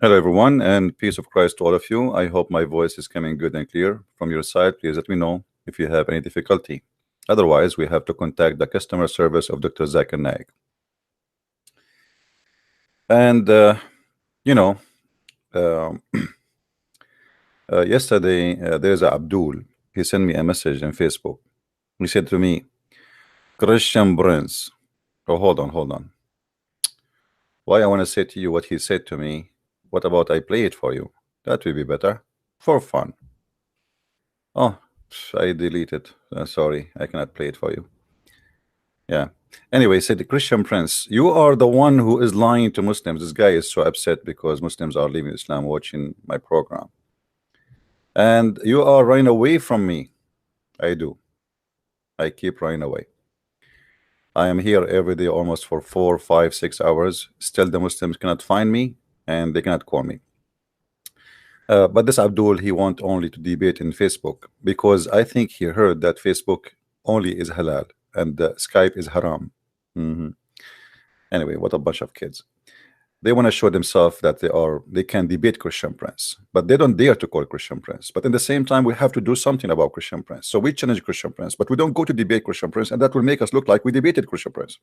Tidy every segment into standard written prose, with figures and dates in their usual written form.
Hello, everyone, and peace of Christ to all of you. I hope my voice is coming good and clear from your side. Please let me know if you have any difficulty. Otherwise, we have to contact the customer service of Dr. Zakir Naik. And, you know, um yesterday there's a Abdul. He sent me a message on Facebook. He said to me, Christian Prince. Oh, hold on. Why I want to say to you what he said to me? What about I play it for you? That will be better for fun. Oh, I deleted. Sorry, I cannot play it for you. Yeah. Anyway, said Christian Prince, you are the one who is lying to Muslims. This guy is so upset because Muslims are leaving Islam watching my program. And you are running away from me. I do. I keep running away. I am here every day almost for 4, 5, 6 hours. Still the Muslims cannot find me and they cannot call me. But this Abdul, he want only to debate in Facebook because I think he heard that Facebook only is halal and Skype is haram. Anyway, what a bunch of kids. They want to show themselves that they can debate Christian Prince, but they don't dare to call Christian Prince. But in the same time, we have to do something about Christian Prince. So we challenge Christian Prince, but we don't go to debate Christian Prince, and that will make us look like we debated Christian Prince.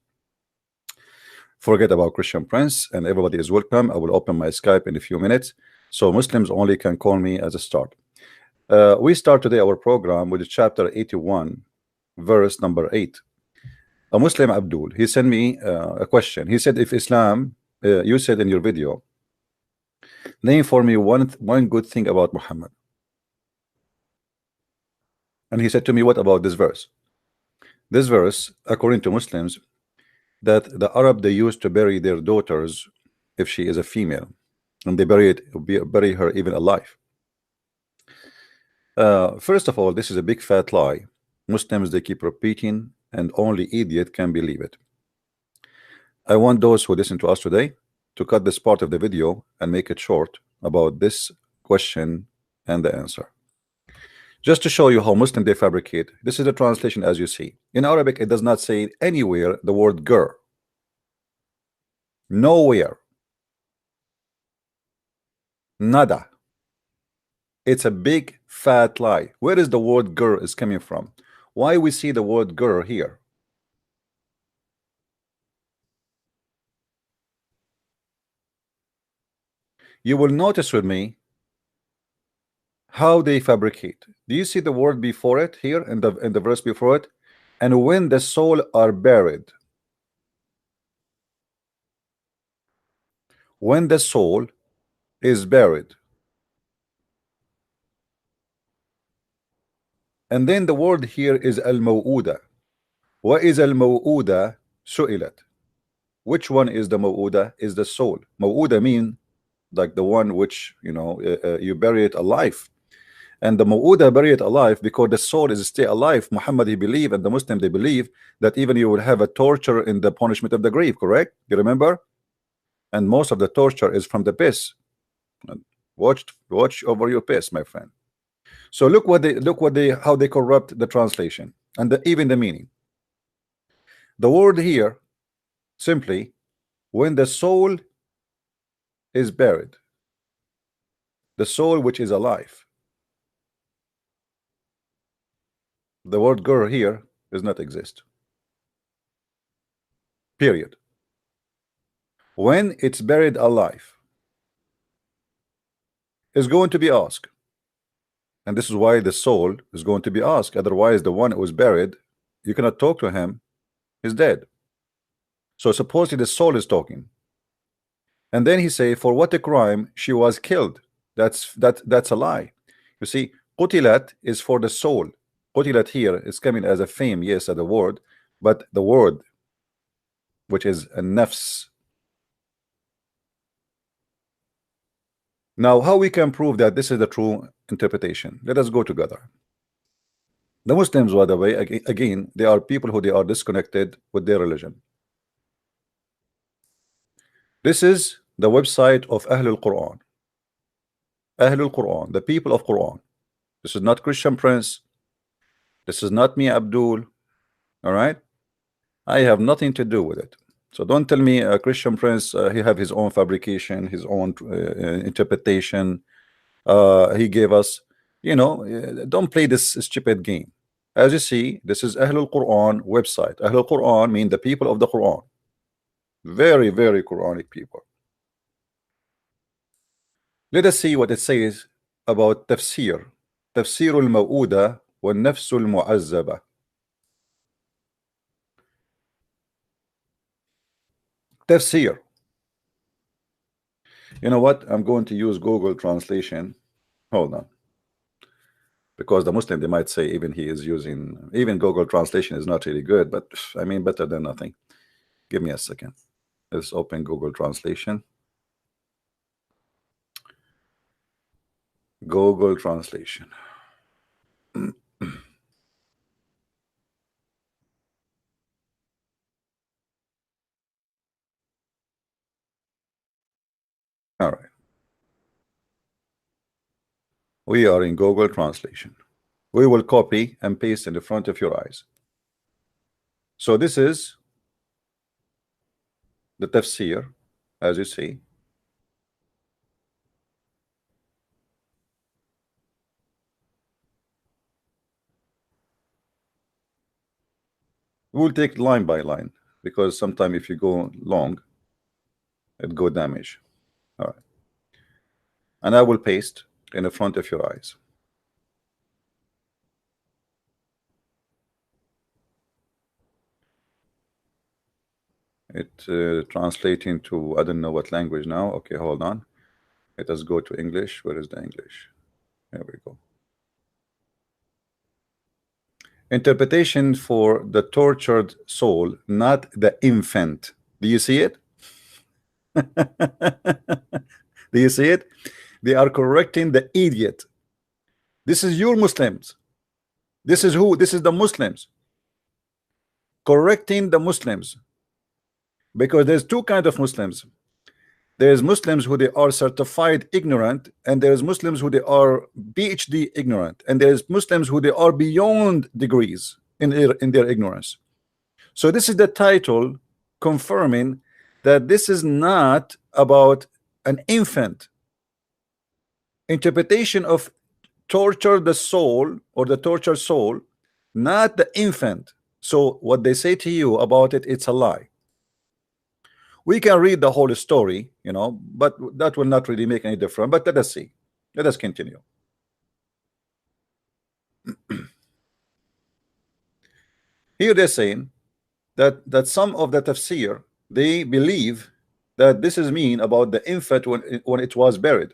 Forget about Christian Prince, and everybody is welcome. I will open my Skype in a few minutes, so Muslims only can call me as a start. We start today our program with chapter 81, verse number 8. A Muslim Abdul, he sent me a question. He said, if Islam, you said in your video, name for me one good thing about Muhammad. And he said to me, what about this verse? This verse, according to Muslims, that the Arab, they used to bury their daughters if she is a female, and they bury her even alive. First of all, this is a big fat lie. Muslims, they keep repeating, and only idiot can believe it. I want those who listen to us today to cut this part of the video and make it short about this question and the answer. Just to show you how Muslim they fabricate, this is the translation as you see. In Arabic, it does not say anywhere the word gur. Nowhere. Nada. It's a big fat lie. Where is the word gur is coming from? Why we see the word gur here? You will notice with me how they fabricate. Do you see the word before it here in the verse before it? And when the soul are buried. When the soul is buried. And then the word here is al-maw'uda. What is al-maw'uda? Su'ilat. Which one is the maw'uda? Is the soul. Maw'uda mean like the one which, you know, you bury it alive. And the maw'uda bury it alive because the soul is still alive. Muhammad, he believe, and the Muslim, they believe that even you will have a torture in the punishment of the grave, correct? You remember? And most of the torture is from the piss. Watch over your piss, my friend. So look how they corrupt the translation and even the meaning. The word here simply when the soul is buried, the soul which is alive. The word gur here does not exist. Period. When it's buried alive, is going to be asked. And this is why the soul is going to be asked. Otherwise, the one who was buried, you cannot talk to him, he's dead. So supposedly the soul is talking. And then he say, for what a crime she was killed. That's a lie. You see, qutilat is for the soul. Qutilat here is coming as a fame, yes, as a word, but the word which is a nafs. Now, how we can prove that this is the true interpretation? Let us go together. The Muslims, by the way, again, they are people who they are disconnected with their religion. This is the website of Ahlul Quran. Ahlul Quran, the people of Quran. This is not Christian Prince. This is not me, Abdul. All right? I have nothing to do with it. So don't tell me Christian Prince, he have his own fabrication, his own interpretation. He gave us, don't play this stupid game. As you see, this is Ahlul Quran website. Ahlul Quran mean the people of the Quran. Very, very Quranic people. Let us see what it says about tafsir. تفسير الموؤودة والنفس المعذبة. Tafsir. You know what? I'm going to use Google translation. Hold on. Because the Muslim, they might say even he is using, even Google translation is not really good, but I mean better than nothing. Give me a second. Let's open Google translation. Google translation. All right. We are in Google translation. We will copy and paste in the front of your eyes. So this is the tafsir, as you see. We'll take line by line, because sometimes if you go long, it go damage. All right. And I will paste in the front of your eyes. It translating to, I don't know what language now. Okay, hold on. Let us go to English. Where is the English? There we go. Interpretation for the tortured soul, not the infant. Do you see it? Do you see it? They are correcting the idiot. This is your Muslims. This is who? This is the Muslims correcting the Muslims, because there's two kinds of Muslims. There's Muslims who they are certified ignorant, and there's Muslims who they are PhD ignorant, and there's Muslims who they are beyond degrees in their ignorance. So this is the title confirming that this is not about an infant. Interpretation of torture the soul, or the tortured soul, not the infant. So what they say to you about it, it's a lie. We can read the whole story, but that will not really make any difference. But let us see. Let us continue. Here they're saying that some of the tafsir, they believe that this is mean about the infant when it was buried,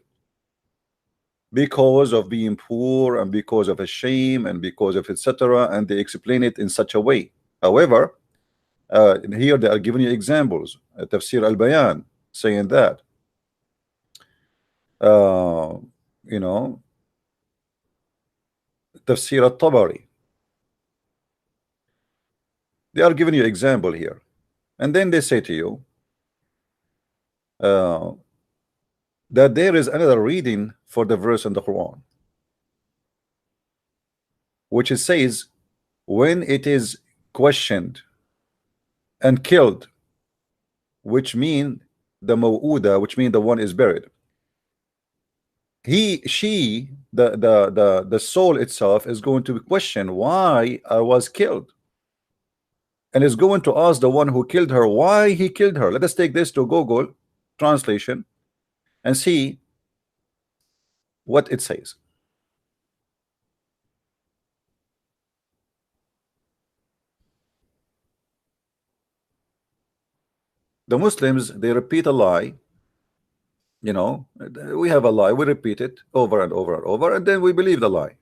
because of being poor and because of a shame and because of etc. And they explain it in such a way. However, here they are giving you examples. Tafsir al-Bayan saying that Tafsir al-Tabari, they are giving you example here, and then they say to you that there is another reading for the verse in the Quran, which it says when it is questioned and killed, which mean the maw'uda, which mean the one is buried. She, the soul itself is going to question why I was killed, and is going to ask the one who killed her why he killed her. Let us take this to Google translation and see what it says. The Muslims, they repeat a lie. We have a lie, we repeat it over and over and over, and then we believe the lie,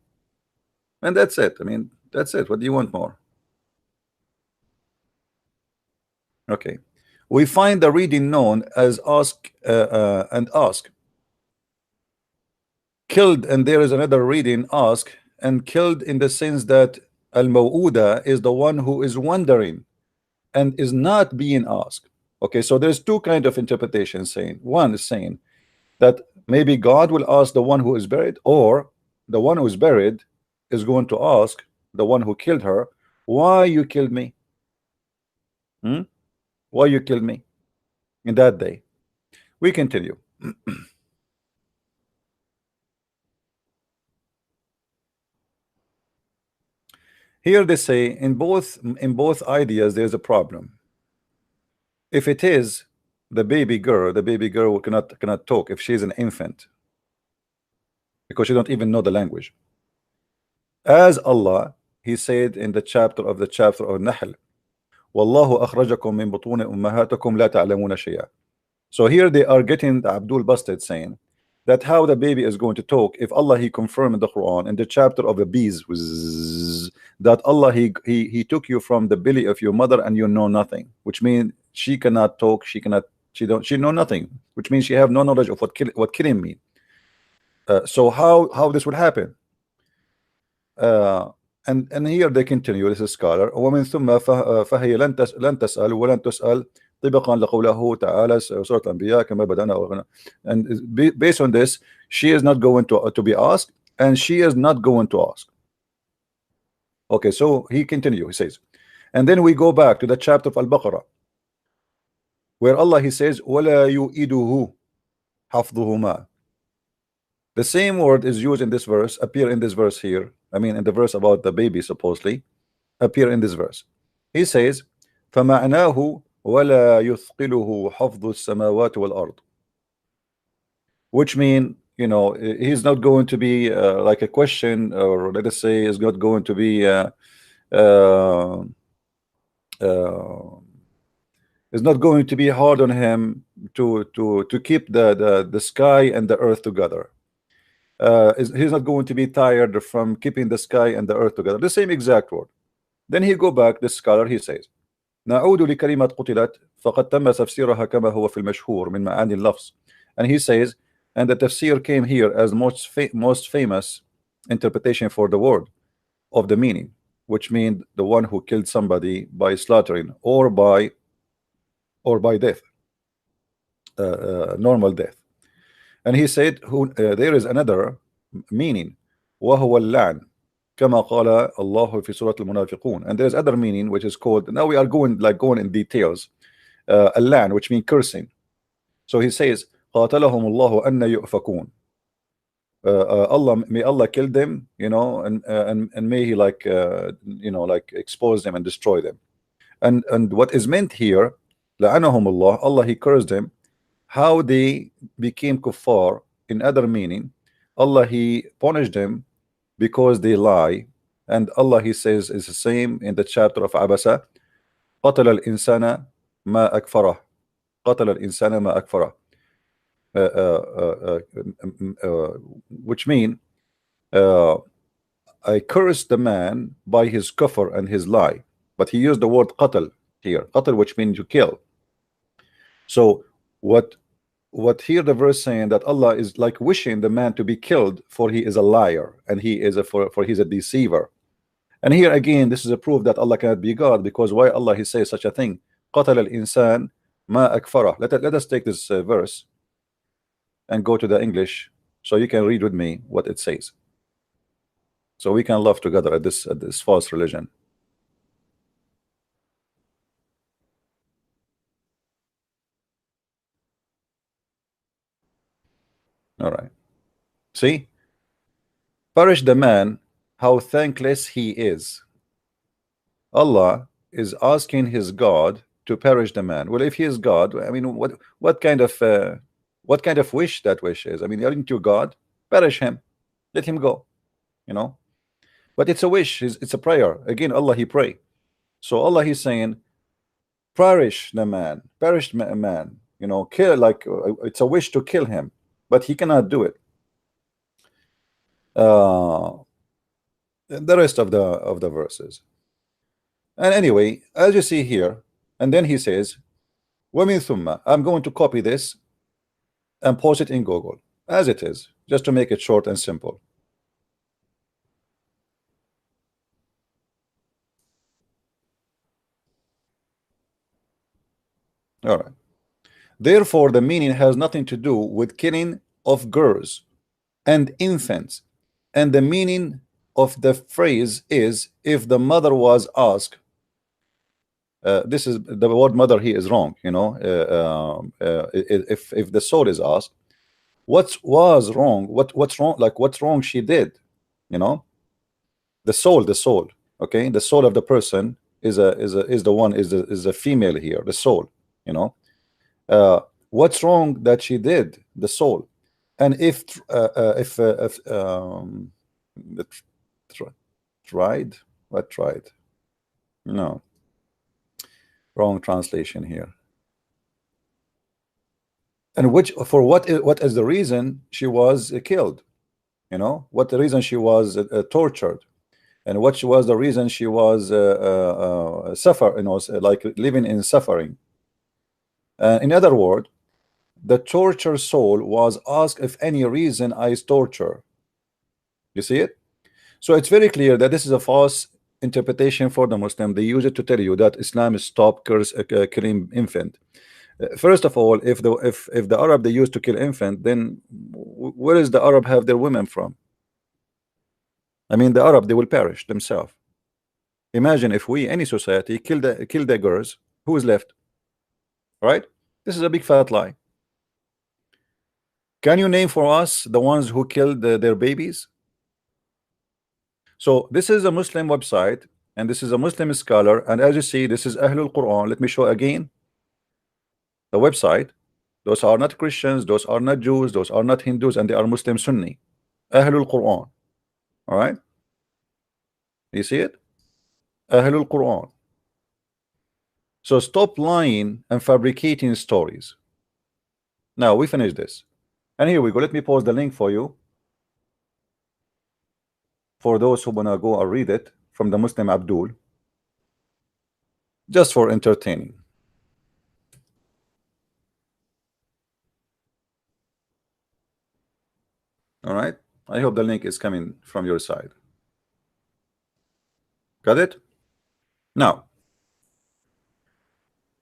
and that's it. I mean, that's it. What do you want more? Okay, we find the reading known as ask and ask, killed, and there is another reading ask and killed, in the sense that al-maw'uda is the one who is wondering and is not being asked. Okay, so there's two kind of interpretations saying. One is saying that maybe God will ask the one who is buried, or the one who is buried is going to ask the one who killed her, why you killed me? Why you killed me in that day? We continue. Here they say in both ideas there's a problem. If it is the baby girl cannot talk if she's an infant, because she don't even know the language. As Allah, He said in the chapter of Nahl, Wallahu akhrajakum min butun ummahatikum la ta'lamuna shay'a. So here they are getting the Abdul Basted saying that how the baby is going to talk if Allah He confirmed in the Quran in the chapter of the bees that Allah he took you from the belly of your mother and you know nothing, which means she cannot talk, she know nothing, which means she have no knowledge of what killing mean. So how this would happen? And here they continue. This is scholar. ومن ثم فهي لن تسأل ولن تسأل طبقا لقوله تعالى سورة الأنبياء كما بدأنا. And based on this, she is not going to be asked, and she is not going to ask. Okay, so he continue. He says, and then we go back to the chapter of Al-Baqarah, where Allah He says, ولا يؤيده حفظهما. The same word is used in this verse, appear in this verse here. I mean, in the verse about the baby, supposedly, appear in this verse. He says, فَمَعْنَاهُ وَلَا يُثْقِلُهُ حَفْظُ السَّمَاوَاتِ وَالْأَرْضِ. Which mean, you know, he's not going to be like a question, or let us say, is not going to be is not going to be hard on him to keep the sky and the earth together. He's not going to be tired from keeping the sky and the earth together. The same exact word. Then he go back, the scholar, he says, نعود لكلمة قتلت فقد تم تفسيرها كما هو في المشهور من معاني اللفظ. And he says, and the tafsir came here as most famous interpretation for the word of the meaning, which means the one who killed somebody by slaughtering or by death, normal death. And he said, there is another meaning, وهو اللعن كما قال الله في سورة المنافقون. And there is other meaning which is called, now we are going in details, اللعن, which means cursing. So he says, قاتلهم الله أن يؤفكون. May Allah kill them, you know, and may He you know, like expose them and destroy them. And what is meant here, لعنهم الله, Allah He cursed them. How they became kuffar, in other meaning, Allah He punished them because they lie. And Allah He says is the same in the chapter of Abasa, قتل الإنسان ما أكفره, قتل الإنسان ما أكفره. Which mean I cursed the man by his kufr and his lie, but he used the word qatl here, qatl, which means to kill. So what here the verse saying that Allah is like wishing the man to be killed, for he is a liar and he is for he's a deceiver. And here again, this is a proof that Allah cannot be God, because why Allah He says such a thing? قتل الإنسان ما أكفره. Let us take this verse and go to the English so you can read with me what it says, so we can love together at this false religion. All right, see, perish the man, how thankless he is. Allah is asking his God to perish the man. Well, if he is God, I mean, what kind of wish that wish is? I mean, aren't you God? Perish him, let him go, you know. But it's a wish, it's a prayer. Again, Allah He pray. So Allah He's saying, perish the man, perish a man, you know, kill, like it's a wish to kill him, but he cannot do it. The rest of the verses. And anyway, as you see here, and then he says, وَمِن ثُمَّ, I'm going to copy this and post it in Google as it is, just to make it short and simple. All right. Therefore, the meaning has nothing to do with killing of girls and infants, and the meaning of the phrase is if the mother was asked. this is the word mother here is wrong. You know, if the soul is asked, what was wrong? What's wrong? Like what's wrong she did? You know, the soul. Okay, the soul of the person is the female here. The soul. You know, what's wrong that she did? The soul. And if tried, what tried? No, wrong translation here. And what is the reason she was killed? You know, what the reason she was tortured, and what was the reason she was suffer, you know, like living in suffering. In other words, the tortured soul was asked if any reason is torture. You see it? So it's very clear that this is a false interpretation for the Muslim. They use it to tell you that Islam stopped killing infant. First of all, if the Arab they used to kill infant, then where is the Arab have their women from? I mean, the Arab, they will perish themselves. Imagine if we, any society, kill the girls, who is left? Right? This is a big fat lie. Can you name for us the ones who killed their babies? So this is a Muslim website, and this is a Muslim scholar, and as you see, this is Ahlul Quran. Let me show again the website. Those are not Christians, those are not Jews, those are not Hindus, and they are Muslim Sunni. Ahlul Quran. All right, you see it? Ahlul Quran. So stop lying and fabricating stories. Now we finish this, and here we go. Let me post the link for you, for those who wanna go and read it from the Muslim Abdul, just for entertaining. All right, I hope the link is coming from your side. Got it? Now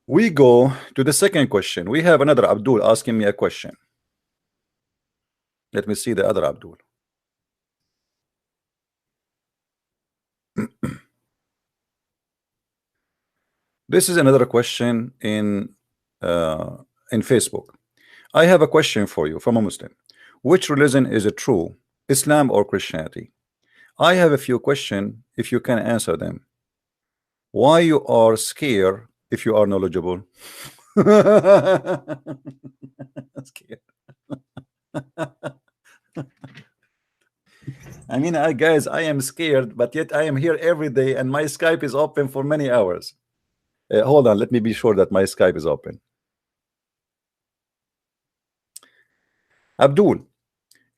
we go to the second question. We have another Abdul asking me a question. Let me see the other Abdul. This is another question in Facebook. I have a question for you from a Muslim. Which religion is it true, Islam or Christianity? I have a few questions if you can answer them. Why you are scared if you are knowledgeable? Scared. I mean, guys, I am scared, but yet I am here every day, and my Skype is open for many hours. Hold on, let me be sure that my Skype is open. Abdul,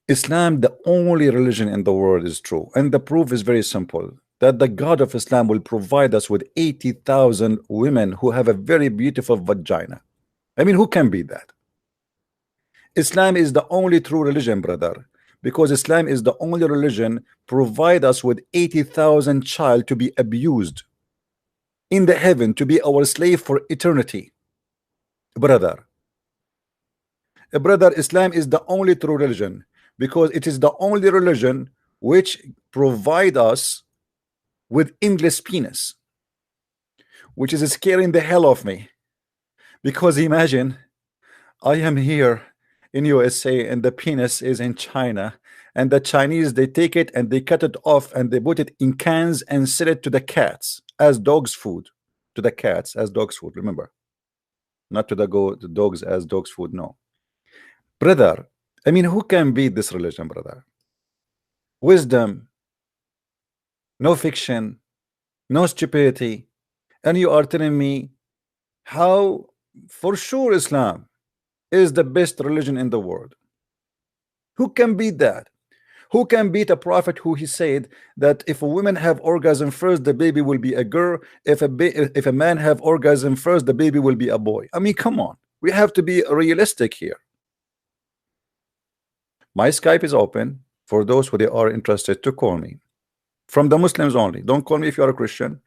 Islam, the only religion in the world, is true, and the proof is very simple, that the God of Islam will provide us with 80,000 women who have a very beautiful vagina. I mean, who can beat that? Islam is the only true religion, brother, because Islam is the only religion provide us with 80,000 child to be abused in the heaven, to be our slave for eternity. Brother, Islam is the only true religion because it is the only religion which provide us with endless penis, which is scaring the hell of me. Because imagine I am here in USA and the penis is in China, and the Chinese, they take it and they cut it off and they put it in cans and sell it to the cats as dogs food, to the cats as dogs food. Remember, not to the dogs as dogs food. No, brother, I mean, who can beat this religion, brother? Wisdom, no fiction, no stupidity. And you are telling me how for sure Islam is the best religion in the world. Who can beat that? Who can beat a prophet who he said that if a woman have orgasm first, the baby will be a girl. If a man have orgasm first, the baby will be a boy. I mean, come on. We have to be realistic here. My Skype is open for those who they are interested to call me. From the Muslims only. Don't call me if you are a Christian.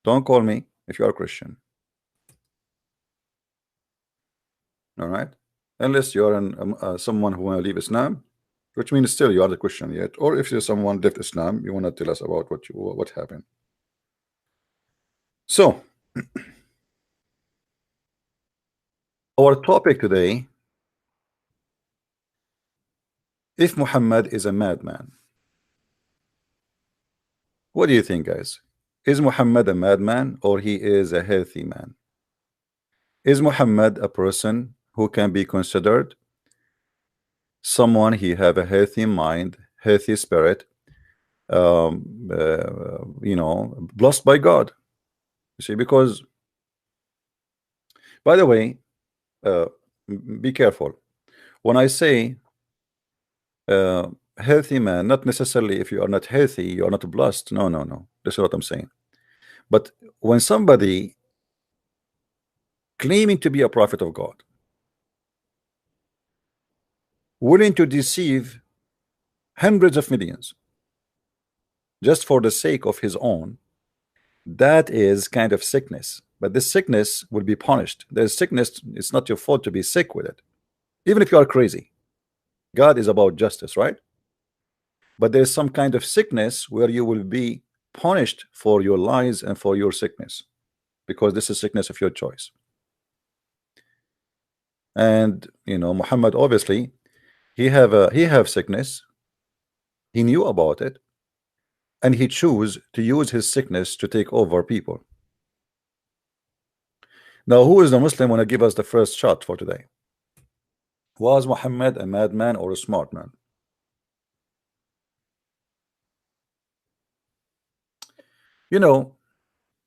Don't call me if you are a Christian. All right, unless you are someone who want to leave Islam, which means still you are the Christian yet, or if you're someone left Islam, you want to tell us about what happened. So our topic today, if Muhammad is a madman. What do you think, guys? Is Muhammad a madman or he is a healthy man? Is Muhammad a person who can be considered someone he have a healthy mind, healthy spirit, blessed by God? You see, because by the way, uh, be careful when I say healthy man, not necessarily if you are not healthy, you are not blessed. No, no, no. That's what I'm saying. But when somebody claiming to be a prophet of God, willing to deceive hundreds of millions just for the sake of his own, that is kind of sickness. But this sickness will be punished. There's sickness, it's not your fault to be sick with it, even if you are crazy. God is about justice, right? But there's some kind of sickness where you will be punished for your lies and for your sickness, because this is sickness of your choice. And Muhammad, obviously he have sickness, he knew about it, and he chose to use his sickness to take over people. Now, who is the Muslim want to give us the first shot for today? Was Muhammad a madman or a smart man? The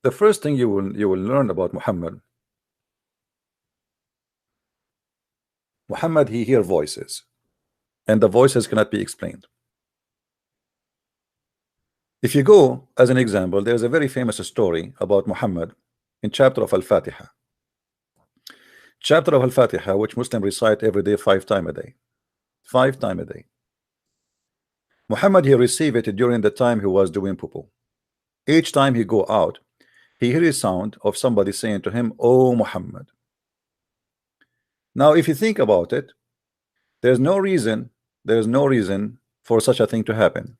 first thing you will learn about Muhammad, he hear voices, and the voices cannot be explained. If you go as an example, there's a very famous story about Muhammad in chapter of Al-Fatiha. Chapter of Al-Fatiha, which Muslims recite every day 5 times a day. 5 times a day. Muhammad, he received it during the time he was doing poo-poo. Each time he go out, he hear a sound of somebody saying to him, "Oh Muhammad." Now, if you think about it, there's no reason for such a thing to happen,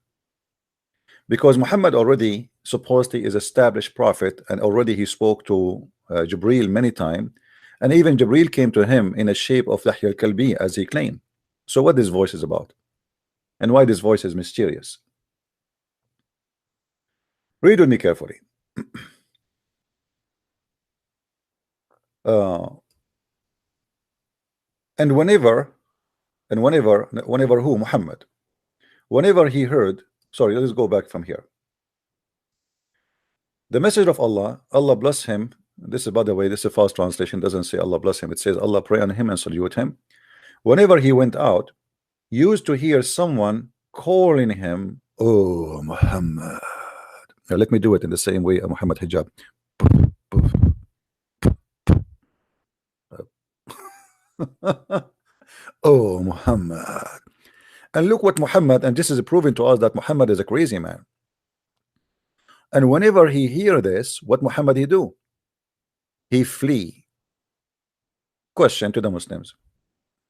because Muhammad already supposedly is established prophet, and already he spoke to Jibril many times, and even Jibril came to him in a shape of Dihya al-Kalbi, as he claimed. So what this voice is about, and why this voice is mysterious? Read with me carefully. And whenever who? Muhammad, whenever he heard, sorry, let's go back from here. The message of Allah, Allah bless him. This is, by the way, this is a false translation, doesn't say Allah bless him, it says Allah pray on him and salute him. Whenever he went out, used to hear someone calling him, "Oh Muhammad." Now let me do it in the same way Muhammad hijab. Oh Muhammad. And look what Muhammad, and this is proving to us that Muhammad is a crazy man. And whenever he hear this, what Muhammad he do? He flee. Question to the Muslims.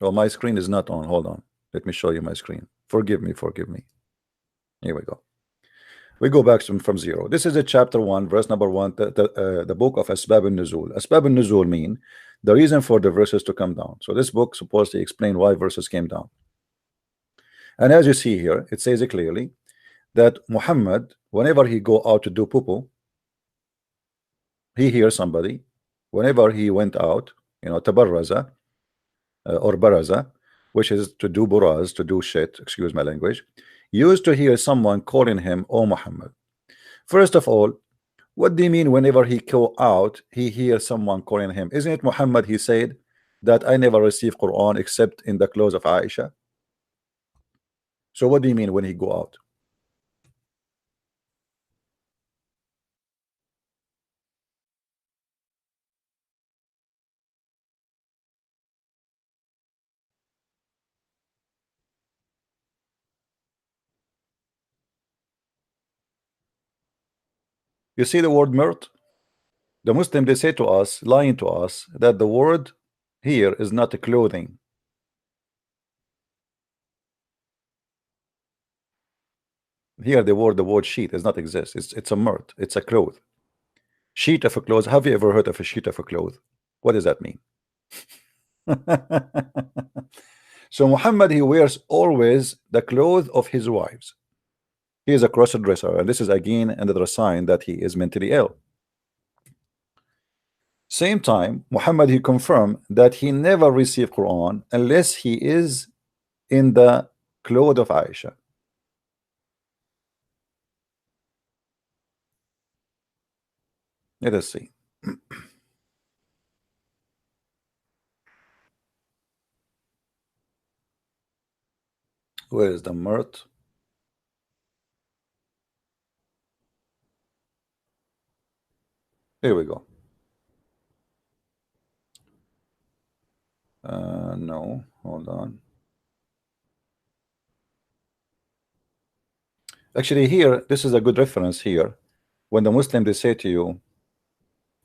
Oh, my screen is not on. Hold on. Let me show you my screen. Forgive me. Here we go. We go back from zero. This is a chapter 1, verse number 1, the book of Asbab al-Nuzul. Asbab al-Nuzul mean the reason for the verses to come down. So this book supposedly explain why verses came down. And as you see here, it says it clearly that Muhammad, whenever he go out to do poo-poo, he hears somebody. Whenever he went out, tabarraza or baraza, which is to do buraz, to do shit, excuse my language, used to hear someone calling him, "Oh Muhammad." First of all, what do you mean whenever he go out, he hears someone calling him? Isn't it Muhammad, he said that I never receive Quran except in the clothes of Aisha? So what do you mean when he go out? You see the word mirt? The Muslim, they say to us, lying to us, that the word here is not a clothing. Here the word sheet does not exist. It's a mirt, it's a cloth. Sheet of a clothes. Have you ever heard of a sheet of a cloth? What does that mean? So Muhammad, he wears always the clothes of his wives. He is a cross-dresser, and this is again another sign that he is mentally ill. Same time, Muhammad, he confirmed that he never received Quran unless he is in the clothes of Aisha. Let us see. Where is the Murt? Here we go. No, hold on. Actually, here, this is a good reference here. When the Muslim, they say to you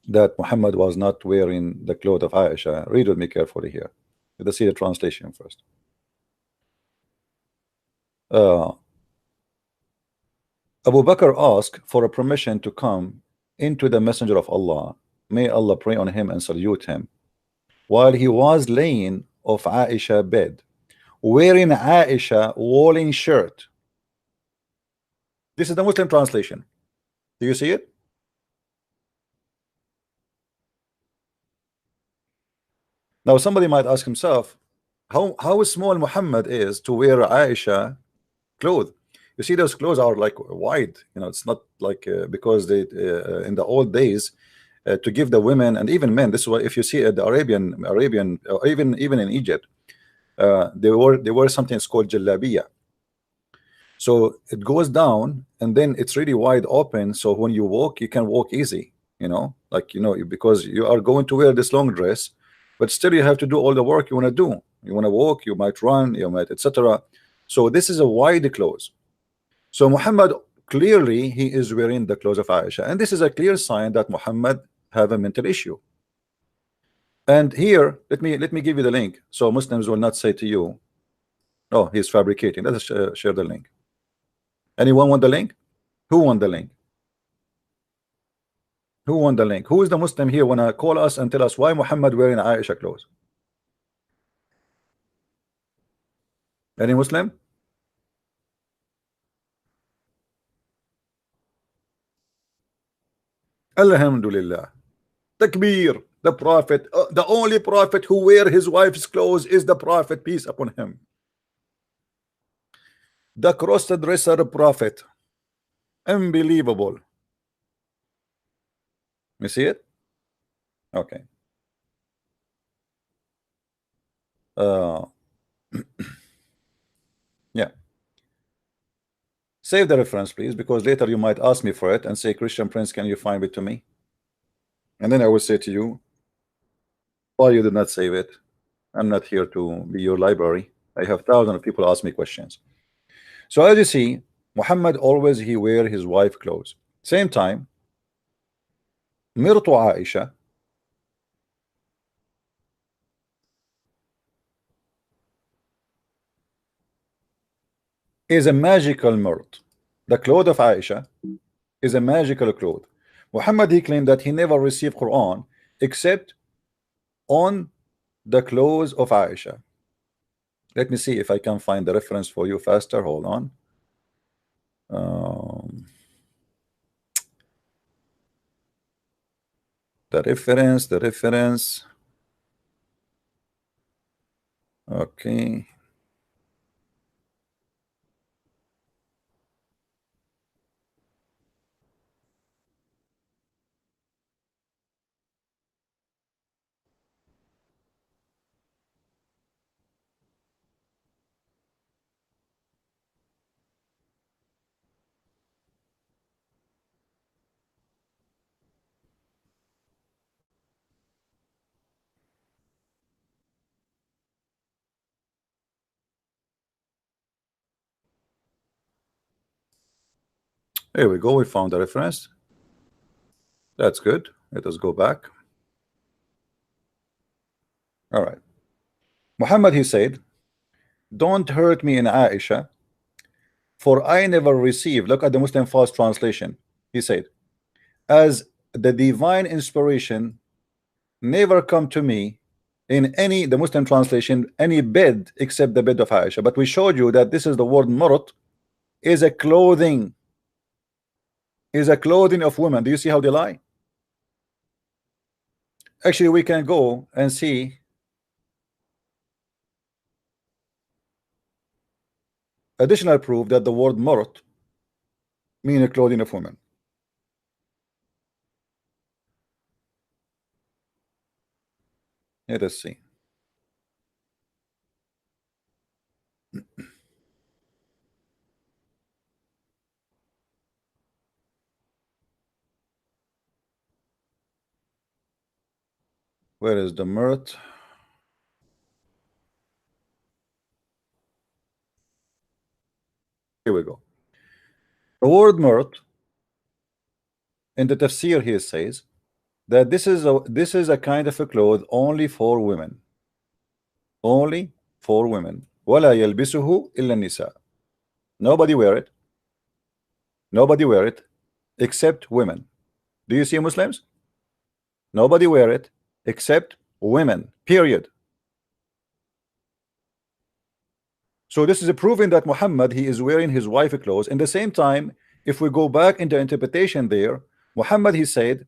that Muhammad was not wearing the clothes of Aisha, read with me carefully here. Let's see the translation first. Abu Bakr asked for a permission to come into the Messenger of Allah. May Allah pray on him and salute him. While he was laying off Aisha bed, wearing Aisha woolen shirt. This is the Muslim translation. Do you see it? Now somebody might ask himself, how small Muhammad is to wear Aisha clothes. You see, those clothes are like wide. You know, it's not like because they in the old days to give the women and even men. This is why if you see the Arabian, or even in Egypt, they were something that's called jalabiya. So it goes down and then it's really wide open. So when you walk, you can walk easy. You know, like because you are going to wear this long dress, but still you have to do all the work you want to do. You want to walk, you might run, you might etc. So this is a wide clothes. So Muhammad, clearly he is wearing the clothes of Aisha, and this is a clear sign that Muhammad have a mental issue. And here, let me give you the link, so Muslims will not say to you, "Oh, he's fabricating." Let us share the link. Anyone want the link? Who want the link? Who want the link? Who is the Muslim here wanna call us and tell us why Muhammad wearing Aisha clothes? Any Muslim? Alhamdulillah. Takbir. The Prophet, the only Prophet who wear his wife's clothes is the Prophet, peace upon him. The cross-dresser Prophet. Unbelievable. You see it? Okay. Yeah. Save the reference, please, because later you might ask me for it and say, Christian Prince, can you find it to me? And then I will say to you, why you did not save it? I'm not here to be your library. I have thousands of people ask me questions. So as you see, Muhammad always he wear his wife clothes. Same time, Mirtu Aisha is a magical mirt. The cloth of Aisha is a magical cloth. Muhammad he claimed that he never received Quran except on the clothes of Aisha. Let me see if I can find the reference for you faster. Hold on. The reference. Okay. Here we go. We found the reference. That's good. Let us go back. All right. Muhammad he said, don't hurt me in Aisha, for I never received. Look at the Muslim Fast translation. He said, as the divine inspiration never come to me in any the Muslim translation any bed except the bed of Aisha. But we showed you that this is the word marut is a clothing, of women. Do you see how they lie? Actually, we can go and see additional proof that the word marut mean a clothing of women. Let us see. Where is the marut? Here we go. The word marut in the tafsir here says that this is a kind of a cloth only for women. Only for women. وَلَا يَلْبِسُهُ إِلَّا النِّسَاء. Nobody wear it. Nobody wear it except women. Do you see Muslims? Nobody wear it except women. Period. So this is a proving that Muhammad, he is wearing his wife clothes. In the same time, if we go back into interpretation there, Muhammad, he said,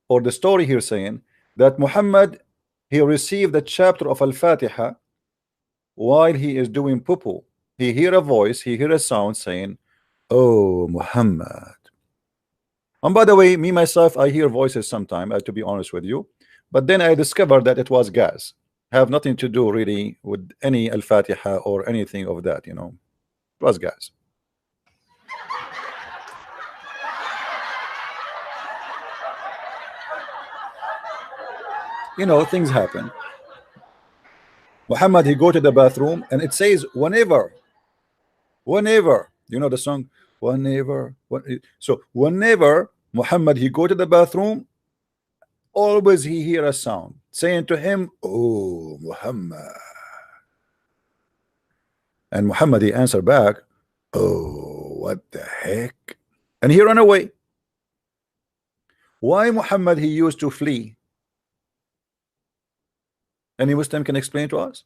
or the story here saying that Muhammad, he received a chapter of Al-Fatiha while he is doing poo-poo. He hear a voice, he hear a sound saying, "Oh Muhammad." And by the way, me myself, I hear voices sometime, to be honest with you, but then I discovered that it was gas. Have nothing to do really with any Al-Fatiha or anything of that, you know. It was gas. You know, things happen. Muhammad, he go to the bathroom and it says whenever, you know the song, whenever, so whenever Muhammad, he go to the bathroom, always he hear a sound saying to him, "Oh Muhammad." And Muhammad, he answer back, "Oh, what the heck?" And he run away. Why Muhammad, he used to flee? Any Muslim can explain to us?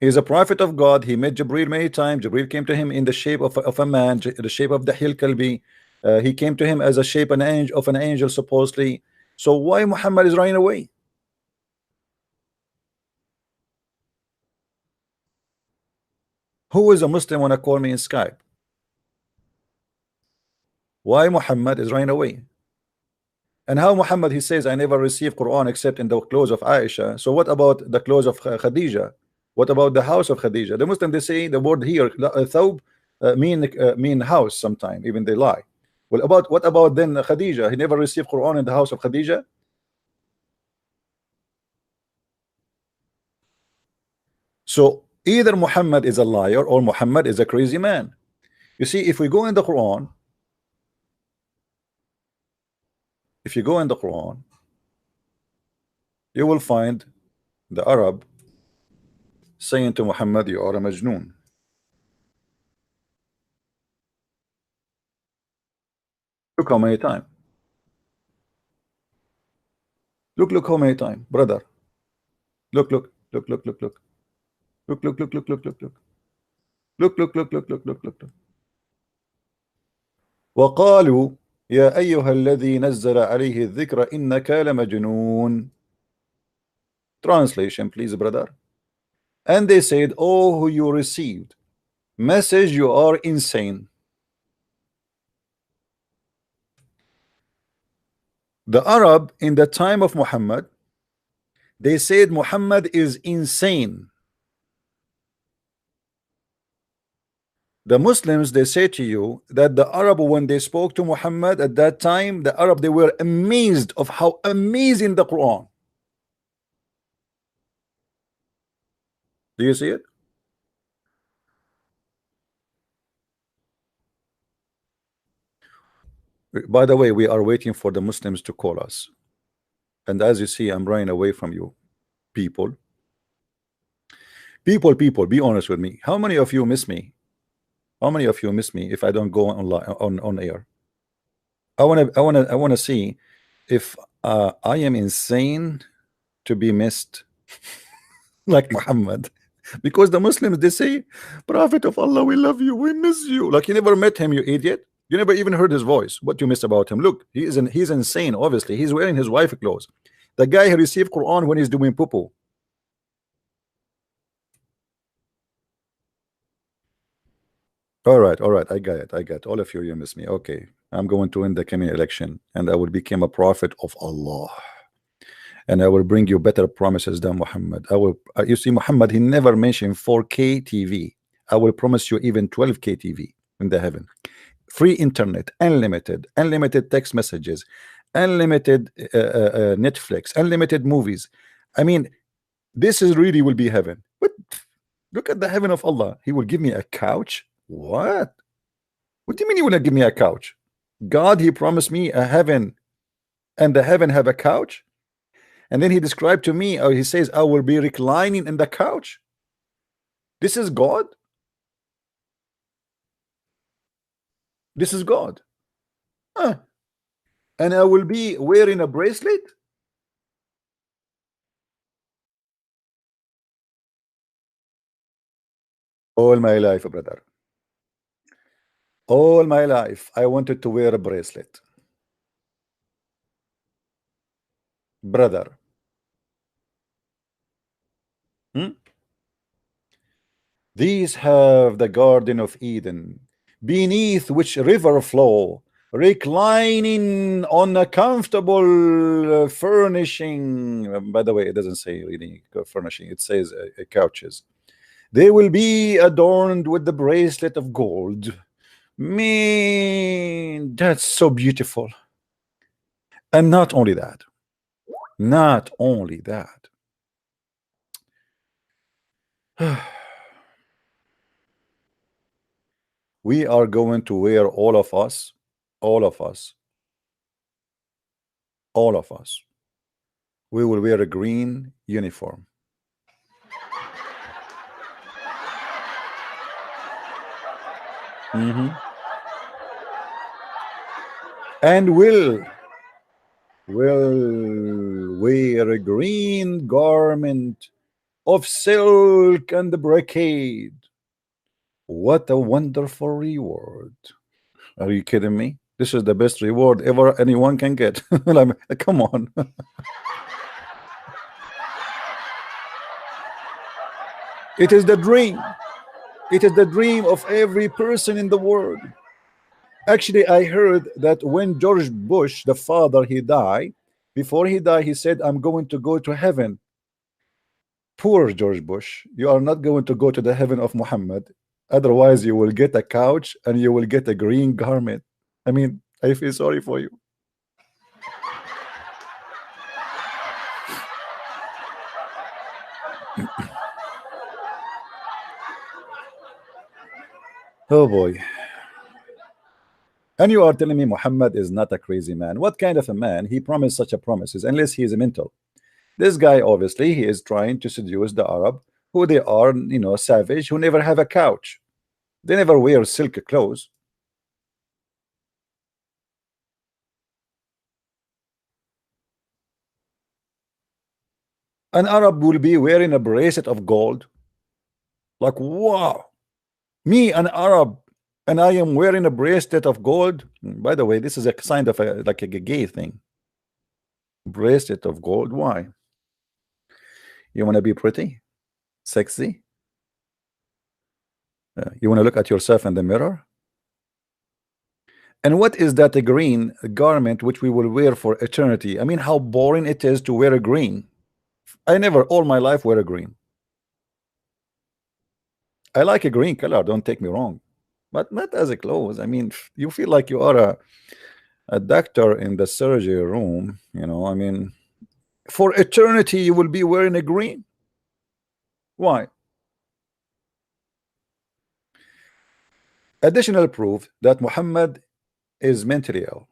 He is a prophet of God. He met Jibril many times. Jibril came to him in the shape of a man, the shape of Dahil Kalbi. He came to him as a shape of an angel supposedly. So why Muhammad is running away? Who is a Muslim wanna call me in Skype? Why Muhammad is running away? And how Muhammad, he says, I never received Quran except in the clothes of Aisha. So what about the clothes of Khadija? What about the house of Khadija? The Muslim, they say the word here, thawb, mean house sometime, even they lie. Well, what about then Khadija? He never received Quran in the house of Khadija. So either Muhammad is a liar or Muhammad is a crazy man. You see, if we go in the Quran, if you go in the Quran, you will find the Arab saying to Muhammad, "You are a majnoon." Look how many times. Look how many times, brother. Look. Look. وقالوا يا أيها الذي نزل عليه الذكر إنك لمجنون. Translation, please, brother. And they said, "Oh, who you received message, you are insane." The Arab in the time of Muhammad, they said Muhammad is insane. The Muslims, they say to you that the Arab, when they spoke to Muhammad at that time, the Arab, they were amazed of how amazing the Quran. Do you see it? By the way, we are waiting for the Muslims to call us. And as you see, I'm running away from you. People, be honest with me. How many of you miss me? How many of you miss me if I don't go online on air? I wanna see if I am insane to be missed like Muhammad. Because the Muslims, they say, Prophet of Allah, we love you, we miss you. Like you never met him, you idiot. You never even heard his voice. What you miss about him? Look, he's insane, obviously. He's wearing his wife clothes. The guy who received Quran when he's doing poo-poo. All right, I got it. I got all of you. You miss me. Okay, I'm going to win the coming election, and I will become a prophet of Allah, and I will bring you better promises than Muhammad. I will. You see, Muhammad, he never mentioned 4K TV. I will promise you even 12K TV in the heaven, free internet, unlimited text messages, unlimited Netflix, unlimited movies. I mean, this is really will be heaven. But look at the heaven of Allah. He will give me a couch. What? What do you mean you want to give me a couch? God, he promised me a heaven, and the heaven have a couch. And then he described to me, or he says, I will be reclining in the couch. This is God. This is God. Huh. And I will be wearing a bracelet. All my life, brother. All my life, I wanted to wear a bracelet. Brother. Hmm? These have the Garden of Eden, beneath which river flow, reclining on a comfortable furnishing. By the way, it doesn't say really furnishing, it says couches. They will be adorned with the bracelet of gold. Man, that's so beautiful. And not only that, not only that, we are going to wear, all of us, all of us, all of us, we will wear a green uniform. And will wear a green garment of silk and brocade. What a wonderful reward. Are you kidding me? This is the best reward ever anyone can get. Come on. It is the dream. It is the dream of every person in the world. Actually, I heard that when George Bush, the father, he died, before he died, he said, I'm going to go to heaven. Poor George Bush, you are not going to go to the heaven of Muhammad. Otherwise, you will get a couch and you will get a green garment. I mean, I feel sorry for you. Oh boy. And you are telling me Muhammad is not a crazy man. What kind of a man he promised such a promises unless he is a mental? This guy, obviously, he is trying to seduce the Arab, who they are, you know, savage, who never have a couch. They never wear silk clothes. An Arab will be wearing a bracelet of gold. Like, wow. Me, an Arab, and I am wearing a bracelet of gold. By the way, this is a sign of a like a gay thing. Bracelet of gold. Why? You want to be pretty, sexy? You want to look at yourself in the mirror? And what is that a green garment which we will wear for eternity? I mean, how boring it is to wear a green. I never all my life wear a green. I like a green color, don't take me wrong, but not as a clothes. I mean, you feel like you are a doctor in the surgery room, you know. I mean, for eternity you will be wearing a green. Why? Additional proof that Muhammad is mentally ill.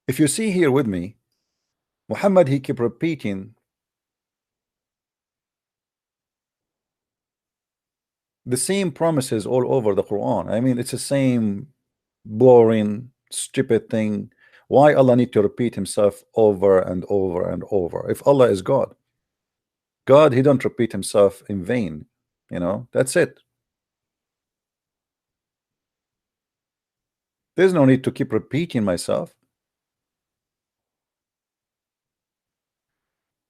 If you see here with me, Muhammad, he keep repeating the same promises all over the Quran. I mean, it's the same boring, stupid thing. Why Allah need to repeat himself over and over and over? If Allah is God, he don't repeat himself in vain. You know, that's it. There's no need to keep repeating myself.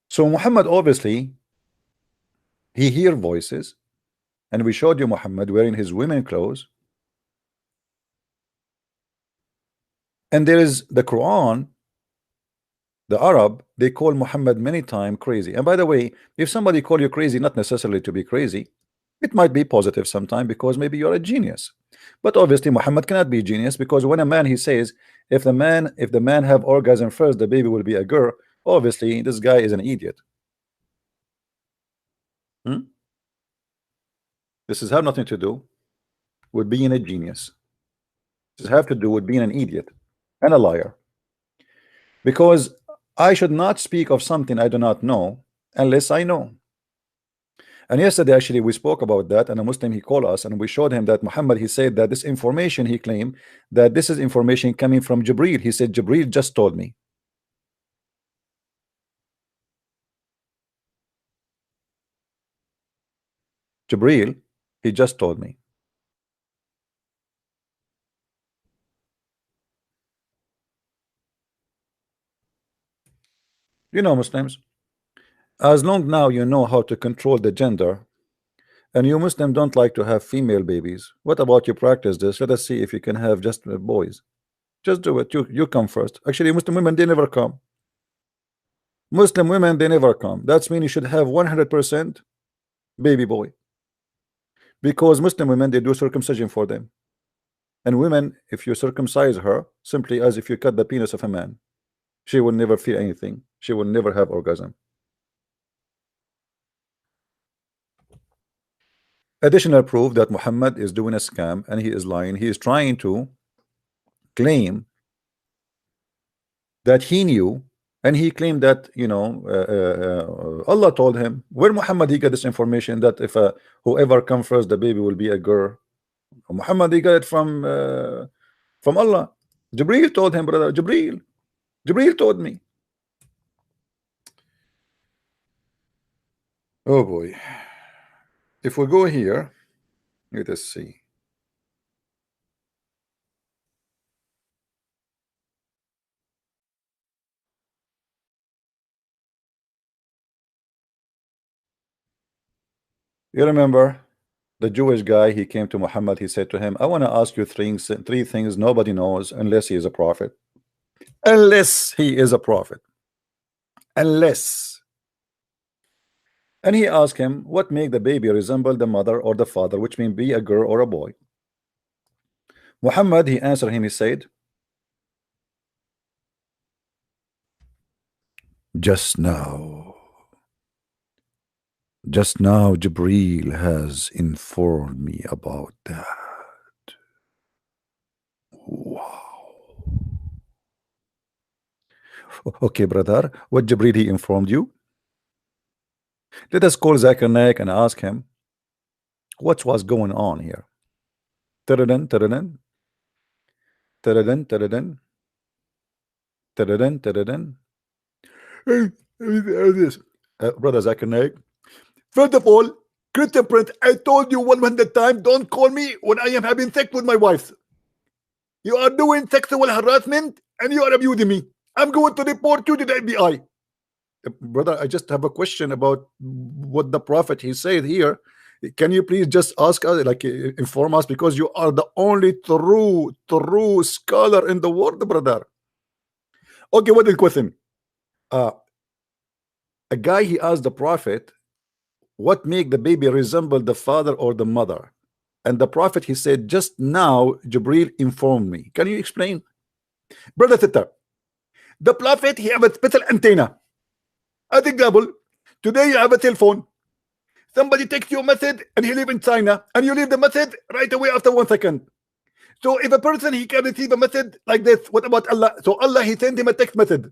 So Muhammad, obviously, he hear voices, and we showed you Muhammad wearing his women clothes. And there is the Quran, the Arab, they call Muhammad many times crazy. And by the way, if somebody call you crazy, not necessarily to be crazy, it might be positive sometime because maybe you're a genius. But obviously Muhammad cannot be a genius, because when a man, he says, if the man have orgasm first, the baby will be a girl. Obviously this guy is an idiot. This has have nothing to do with being a genius. This have to do with being an idiot and a liar. Because I should not speak of something I do not know unless I know. And yesterday actually we spoke about that, and a Muslim, he called us and we showed him that Muhammad, he said that this information, he claimed that this is information coming from Jibreel. He said Jibreel just told me. Jibreel, he just told me. You know, Muslims, as long now you know how to control the gender, and you Muslim don't like to have female babies, what about you practice this? Let us see if you can have just boys. Just do it. You come first. Actually, Muslim women, they never come. Muslim women, they never come. That's mean you should have 100% baby boy, because Muslim women, they do circumcision for them. And women, if you circumcise her, simply as if you cut the penis of a man, she will never feel anything. She will never have orgasm. Additional proof that Muhammad is doing a scam and he is lying. He is trying to claim that he knew, and he claimed that, you know, Allah told him. Where Muhammad he got this information that if whoever comes first, the baby will be a girl? Muhammad he got it from Allah. Jibreel told him, brother. Jibreel told me. Oh boy. If we go here, let us see. You remember the Jewish guy, he came to Muhammad, he said to him, I want to ask you three things nobody knows unless he is a prophet. Unless he is a prophet. Unless. And he asked him, what make the baby resemble the mother or the father, which means be a girl or a boy? Muhammad, he answered him, he said, just now Jibreel has informed me about that. Wow. Okay, brother, what Jibreel he informed you? Let us call Zakir Naik and ask him what was going on here. Taradan, taradan. Taradan, taradan. Taradan, taradan. Brother Zakir Naik, first of all, Christian Prince, I told you 100 times, don't call me when I am having sex with my wife. You are doing sexual harassment and you are abusing me. I'm going to report you to the FBI. Brother, I just have a question about what the prophet he said here. Can you please just ask us, like inform us, because you are the only true scholar in the world, brother. Okay, what is the question? A guy, he asked the prophet, what make the baby resemble the father or the mother? And the prophet, he said, just now Jibreel informed me. Can you explain? Brother Sitter, the prophet, he have a special antenna. As example, today you have a cell phone. Somebody takes you a message and he live in China, and you leave the message right away after 1 second. So if a person, he can receive a message like this, what about Allah? So Allah, he sent him a text message.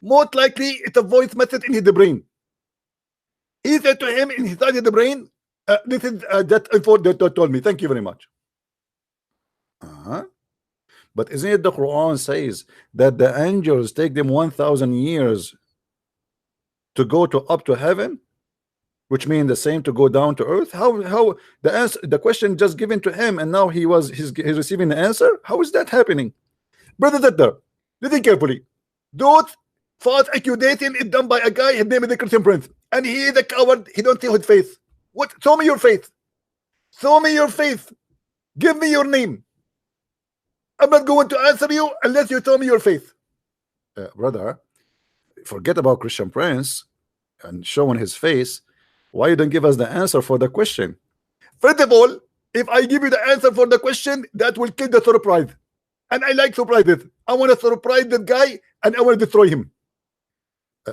Most likely it's a voice message in his brain. He said to him inside the brain, This is that info that told me. Thank you very much. But isn't it the Quran says that the angels take them 1,000 years to go to up to heaven, which means the same to go down to earth? How the answer, the question just given to him, and now he's receiving the answer? How is that happening? Brother Zadar, listen carefully. Those false accusation is done by a guy, his name is the Christian Prince, and he is a coward. He don't tell his faith. What? Show me your faith. Show me your faith. Give me your name. I'm not going to answer you unless you tell me your faith. Brother, forget about Christian Prince and showing his face. Why you don't give us the answer for the question? First of all, if I give you the answer for the question, that will kill the surprise. And I like surprises. I want to surprise that guy and I want to destroy him.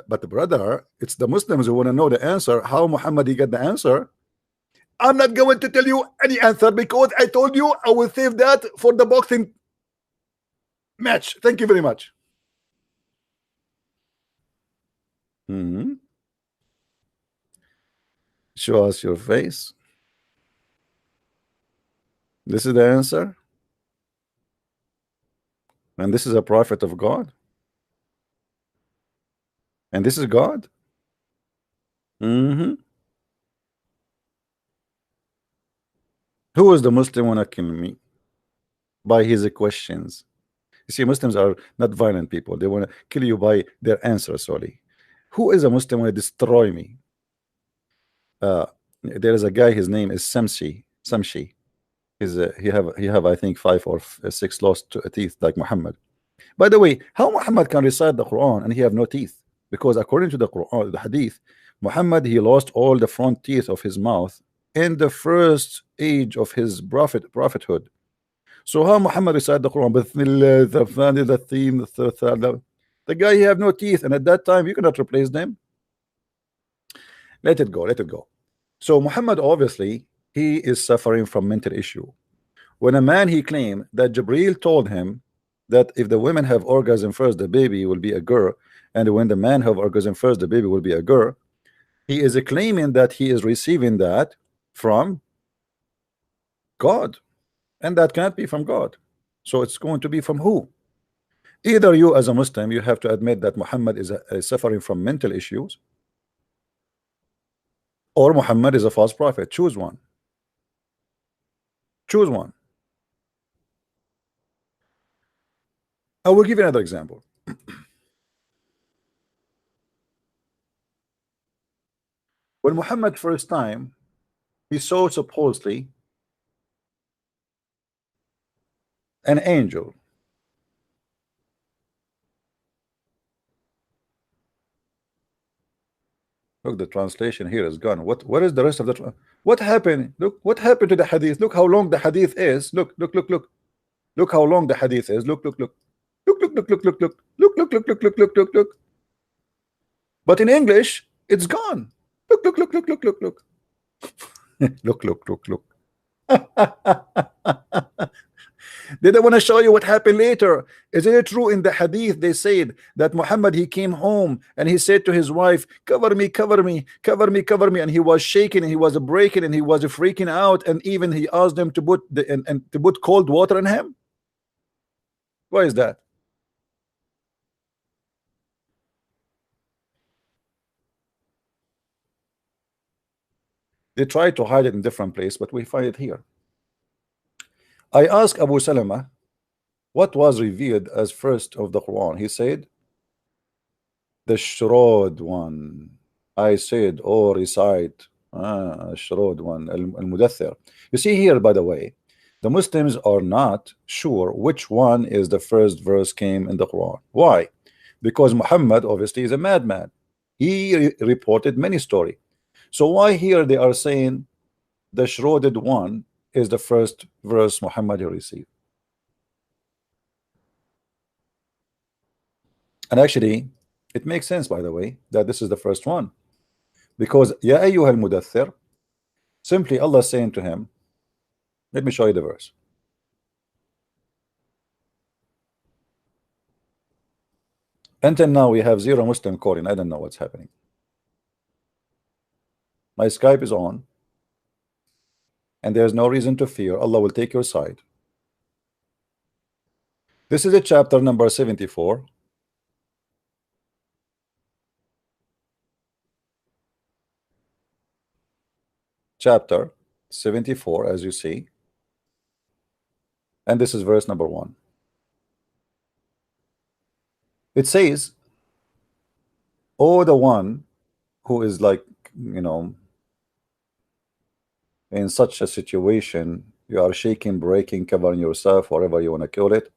But brother, it's the Muslims who want to know the answer. How Muhammad he got the answer? I'm not going to tell you any answer because I told you I will save that for the boxing match. Thank you very much. Show us your face. This is the answer. And this is a prophet of God. And this is God. Who is the Muslim wanna kill me? By his questions. You see, Muslims are not violent people. They want to kill you by their answers only. Who is a Muslim want to destroy me? There is a guy, his name is Samshi. He have I think 5 or 6 lost teeth like Muhammad. By the way, how Muhammad can recite the Quran and he have no teeth? Because according to the Quran, the Hadith, Muhammad he lost all the front teeth of his mouth in the first age of his prophethood. So how Muhammad recite the Quran? The guy he have no teeth, and at that time you cannot replace them. Let it go. So Muhammad obviously he is suffering from mental issue. When a man he claimed that Jibreel told him that if the women have orgasm first, the baby will be a girl, and when the man have orgasm first, the baby will be a girl. He is claiming that he is receiving that from God, and that cannot be from God. So it's going to be from who? Either you as a Muslim, you have to admit that Muhammad is suffering from mental issues, or Muhammad is a false prophet. Choose one. Choose one. I will give you another example. When Muhammad first time he saw supposedly an angel. Look, the translation here is gone. What is the rest of the what happened? Look what happened to the hadith. Look how long the hadith is. Look how long the hadith is. Look. But in English, it's gone. Look. Look. They don't want to show you what happened later. Isn't it true in the hadith they said that Muhammad he came home and he said to his wife, cover me, and he was shaking and he was breaking and he was freaking out, and even he asked them to put to put cold water on him? Why is that? They try to hide it in different place, but we find it here. I asked Abu Salama what was revealed as first of the Quran. He said the Shrod one. I said, oh, recite Shrod one, Al-Mudaththir. You see here, by the way, the Muslims are not sure which one is the first verse came in the Quran. Why? Because Muhammad obviously is a madman. He reported many stories. So why here they are saying the shrouded one is the first verse Muhammad received? And actually it makes sense, by the way, that this is the first one, because Ya ayyuhal mudaththir, simply Allah saying to him, let me show you the verse. Until now we have 0 Muslim calling. I don't know what's happening. My Skype is on. and there's no reason to fear. Allah will take your side. This is a chapter number 74. Chapter 74, as you see, and this is verse number 1. It says, "Oh, the one who is like, you know, in such a situation, you are shaking, breaking, covering yourself, whatever you want to call it,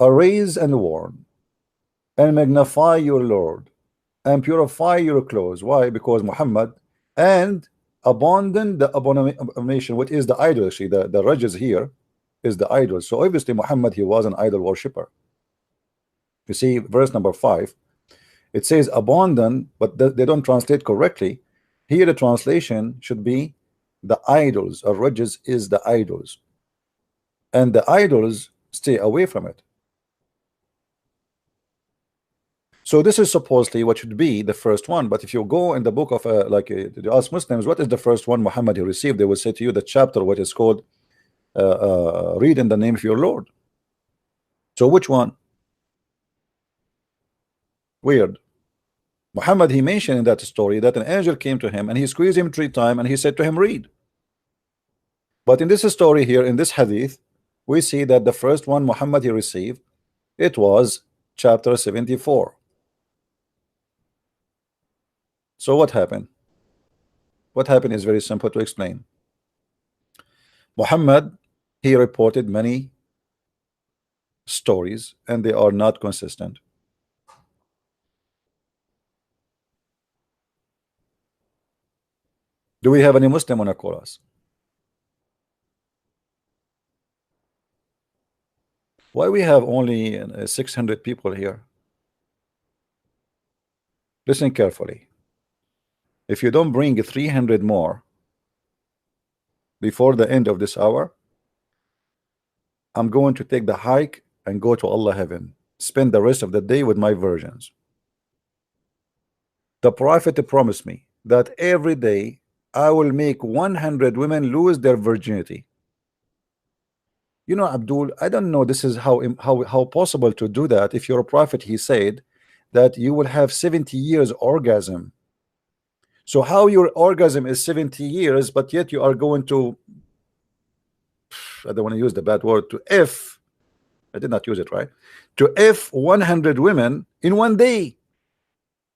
arise and warn, and magnify your Lord, and purify your clothes." Why? Because Muhammad, and abandon the abomination, what is the idol. Actually, the rajas here is the idol. So obviously Muhammad, he was an idol worshipper. You see verse number 5, it says abandon, but they don't translate correctly. Here the translation should be the idols, or rajas is the idols, and the idols stay away from it. So this is supposedly what should be the first one. But if you go in the book of you ask Muslims, what is the first one Muhammad he received, they will say to you the chapter what is called read in the name of your Lord. So which one? Weird. Muhammad, he mentioned in that story that an angel came to him and he squeezed him 3 times and he said to him, read. But in this story here, in this hadith, we see that the first one Muhammad he received, it was chapter 74. So what happened? What happened is very simple to explain. Muhammad, he reported many stories and they are not consistent. Do we have any Muslim on a chorus? Why we have only 600 people here? Listen carefully. If you don't bring 300 more before the end of this hour, I'm going to take the hike and go to Allah heaven, spend the rest of the day with my virgins. The Prophet promised me that every day I will make 100 women lose their virginity. You know, Abdul, I don't know this is how possible to do that. If you're a prophet, he said that you will have 70 years orgasm. So how your orgasm is 70 years, but yet you are going to, I don't want to use the bad word, to F, I did not use it right, to F 100 women in one day.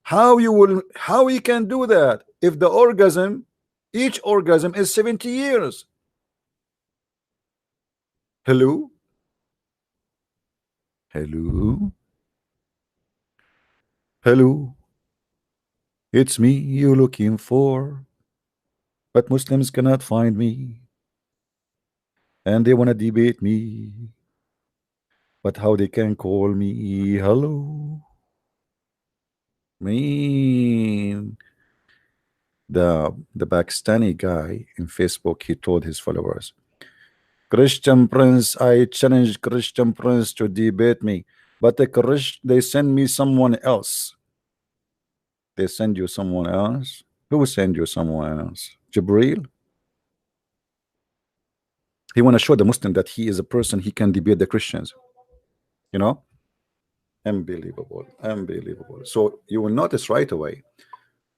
How you can do that if the orgasm, each orgasm is 70 years? Hello? Hello? Hello? It's me you're looking for, but Muslims cannot find me, and they want to debate me, but how they can call me? Hello? Man, the Pakistani guy in Facebook, he told his followers, Christian Prince, I challenge Christian Prince to debate me, but they send me someone else. They send you someone else? Who send you someone else? Jibril? He want to show the Muslim that he is a person, he can debate the Christians. You know? Unbelievable. Unbelievable. So you will notice right away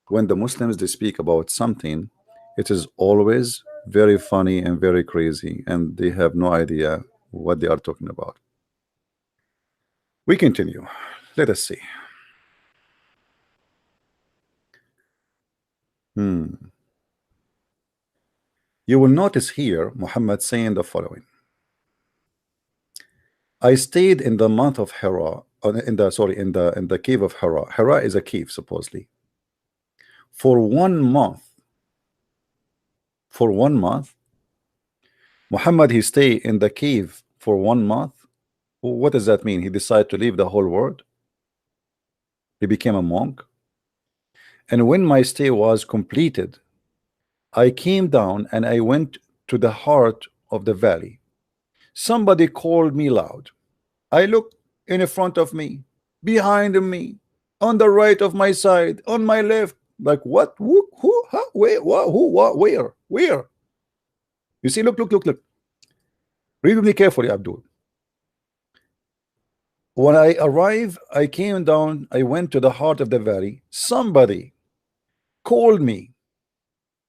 when the Muslims they speak about something, it is always very funny and very crazy, and they have no idea what they are talking about. We continue. Let us see. You will notice here Muhammad saying the following: I stayed in the month of Hira, in the cave of Hira. Hira is a cave supposedly. For 1 month. For 1 month. Muhammad, he stayed in the cave for 1 month. What does that mean? He decided to leave the whole world. He became a monk. And when my stay was completed, I came down and I went to the heart of the valley. Somebody called me loud. I looked in front of me, behind me, on the right of my side, on my left. Like what? Who? Huh? Where? What? Who? What? Where? You see, look, look, look, look. Read with me carefully, Abdul. When I arrived, I came down, I went to the heart of the valley. Somebody called me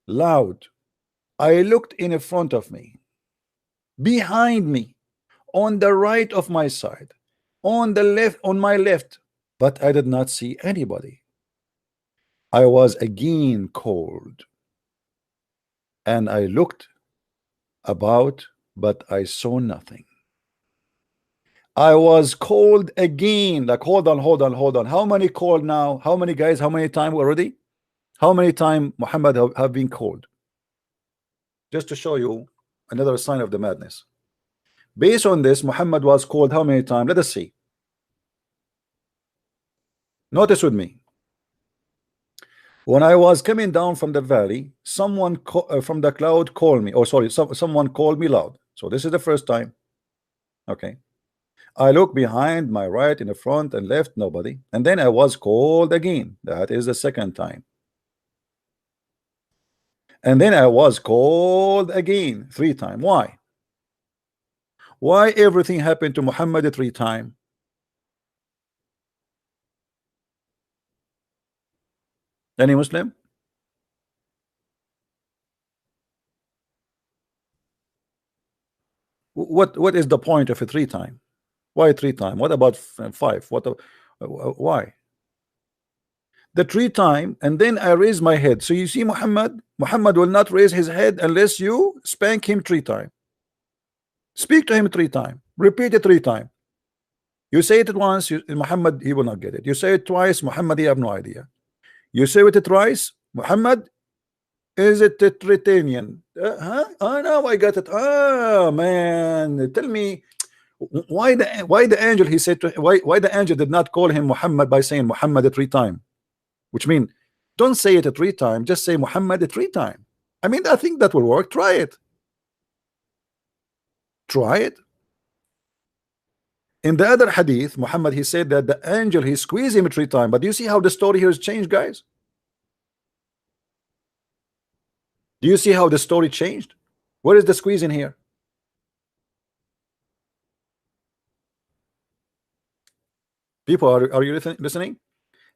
loud. I looked in front of me, behind me, on the right of my side, on the left, on my left, but I did not see anybody. I was again called, and I looked about, but I saw nothing. I was called again. Like, hold on, hold on, hold on. How many called now? How many guys? How many times already? How many times Muhammad have been called? Just to show you another sign of the madness. Based on this, Muhammad was called how many times? Let us see. Notice with me. When I was coming down from the valley, someone from the cloud called me. Oh, sorry, someone called me loud. So this is the first time. Okay. I look behind, my right, in the front and left, nobody. And then I was called again. That is the second time. And then I was called again 3 times. Why? Why everything happened to Muhammad 3 times? Any Muslim? What is the point of a 3 times? Why 3 times? What about 5? Why? The 3 times, and then I raise my head. So you see, Muhammad will not raise his head unless you spank him 3 times. Speak to him 3 times. Repeat it 3 times. You say it once, Muhammad, he will not get it. You say it twice, Muhammad, he have no idea. You say it twice, Muhammad, is it Tritanian? Huh? Oh no, I got it. Oh man, tell me why the angel, he said to, why the angel did not call him Muhammad by saying Muhammad 3 times, which means don't say it 3 times, just say Muhammad 3 times. I mean, I think that will work. Try it. Try it. In the other hadith, Muhammad, he said that the angel, he squeezed him 3 times. But do you see how the story here has changed, guys? Do you see how the story changed? Where is the squeeze in here? People, are you listening?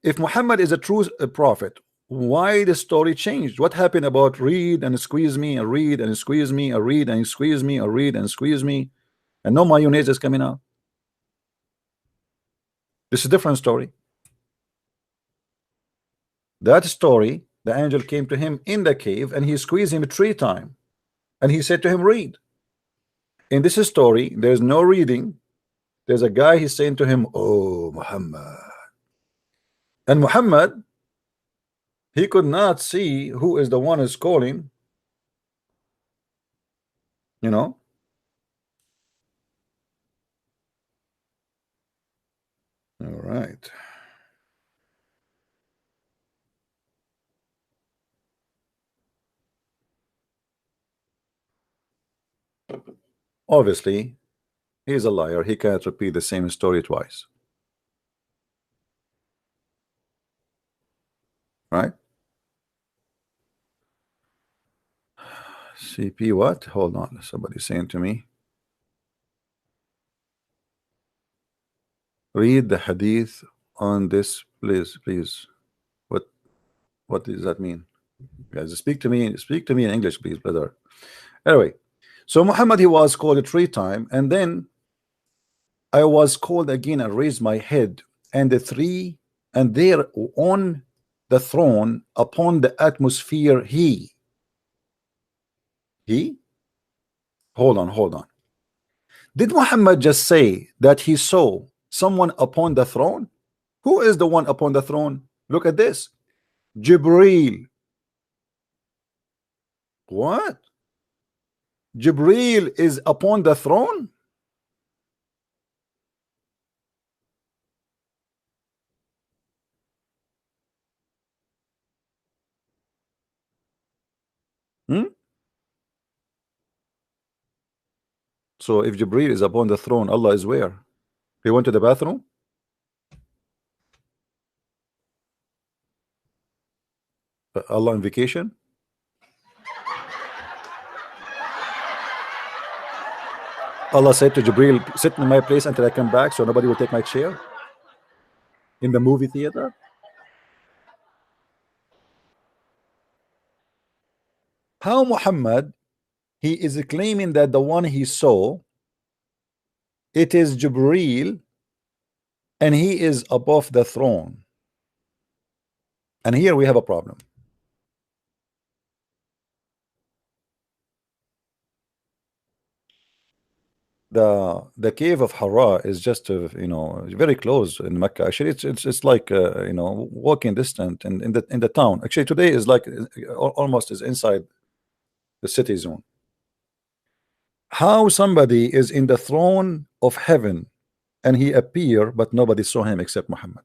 If Muhammad is a true prophet, why the story changed? What happened about read and squeeze me and read and squeeze me and read and squeeze me and read and squeeze me, and no mayonnaise is coming out? This is a different story. That story, the angel came to him in the cave and he squeezed him 3 times, and he said to him, read. In this story, there's no reading. There's a guy, he's saying to him, oh Muhammad. And Muhammad, he could not see who is the one who's calling, you know. All right. Obviously, he's a liar. He can't repeat the same story twice. Right? CP what? Hold on. Somebody's saying to me. Read the hadith on this, please. What does that mean? Guys, speak to me in English, please, brother. Anyway, so Muhammad, he was called 3 times, and then I was called again and raised my head, and there on the throne upon the atmosphere, he hold on. Did Muhammad just say that he saw someone upon the throne? Who is the one upon the throne? Look at this. Jibreel. What? Jibreel is upon the throne? So if Jibreel is upon the throne, Allah is where? He went to the bathroom? Allah on vacation? Allah said to Jibril, sit in my place until I come back so nobody will take my chair in the movie theater. How Muhammad, he is claiming that the one he saw, it is Jibril, and he is above the throne. And here we have a problem. The cave of Hara is just very close in Mecca. Actually, it's like walking distance in the town. Actually, today is like almost is inside the city zone. How somebody is in the throne of heaven and he appear, but nobody saw him except Muhammad?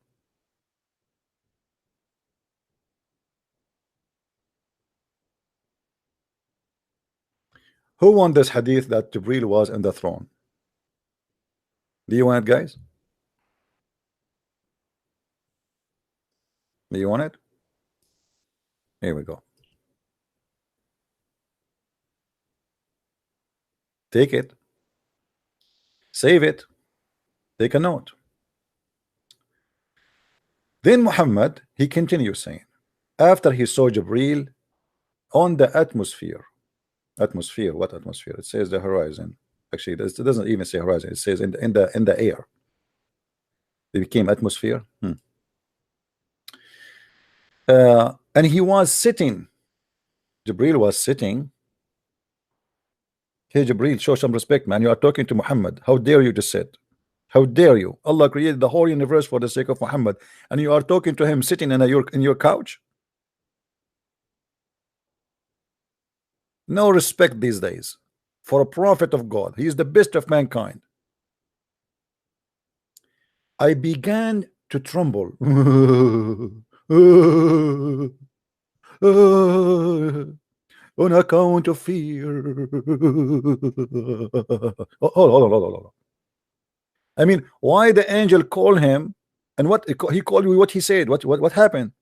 Who won this hadith that Jibril was in the throne? Do you want it, guys? Do you want it? Here we go. Take it. Save it. Take a note. Then Muhammad, he continues saying, after he saw Jibril on the atmosphere. Atmosphere, what atmosphere? It says the horizon. Actually, it doesn't even say horizon. It says in the air. It became atmosphere. And he was sitting. Jibril was sitting. Hey Jibril, show some respect, man. You are talking to Muhammad. How dare you to sit? How dare you? Allah created the whole universe for the sake of Muhammad, and you are talking to him sitting in your couch. No respect these days for a prophet of God. He is the best of mankind. I began to tremble on account of fear. Hold on. I mean, why the angel called him, and what he called you? What he said? What happened?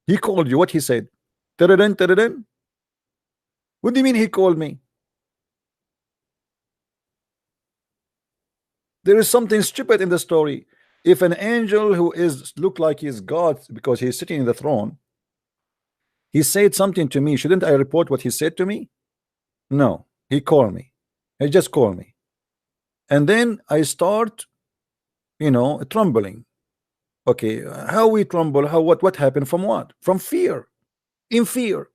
He called you. What he said? What do you mean he called me? There is something stupid in the story. If an angel who is look like he's God because he's sitting in the throne, he said something to me, shouldn't I report what he said to me? No, he called me. He just called me, and then I start, trembling. Okay, how we tremble? What happened? From what? From fear. In fear,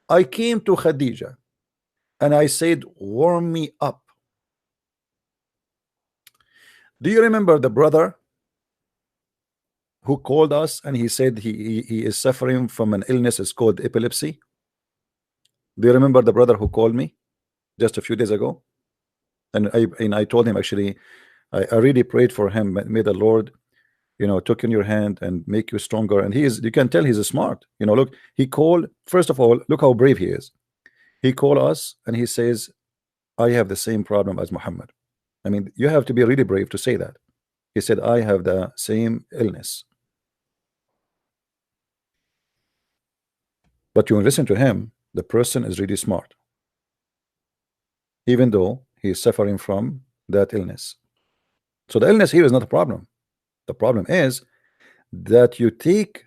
I came to Khadija and I said, warm me up. Do you remember the brother who called us and he said he is suffering from an illness? It's called epilepsy. Do you remember the brother who called me just a few days ago? And I told him, actually, I really prayed for him. May the Lord, took in your hand and make you stronger. And you can tell he's a smart. Look, he called. First of all, look how brave he is. He called us and he says, I have the same problem as Muhammad. I mean, you have to be really brave to say that. He said, I have the same illness. But you listen to him, the person is really smart, even though he is suffering from that illness. So the illness here is not a problem. The problem is that you take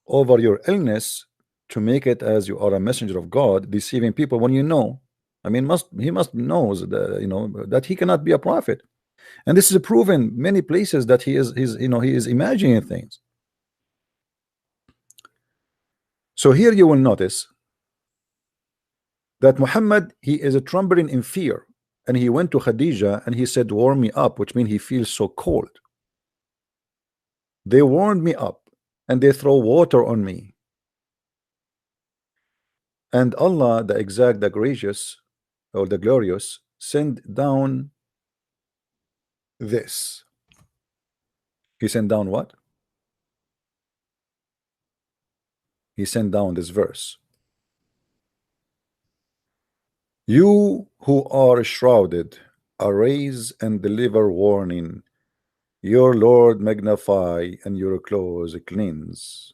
over your illness to make it as you are a messenger of God, deceiving people when I mean, he must knows that that he cannot be a prophet, and this is proven many places that he is imagining things. So here you will notice that Muhammad, he is trembling in fear, and he went to Khadija and he said, warm me up, which means he feels so cold. They warmed me up and they throw water on me, and Allah, the gracious or the glorious, sent down this. He sent down what? He sent down this verse. You who are shrouded, arise and deliver warning. Your Lord magnify and your clothes cleanse.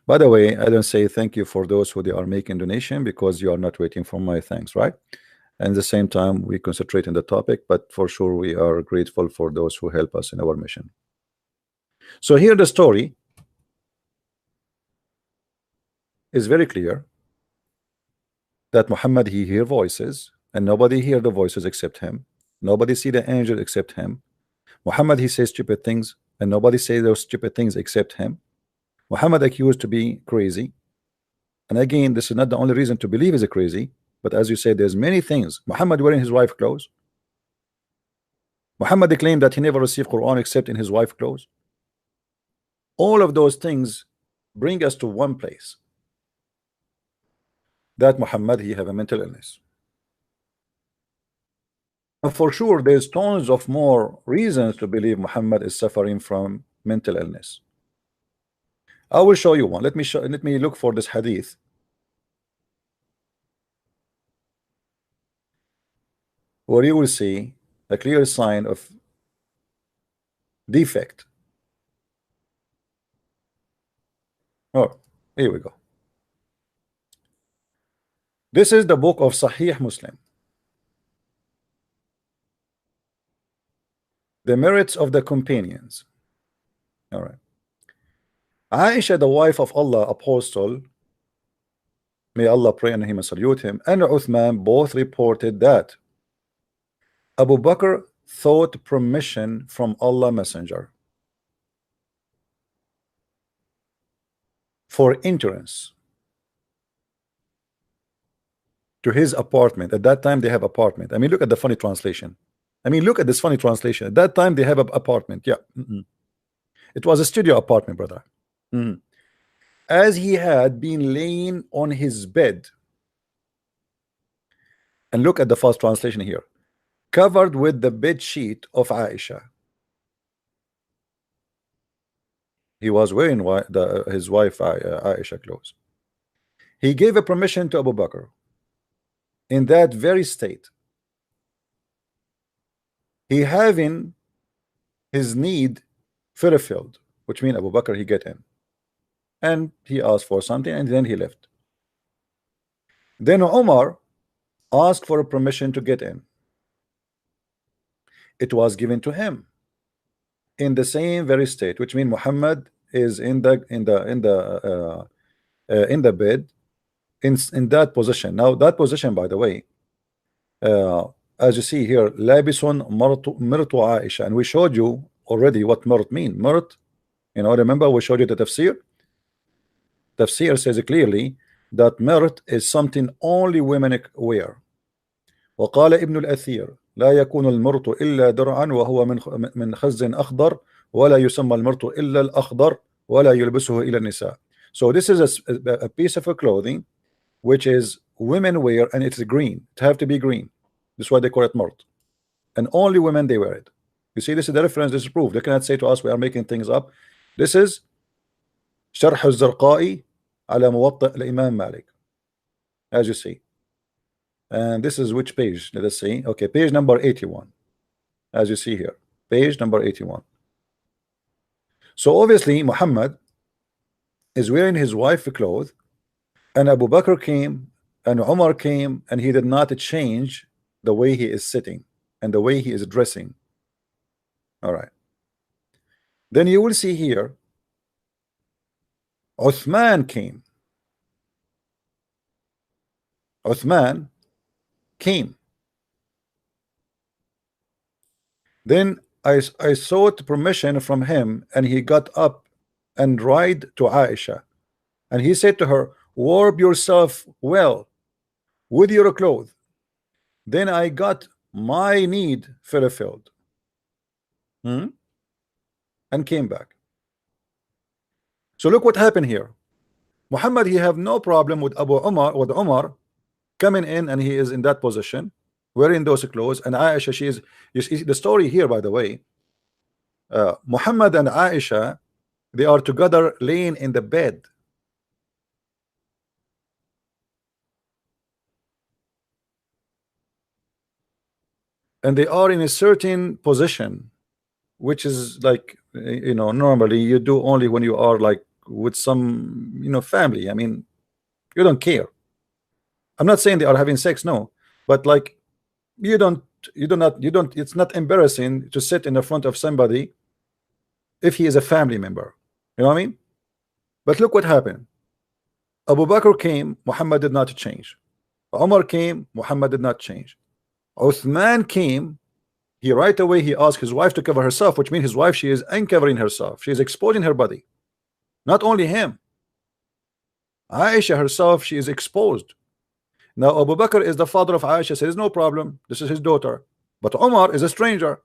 By the way, I don't say thank you for those who they are making donation because you are not waiting for my thanks, right? And at the same time, we concentrate on the topic, but for sure we are grateful for those who help us in our mission. So here the story is very clear that Muhammad, he hear voices and nobody hear the voices except him. Nobody see the angel except him. Muhammad, he says stupid things and nobody say those stupid things except him. Muhammad accused to be crazy. And again, this is not the only reason to believe he's a crazy, but as you said, there's many things. Muhammad wearing his wife clothes. Muhammad claimed that he never received Quran except in his wife clothes. All of those things bring us to one place, that Muhammad, he have a mental illness. And for sure, there's tons of more reasons to believe Muhammad is suffering from mental illness. I will show you one. Let me look for this hadith. Where you will see a clear sign of defect. Oh, here we go. This is the book of Sahih Muslim. The merits of the companions. All right. Aisha, the wife of Allah Apostle, may Allah pray on him and salute him, and Uthman both reported that Abu Bakr sought permission from Allah Messenger for entrance to his apartment. At that time they have apartment. I mean, look at the funny translation. I mean, look at this funny translation. At that time they have an apartment. Yeah. It was a studio apartment, brother. As he had been laying on his bed, and look at the first translation here, covered with the bed sheet of Aisha. He was wearing his wife Aisha clothes. He gave a permission to Abu Bakr in that very state. He having his need fulfilled, which means Abu Bakr, he get in. And he asked for something and then he left. Then Umar asked for a permission to get in. It was given to him in the same very state, which means Muhammad is in the bed in that position. Now that position, by the way, as you see here, labisun mirtu Aisha, and we showed you already what mirt mean. Mirt, you know, remember we showed you the tafsir. Tafsir says clearly that mirt is something only women wear. وقال ابن الأثير لا يكون المرط إلا درعا وهو من خز أخضر ولا يسمى المرط إلا الأخضر ولا يلبسه إلى النساء. So this is a piece of clothing which is women wear, and it's green. It have to be green. That's why they call it murt, and only women they wear it. You see, this is the reference. This is proof. They cannot say to us we are making things up. This is شرح الزرقائي على موطئ الإمام مالك, as you see. And this is which page? Let us see. Okay, page number 81, as you see here, page number 81. So obviously Muhammad is wearing his wife's clothes, and Abu Bakr came and Umar came, and he did not change the way he is sitting and the way he is dressing. All right. Then you will see here Uthman came. Uthman came. Then I sought permission from him, and he got up and ride to Aisha, and he said to her, warp yourself well with your clothes. Then I got my need fulfilled and came back. So look what happened here. Muhammad, he have no problem with Umar coming in, and he is in that position wearing those clothes, and Aisha, she is, you see the story here, by the way. Muhammad and Aisha, they are together laying in the bed. And they are in a certain position, which is like, you know, normally you do only when you are like with some, you know, family. I mean, you don't care. I'm not saying they are having sex, no, but like you don't, it's not embarrassing to sit in the front of somebody if he is a family member. You know what I mean? But look what happened. Abu Bakr came, Muhammad did not change. Umar came, Muhammad did not change. Uthman came, he right away he asked his wife to cover herself, which means his wife, she is uncovering herself, she is exposing her body. Not only him, Aisha herself, she is exposed. Now Abu Bakr is the father of Aisha, says no problem, this is his daughter. But Umar is a stranger.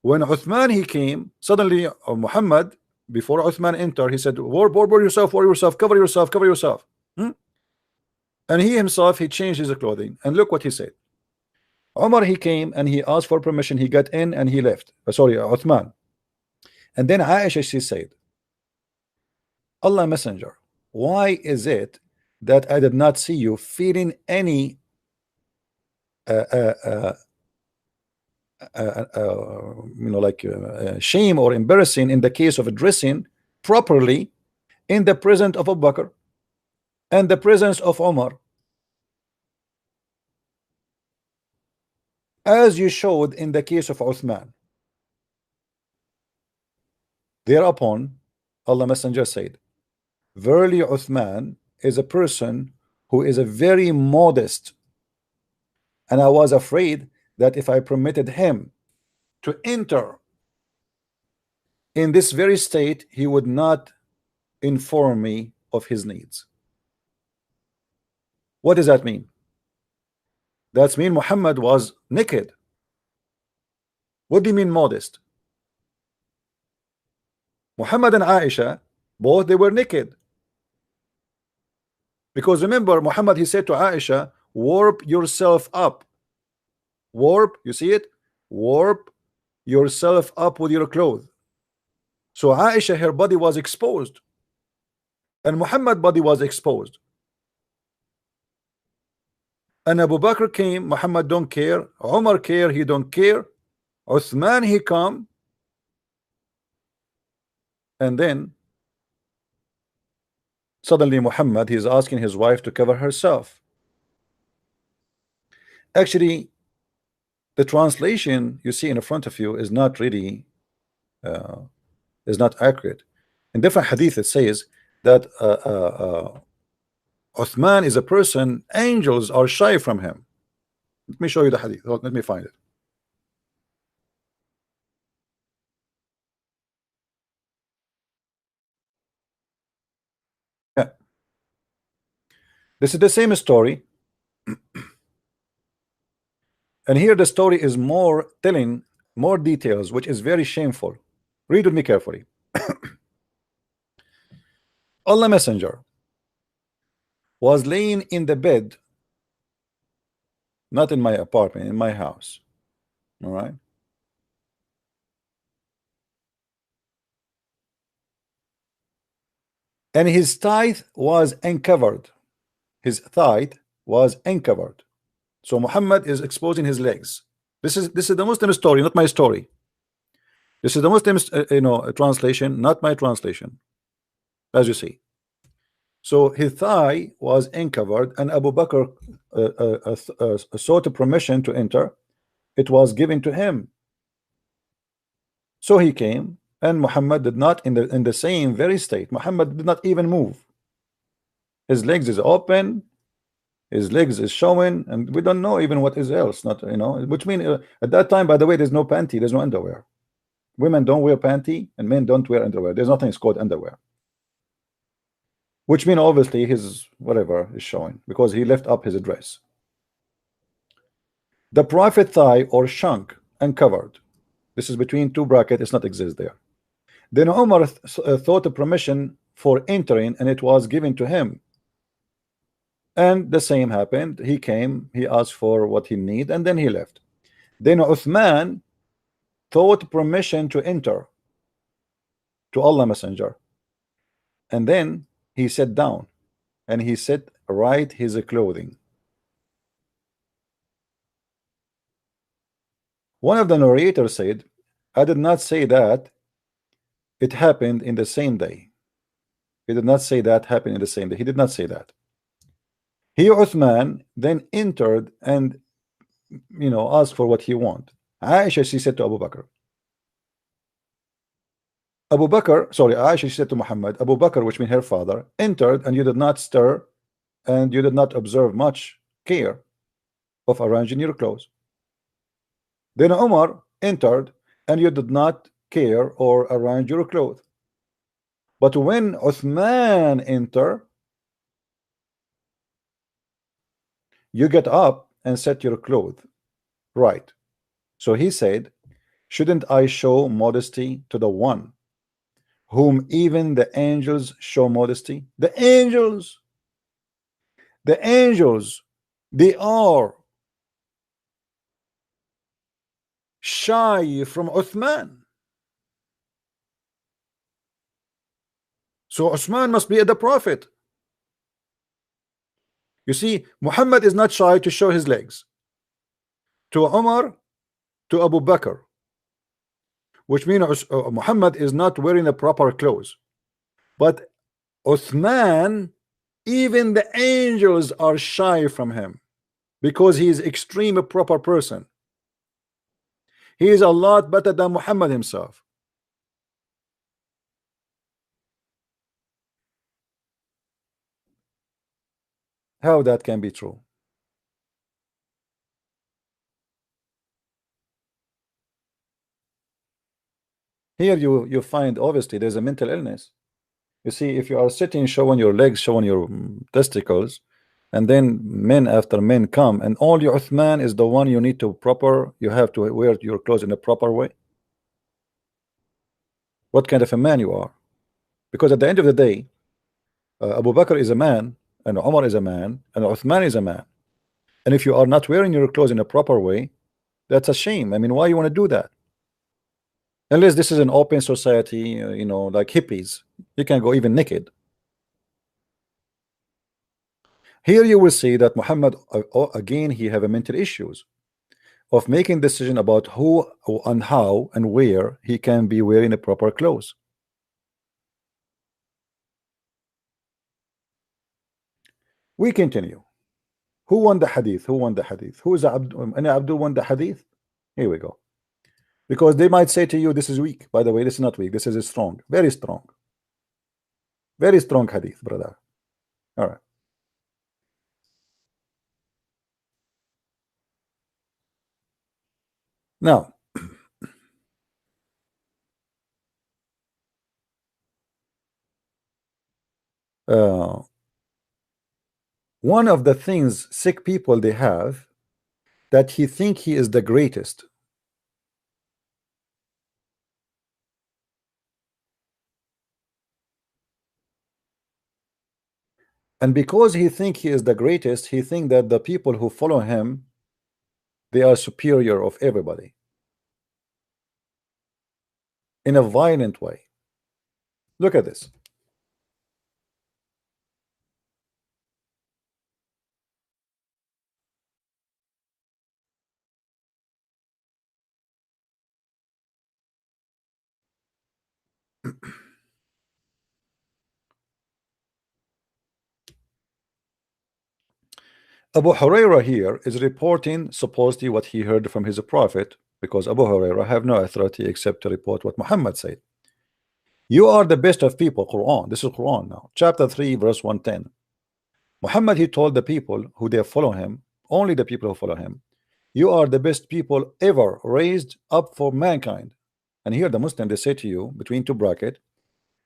When Uthman he came, suddenly Muhammad, before Uthman entered, he said, warp yourself, cover yourself, cover yourself. And he himself, he changed his clothing. And look what he said. Umar, he came and he asked for permission. He got in and he left. Sorry, Uthman. And then Aisha, she said, Allah Messenger, why is it that I did not see you feeling any you know, like shame or embarrassing in the case of dressing properly in the presence of Abu Bakr and the presence of Umar, as you showed in the case of Uthman? Thereupon Allah Messenger said, verily Uthman is a person who is a very modest, and I was afraid that if I permitted him to enter in this very state, he would not inform me of his needs. What does that mean? That means Muhammad was naked. What do you mean modest? Muhammad and Aisha, both they were naked. Because remember, Muhammad, he said to Aisha, warp yourself up. Warp, you see it? Warp yourself up with your clothes. So Aisha, her body was exposed, and Muhammad's body was exposed. And Abu Bakr came, Muhammad don't care. Umar care, he don't care. Uthman, he come, and then suddenly Muhammad, he's asking his wife to cover herself. Actually, the translation you see in front of you is not really is not accurate. In different hadith it says that Uthman is a person, angels are shy from him. Let me show you the hadith. Let me find it. Yeah. This is the same story. And here the story is more telling, more details, which is very shameful. Read with me carefully. Allah Messenger was laying in the bed, not in my apartment, in my house. All right. And his thigh was uncovered. His thigh was uncovered. So Muhammad is exposing his legs. This is the Muslim story, not my story. This is the Muslim translation, not my translation, as you see. So his thigh was uncovered, and Abu Bakr sought permission to enter. It was given to him. So he came, and Muhammad did not, in the same very state, Muhammad did not even move. His legs is open, his legs is showing, and we don't know even what is else. Not, which means at that time, by the way, there's no panty, there's no underwear. Women don't wear panty, and men don't wear underwear. There's nothing called underwear. Which means obviously his whatever is showing, because he left up his dress. The Prophet thigh or shank uncovered. This is between two brackets, it's not exist there. Then Umar thought a permission for entering, and it was given to him. And the same happened. He came, he asked for what he need, and then he left. Then Uthman thought permission to enter to Allah Messenger, and then he sat down and he set right his clothing. One of the narrators said, I did not say that it happened in the same day. He did not say that happened in the same day. He did not say that. He, Uthman, then entered and asked for what he want. Aisha, she said to Abu Bakr. Aisha, she said to Muhammad, Abu Bakr, which means her father, entered, and you did not stir, and you did not observe much care of arranging your clothes. Then Umar entered, and you did not care or arrange your clothes. But when Uthman entered, you get up and set your clothes right. So he said, shouldn't I show modesty to the one whom even the angels show modesty? The angels, they are shy from Uthman. So Uthman must be the prophet. You see, Muhammad is not shy to show his legs. To Umar, to Abu Bakr, which means Muhammad is not wearing the proper clothes. But Uthman, even the angels are shy from him because he is extreme a proper person. He is a lot better than Muhammad himself. How that can be true? Here you find obviously there's a mental illness. You see, if you are sitting showing your legs, showing your testicles, and then men after men come, and only Uthman is the one you need to you have to wear your clothes in a proper way. What kind of a man you are? Because at the end of the day, Abu Bakr is a man, and Umar is a man, and Uthman is a man. And if you are not wearing your clothes in a proper way, that's a shame. I mean, why you want to do that? Unless this is an open society, like hippies, you can go even naked. Here you will see that Muhammad again, he have a mental issues of making decision about who and how and where he can be wearing the proper clothes. We continue. Who won the hadith? Who won the hadith? Who is Abdul won the hadith? Here we go. Because they might say to you, this is weak. By the way, this is not weak. This is strong. Very strong. Very strong hadith, brother. All right. Now, one of the things sick people they have, that he think he is the greatest. And because he think he is the greatest, he think that the people who follow him, they are superior of everybody in a violent way. Look at this. Abu Huraira here is reporting supposedly what he heard from his prophet, because Abu Huraira have no authority except to report what Muhammad said. You are the best of people. Quran. This is Quran now. Chapter 3, verse 110. Muhammad, he told the people who they follow him, only the people who follow him, you are the best people ever raised up for mankind. And here the Muslim, they say to you, between two brackets,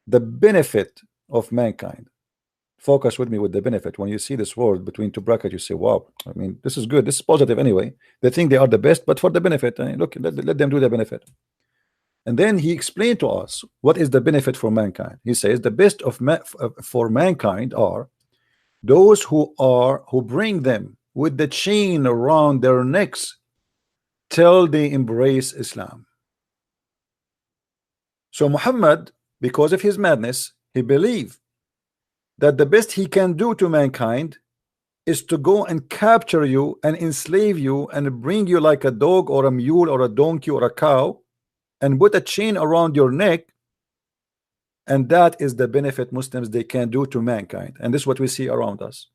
the benefit of mankind. Focus with me with the benefit. When you see this word between two brackets, you say, wow, I mean, this is good. This is positive anyway. They think they are the best, but for the benefit. Look, let them do the benefit. And then he explained to us what is the benefit for mankind. He says the best of for mankind are those who bring them with the chain around their necks till they embrace Islam. So Muhammad, because of his madness, he believed that the best he can do to mankind is to go and capture you and enslave you and bring you like a dog or a mule or a donkey or a cow and put a chain around your neck And that is the benefit Muslims they can do to mankind. And this is what we see around us.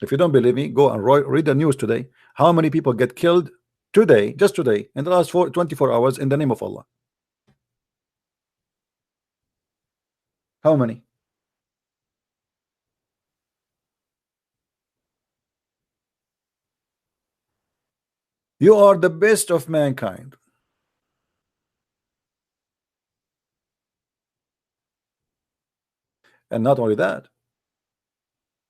If you don't believe me, go and read the news today. How many people get killed today, just today, in the last 24 hours in the name of Allah? How many? You are the best of mankind. And not only that,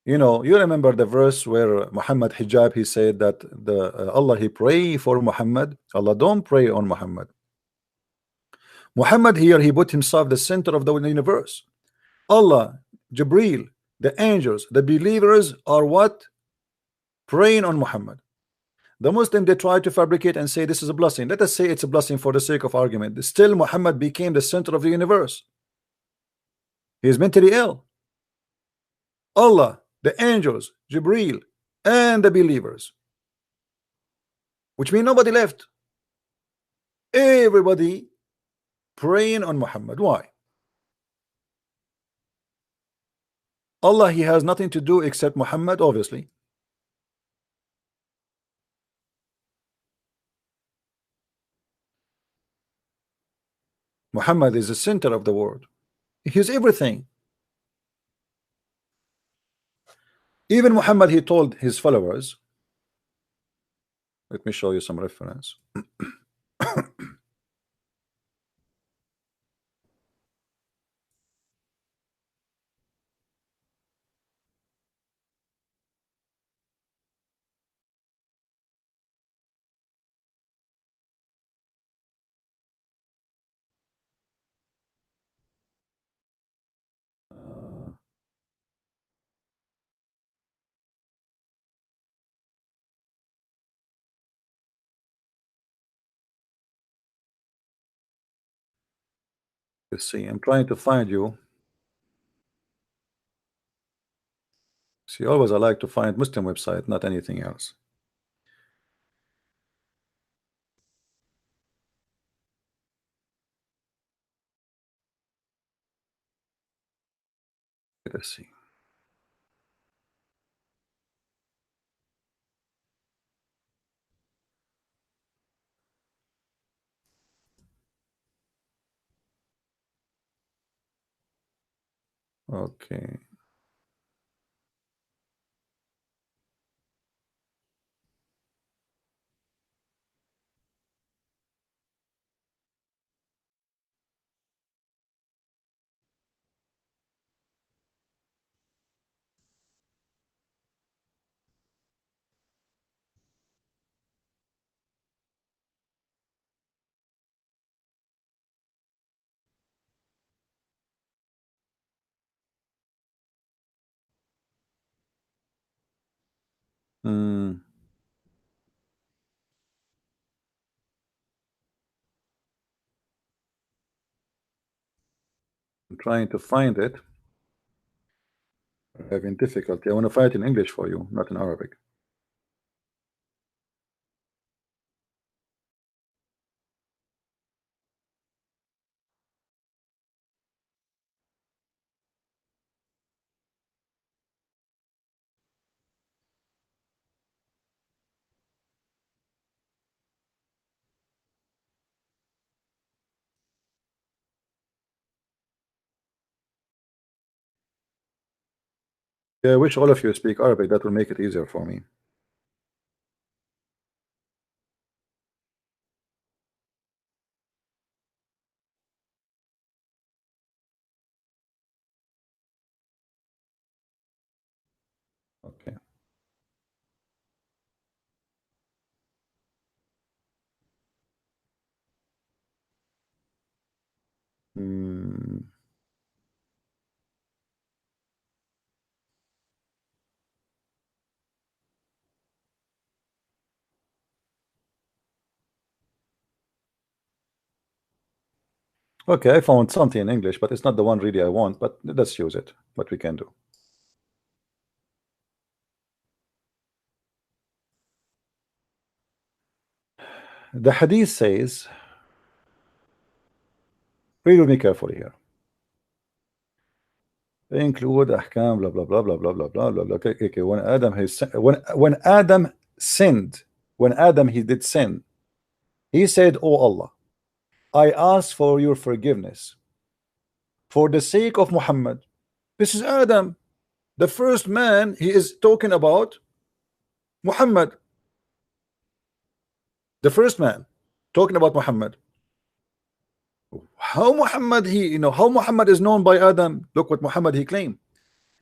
you know, you remember the verse where Muhammad hijab, he said that the Allah, he pray for Muhammad. Allah don't pray on Muhammad. Muhammad here, he put himself the center of the universe. Allah, Jibreel, the angels, the believers are what? Praying on Muhammad. The Muslim, they try to fabricate and say this is a blessing. Let us say it's a blessing for the sake of argument. Still Muhammad became the center of the universe. He is mentally ill. Allah, the angels, Jibreel, and the believers, which means nobody left. Everybody praying on Muhammad. Why? Allah, he has nothing to do except Muhammad, obviously. Muhammad is the center of the world. He is everything. Even Muhammad, he told his followers, let me show you some reference. Let's see, I'm trying to find you. See, always I like to find Muslim website, not anything else. Let's see. Okay. I'm trying to find it. I'm having difficulty. I want to find it in English for you, not in Arabic. Yeah, I wish all of you speak Arabic. That will make it easier for me. Okay. Hmm. Okay, I found something in English, but it's not the one really I want, but let's use it. What we can do. The hadith says, read with me carefully here. include ahkam, blah blah blah blah blah blah blah blah blah. Okay. When Adam when Adam sinned, when Adam he did sin, he said, "Oh Allah, I ask for your forgiveness for the sake of Muhammad." This is Adam, the first man. He is talking about Muhammad, the first man talking about Muhammad. How Muhammad how Muhammad is known by Adam? Look what Muhammad he claimed.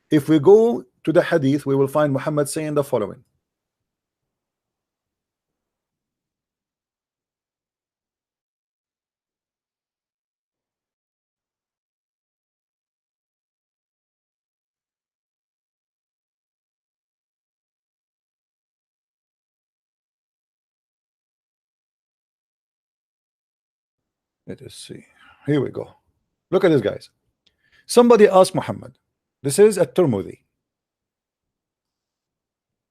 If we go to the hadith, we will find Muhammad saying the following. Let us see. Here we go. Look at this, guys. Somebody asked Muhammad. This is at-Tirmidhi.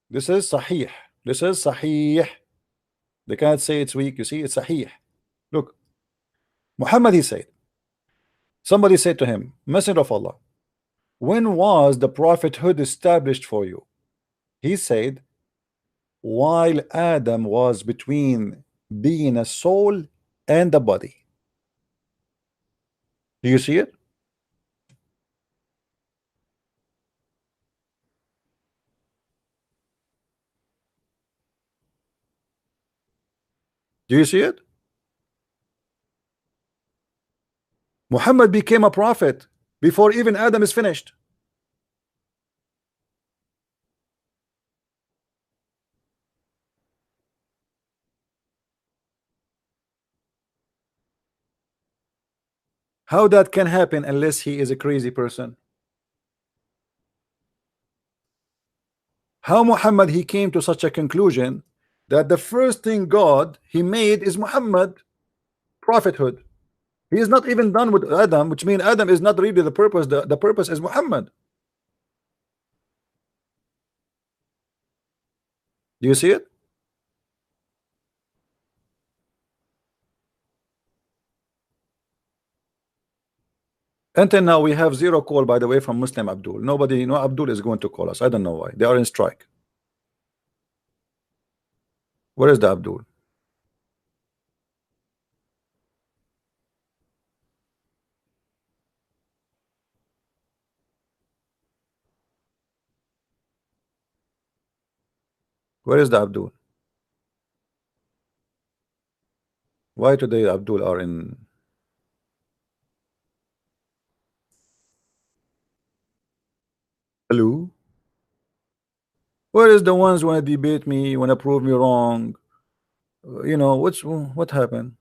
This is Sahih. This is Sahih. They can't say it's weak. You see, it's Sahih. Look, Muhammad he said. Somebody said to him, Messenger of Allah, when was the prophethood established for you? He said, while Adam was between being a soul and a body. Do you see it? Do you see it? Muhammad became a prophet before even Adam is finished. How that can happen unless he is a crazy person? How Muhammad he came to such a conclusion that the first thing God he made is Muhammad prophethood? He is not even done with Adam, which means Adam is not really the purpose. The purpose is Muhammad. Do you see it? Until now we have zero call, by the way, from Muslim Abdul. Nobody, no Abdul is going to call us. I don't know why. They are in strike. Where is the Abdul? Where is the Abdul? Why today Abdul are in? Hello? Where is the ones want to debate me, want to prove me wrong? You know, what happened?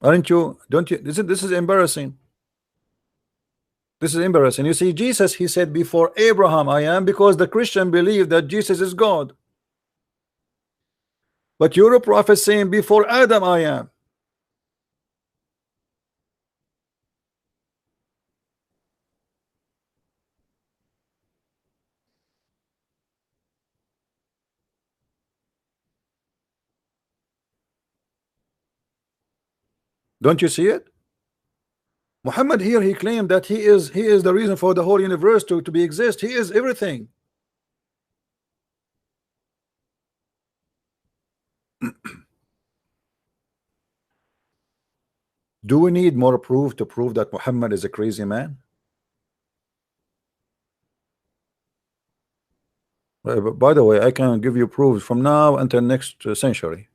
Aren't you? Don't you? This is embarrassing. This is embarrassing. You see, Jesus, he said, before Abraham I am, because the Christian believe that Jesus is God. But you're a prophet saying, before Adam I am. Don't you see it? Muhammad here, he claimed that he is the reason for the whole universe to be exist. He is everything. Do we need more proof to prove that Muhammad is a crazy man? By the way, I can give you proofs from now until next century.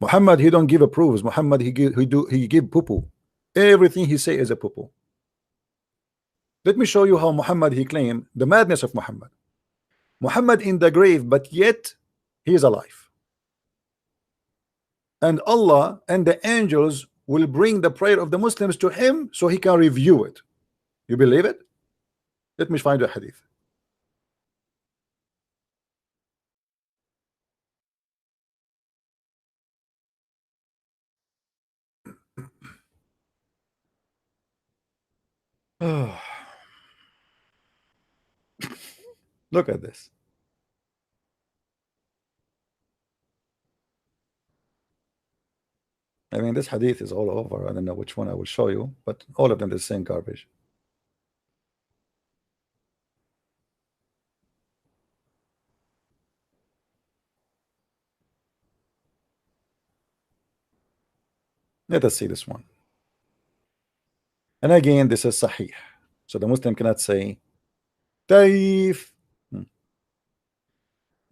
Muhammad, he don't give a proofs. Muhammad, he give poo-poo. Everything he say is a poo-poo. Let me show you how Muhammad he claimed the madness of Muhammad. Muhammad in the grave, but yet he is alive. And Allah and the angels will bring the prayer of the Muslims to him so he can review it. You believe it? Let me find a hadith. Look at this. I mean, this hadith is all over. I don't know which one I will show you, but all of them the same garbage. Let us see this one. And again, this is Sahih. So the Muslim cannot say Taif.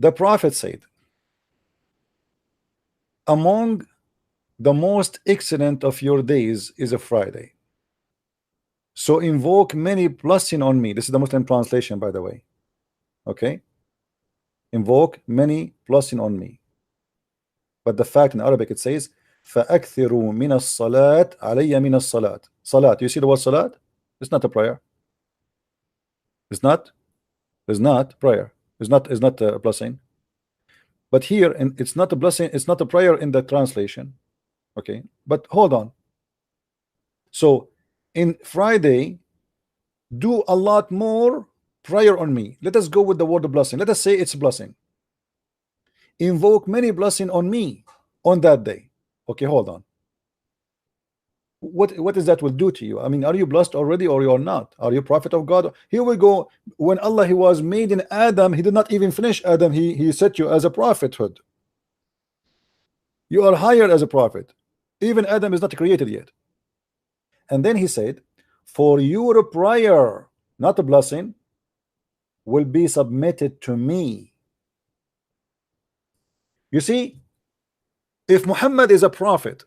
The Prophet said, among the most excellent of your days is a Friday. So invoke many blessings on me. This is the Muslim translation, by the way. Okay? Invoke many blessings on me. But the fact in Arabic it says, فَأَكْثِرُوا مِنَ الصَّلَاةِ عَلَيَّ مِنَ الصَّلَاةِ. Salat. You see the word salat? It's not a prayer. It's not. It's not prayer. It's not a blessing. But here, and it's not a blessing. It's not a prayer in the translation. Okay. But hold on. So in Friday, do a lot more prayer on me. Let us go with the word of blessing. Let us say it's blessing. Invoke many blessing on me on that day. Okay, hold on. What is that will do to you? I mean, are you blessed already or you are not? Are you prophet of God? Here we go. When Allah he was made in Adam, he did not even finish Adam. He set you as a prophethood. You are hired as a prophet. Even Adam is not created yet. And then he said, for your prayer, not a blessing, will be submitted to me. You see, if Muhammad is a prophet,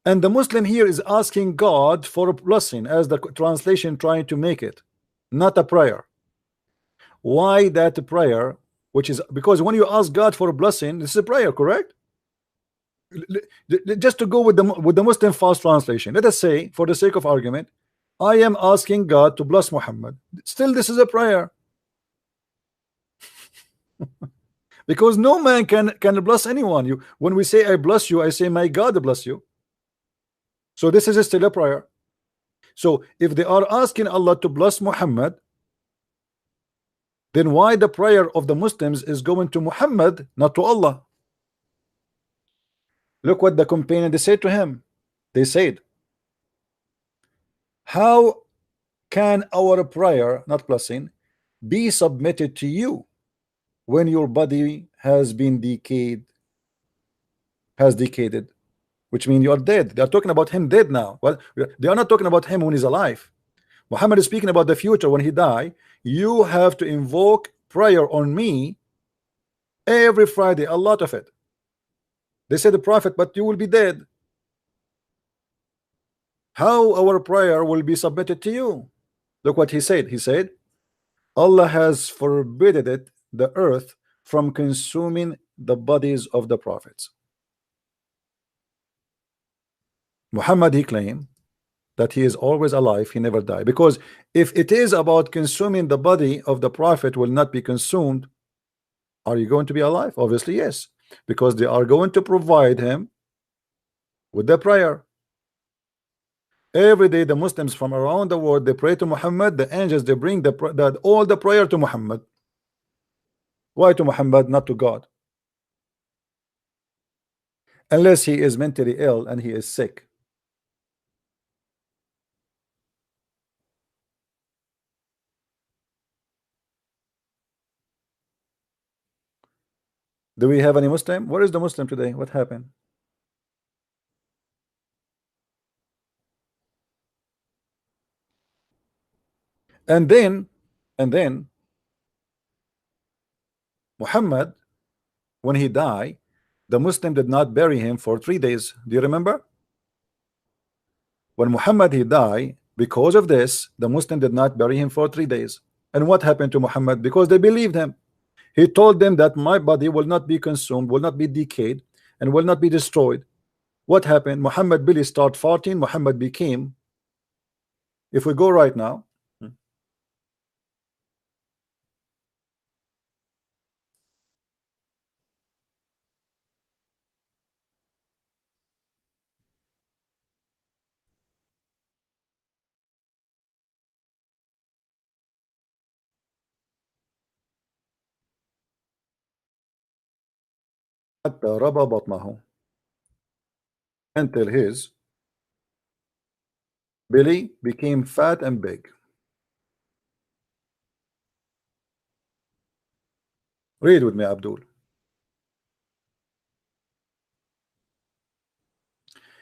and the Muslim here is asking God for a blessing, as the translation trying to make it, not a prayer. Why that prayer? Which is because when you ask God for a blessing, this is a prayer, correct? Just to go with the Muslim fast translation, let us say, for the sake of argument, I am asking God to bless Muhammad. Still, this is a prayer. Because no man can bless anyone. When we say I bless you, I say may God bless you. So this is still a prayer. So if they are asking Allah to bless Muhammad, then why the prayer of the Muslims is going to Muhammad, not to Allah? Look what the companion they said to him. They said, how can our prayer, not blessing, be submitted to you when your body has been decayed, which means you are dead? They are talking about him dead now. Well, they are not talking about him when he's alive. Muhammad is speaking about the future when he die. You have to invoke prayer on me every Friday, a lot of it. They said the prophet, but you will be dead. How our prayer will be submitted to you? Look what he said. He said, Allah has forbidden it, the earth, from consuming the bodies of the prophets. Muhammad, he claimed that he is always alive, he never died. Because if it is about consuming the body of the prophet will not be consumed, are you going to be alive? Obviously, yes. Because they are going to provide him with the prayer. Every day the Muslims from around the world, they pray to Muhammad. The angels, they bring all the prayer to Muhammad. Why to Muhammad, not to God? Unless he is mentally ill and he is sick. Do we have any Muslim? Where is the Muslim today? What happened? And then Muhammad, when he died, the Muslim did not bury him for 3 days. Do you remember? When Muhammad he died, because of this, the Muslim did not bury him for 3 days. And what happened to Muhammad? Because they believed him. He told them that my body will not be consumed, will not be decayed, and will not be destroyed. What happened? Muhammad Billy started farting. Muhammad became, if we go right now, حتى ربى بطنه. until his belly became fat and big. Read with me, Abdul.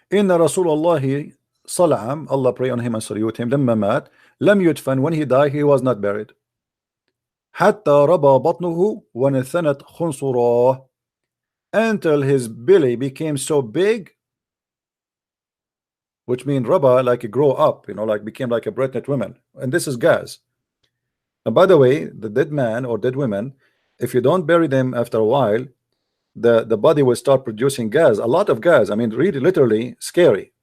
Inna Rasulullah Salam, Allah pray on him and salute him, لما مات لم يدفن, when he died he was not buried. حتى ربى بطنه ونثنت خنصراه, until his belly became so big, which means raba, like grow up, you know, like became like a pregnant woman. And this is gas. And by the way, the dead man or dead women, if you don't bury them after a while, the body will start producing gas, a lot of gas. I mean, really, literally scary.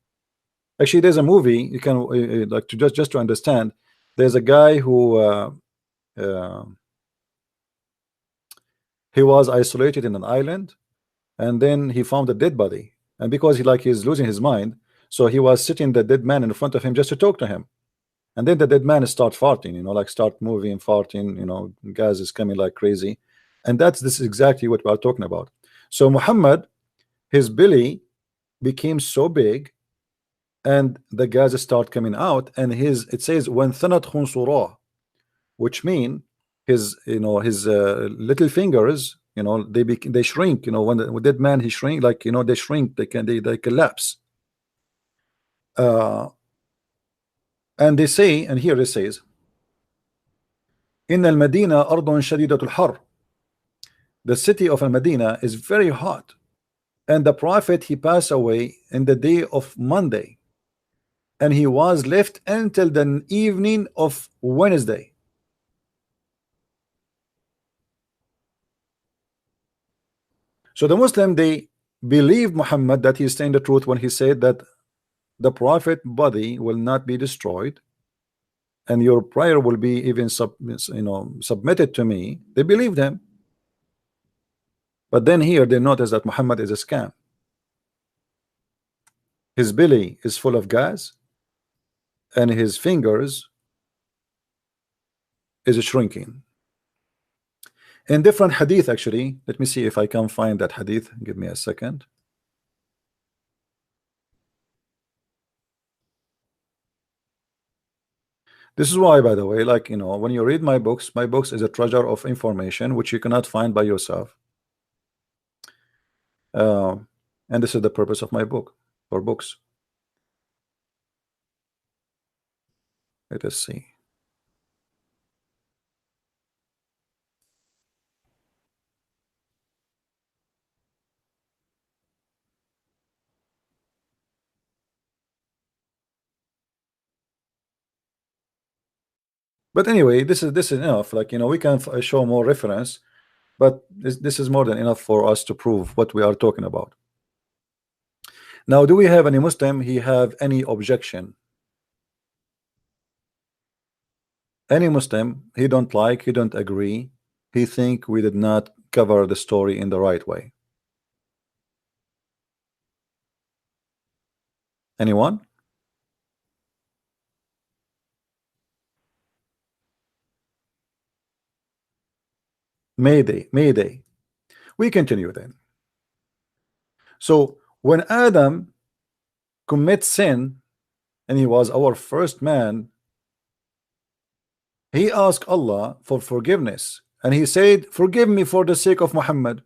Actually, there's a movie you can like to just to understand. There's a guy who he was isolated in an island, and then he found a dead body, and because he's losing his mind, so he was sitting the dead man in front of him just to talk to him, and then the dead man start farting, you know, like start moving, farting, you know, gas is coming like crazy, and this is exactly what we are talking about. So Muhammad, his belly became so big, and the gas start coming out, and it says when thanat khunsurah, which mean his, you know, his little fingers, you know, they shrink, you know, when the dead man he shrink, like, you know, they shrink, they collapse. And they say, and here it says, in al-Madina ardun shadidatul har, the city of al-Madina is very hot, and the prophet he passed away in the day of Monday, and he was left until the evening of Wednesday. So the Muslim, they believe Muhammad that he is saying the truth when he said that the prophet body will not be destroyed, and your prayer will be even submitted to me. They believed him. But then here they notice that Muhammad is a scam. His belly is full of gas, and his fingers is shrinking. In different hadith, actually, let me see if I can find that hadith. Give me a second. This is why, by the way, like, you know, when you read my books is a treasure of information which you cannot find by yourself. And this is the purpose of my book or books. Let us see. But anyway, this is enough. Like, you know, we can show more reference, but this is more than enough for us to prove what we are talking about. Now, do we have any Muslim he have any objection? Any Muslim he don't like, he don't agree, he think we did not cover the story in the right way? Anyone? Mayday. We continue then. So when Adam commits sin, and he was our first man, he asked Allah for forgiveness, and he said, forgive me for the sake of Muhammad.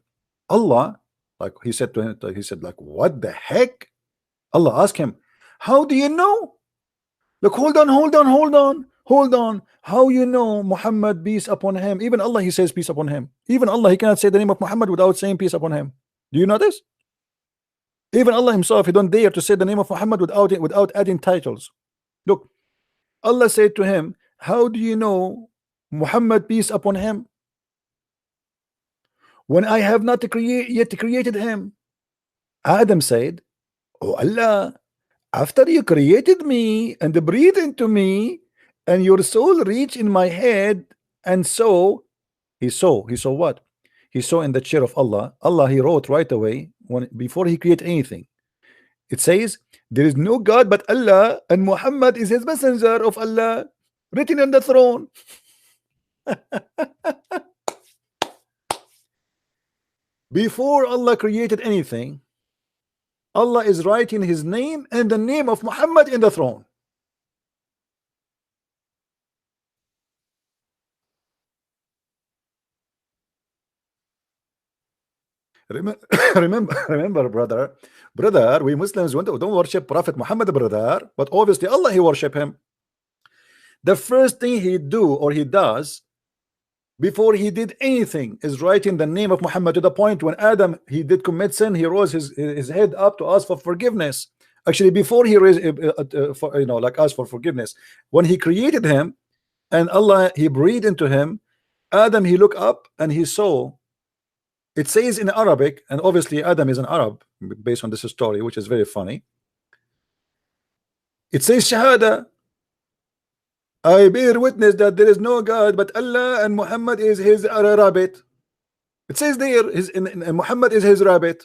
Allah, like he said to him, he said, like, what the heck? Allah asked him, how do you know? Look, hold on. How you know Muhammad, peace upon him? Even Allah, he says peace upon him. Even Allah, he cannot say the name of Muhammad without saying peace upon him. Do you know this? Even Allah himself, he don't dare to say the name of Muhammad without adding titles. Look, Allah said to him, how do you know Muhammad, peace upon him, when I have not yet created him? Adam said, oh Allah, after you created me and breathed into me, and your soul reached in my head, and so he saw what? He saw in the chair of Allah. Allah, he wrote right away before he created anything. It says, there is no God but Allah, and Muhammad is his messenger of Allah, written on the throne. Before Allah created anything, Allah is writing his name and the name of Muhammad in the throne. Remember, brother, we Muslims don't worship Prophet Muhammad, brother, but obviously Allah, he worship him. The first thing he do or he does before he did anything is writing the name of Muhammad, to the point when Adam, he did commit sin, he rose his head up to ask for forgiveness. Actually, before he raised like ask for forgiveness, when he created him and Allah, he breathed into him, Adam, he looked up and he saw, it says in Arabic, and obviously Adam is an Arab based on this story, which is very funny. It says Shahada, I bear witness that there is no God but Allah, and Muhammad is his rabbit. It says there, Muhammad is his rabbit.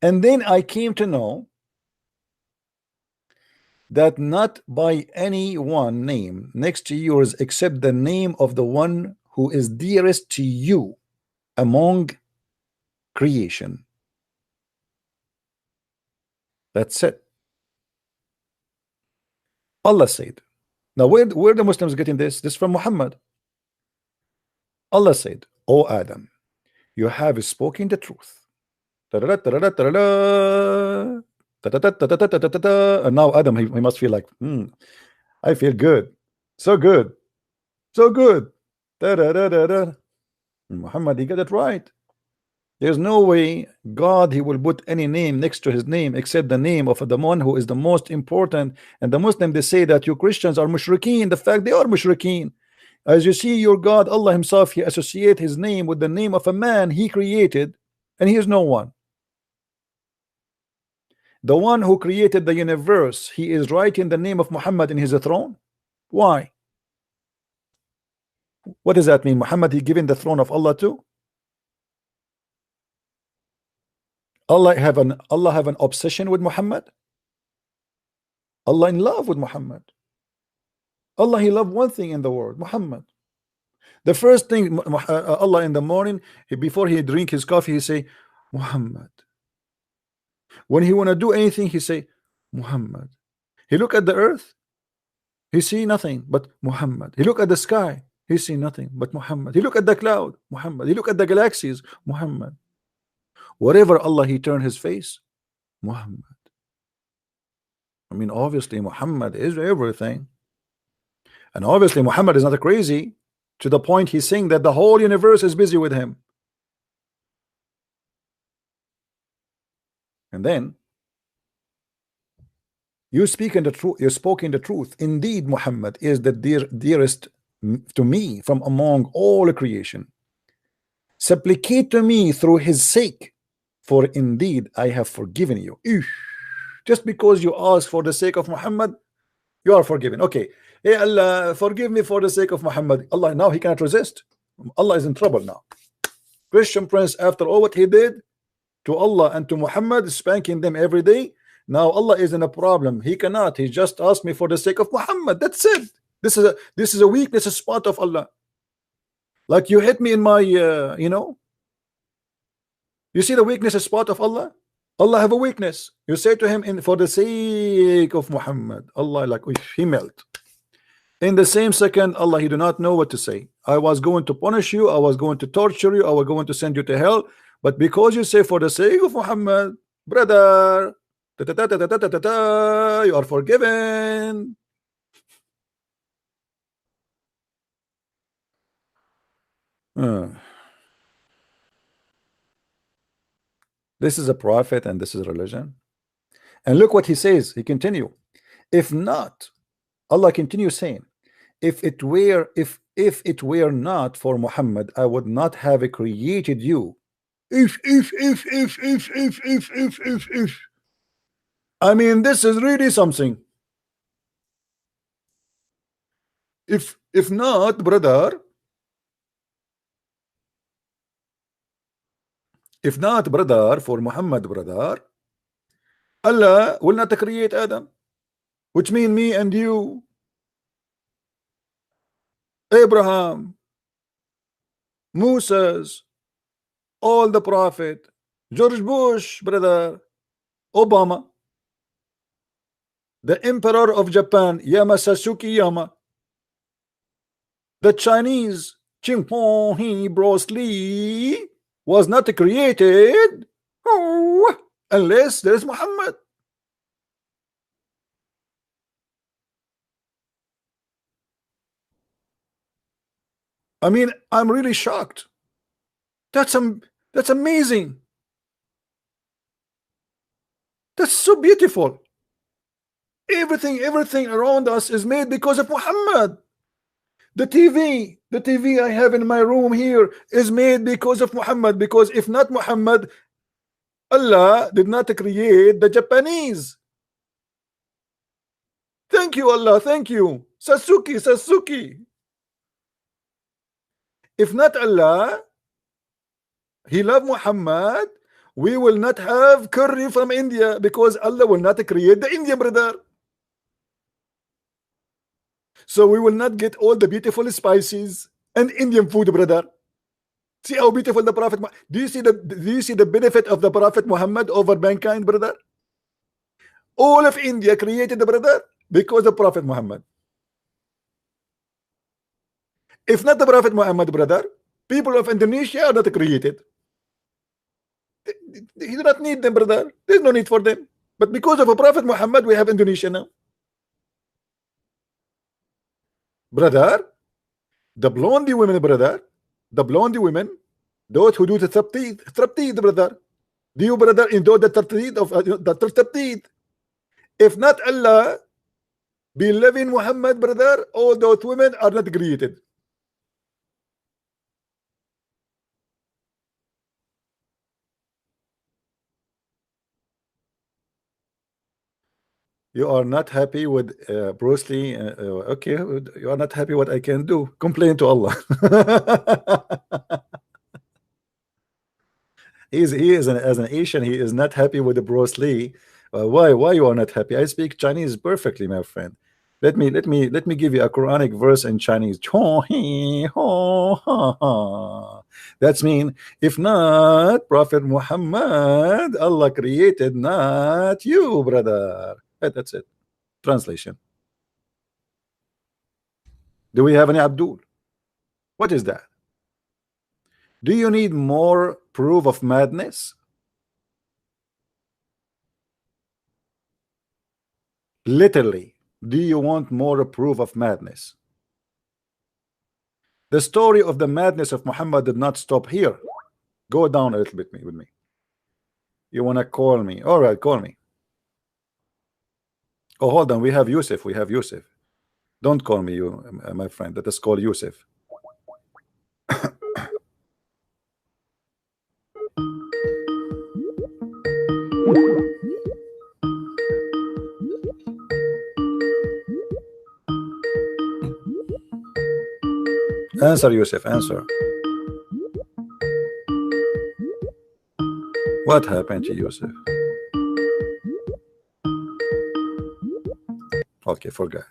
And then I came to know that not by any one name next to yours except the name of the one who is dearest to you among creation. That's it. Allah said. Now where the Muslims getting this? This from Muhammad. Allah said, O Adam, you have spoken the truth. And now Adam, he must feel like, I feel good, so good, so good. Muhammad, he got it right. There's no way God, he will put any name next to his name except the name of the one who is the most important. And the Muslim, they say that you Christians are mushrikeen. The fact they are mushrikeen. As you see, your God, Allah himself, he associate his name with the name of a man he created, and he is no one. The one who created the universe, he is writing the name of Muhammad in his throne. Why? What does that mean? Muhammad, he given the throne of Allah too? Allah have an obsession with Muhammad? Allah in love with Muhammad. Allah, he loved one thing in the world, Muhammad. The first thing Allah in the morning, before he drink his coffee, he say Muhammad. When he want to do anything, he say Muhammad. He look at the earth, he see nothing but Muhammad. He look at the sky, he see nothing but Muhammad. He look at the cloud, Muhammad. He look at the galaxies, Muhammad. Wherever Allah, he turn his face, Muhammad. I mean, obviously Muhammad is everything. And obviously Muhammad is not crazy to the point he's saying that the whole universe is busy with him. And then you speak in the truth, you spoke in the truth. Indeed, Muhammad is the dearest to me from among all creation. Supplicate to me through his sake, for indeed I have forgiven you. Just because you ask for the sake of Muhammad, you are forgiven. Okay, hey Allah, forgive me for the sake of Muhammad. Allah, now he cannot resist. Allah is in trouble now. Christian Prince, after all what he did to Allah and to Muhammad, spanking them every day, now Allah is in a problem. He cannot. He just asked me for the sake of Muhammad. That's it. This is a weakness, a spot of Allah. Like you hit me in my you see the weakness, a spot of Allah. Allah have a weakness. You say to him, for the sake of Muhammad, Allah, like he melt. In the same second, Allah, he do not know what to say. I was going to punish you, I was going to torture you, I was going to send you to hell, but because you say for the sake of Muhammad, brother, you are forgiven. This is a prophet and this is religion. And look what he says. He continue. If not, Allah continues saying, if it were not for Muhammad, I would not have created you. If. I mean, this is really something. If not, brother. If not, brother, for Muhammad, brother, Allah will not create Adam, which mean me and you, Abraham, Moses, all the prophet, George Bush, brother, Obama, the emperor of Japan, Yamasasuke Yama, the Chinese, Chimpanzee Bruce Lee, was not created unless there is Muhammad. I mean, I'm really shocked. That's amazing. That's so beautiful. Everything around us is made because of Muhammad. The TV I have in my room here is made because of Muhammad. Because if not Muhammad, Allah did not create the Japanese. Thank you, Allah. Thank you, Sasuke. If not Allah, He loved Muhammad, we will not have curry from India, because Allah will not create the Indian, brother. So we will not get all the beautiful spices and Indian food, brother. See how beautiful the Prophet. Do you see the benefit of the Prophet Muhammad over mankind, brother? All of India created the brother because of Prophet Muhammad. If not the Prophet Muhammad, brother, people of Indonesia are not created. He do not need them, brother. There's no need for them. But because of a Prophet Muhammad, we have Indonesia now. Brother, the blondie women, brother, the blondie women, those who do the trapteed, brother. Do you, brother, endure the trapteed of the trapteed? If not Allah, believe in Muhammad, brother, all those women are not created. You are not happy with Bruce Lee. Okay, you are not happy what I can do. Complain to Allah. he is as an Asian, he is not happy with the Bruce Lee. Why you are not happy? I speak Chinese perfectly, my friend. Let me give you a Quranic verse in Chinese. That's mean, if not Prophet Muhammad, Allah created not you, brother. That's it. Translation. Do we have any Abdul? What is that? Do you need more proof of madness? Literally, do you want more proof of madness? The story of the madness of Muhammad did not stop here. Go down a little bit with me. You want to call me? All right, call me. Oh, hold on. We have Yusuf. Don't call me you, my friend. Let us call Yusuf. Answer, Yusuf. Answer. What happened to Yusuf? Okay, forgot.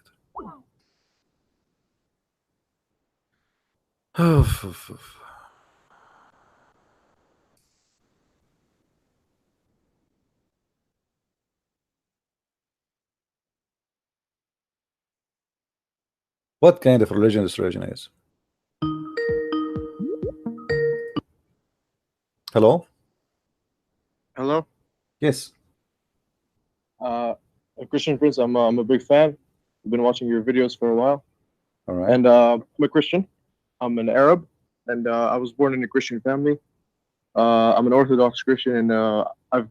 What kind of religion this religion is? Hello? Hello? Yes. Christian Prince, I'm a big fan. I've been watching your videos for a while. All right. And I'm a Christian. I'm an Arab, and I was born in a Christian family. I'm an Orthodox Christian, and I've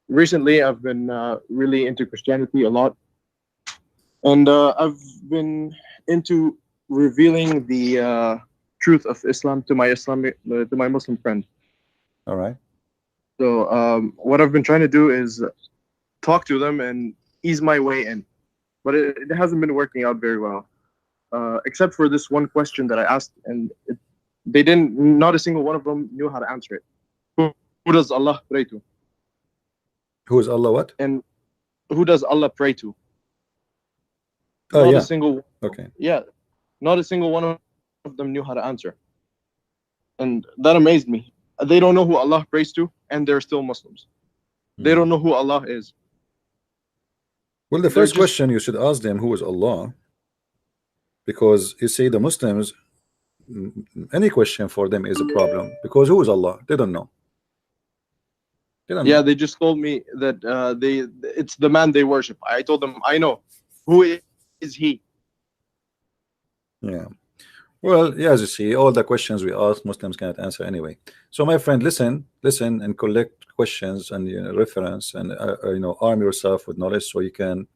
recently been really into Christianity a lot, and I've been into revealing the truth of Islam to my Muslim friend. All right. So what I've been trying to do is talk to them and ease my way in, but it hasn't been working out very well, except for this one question that I asked, and not a single one of them knew how to answer it. Who does Allah pray to? Who is Allah what? And who does Allah pray to? Oh, not yeah. a single. Okay. Yeah, not a single one of them knew how to answer. and that amazed me. They don't know who Allah prays to, and they're still Muslims. They don't know who Allah is. Well, the They're first just question you should ask them, who is Allah? Because you see, the Muslims, any question for them is a problem, because who is Allah? They don't know. They don't yeah. know. They just told me that it's the man they worship. I told them I know who is he. Yeah. Well, yeah, as you see, all the questions we ask, Muslims cannot answer anyway. So, my friend, listen, and collect questions and reference, and arm yourself with knowledge so you can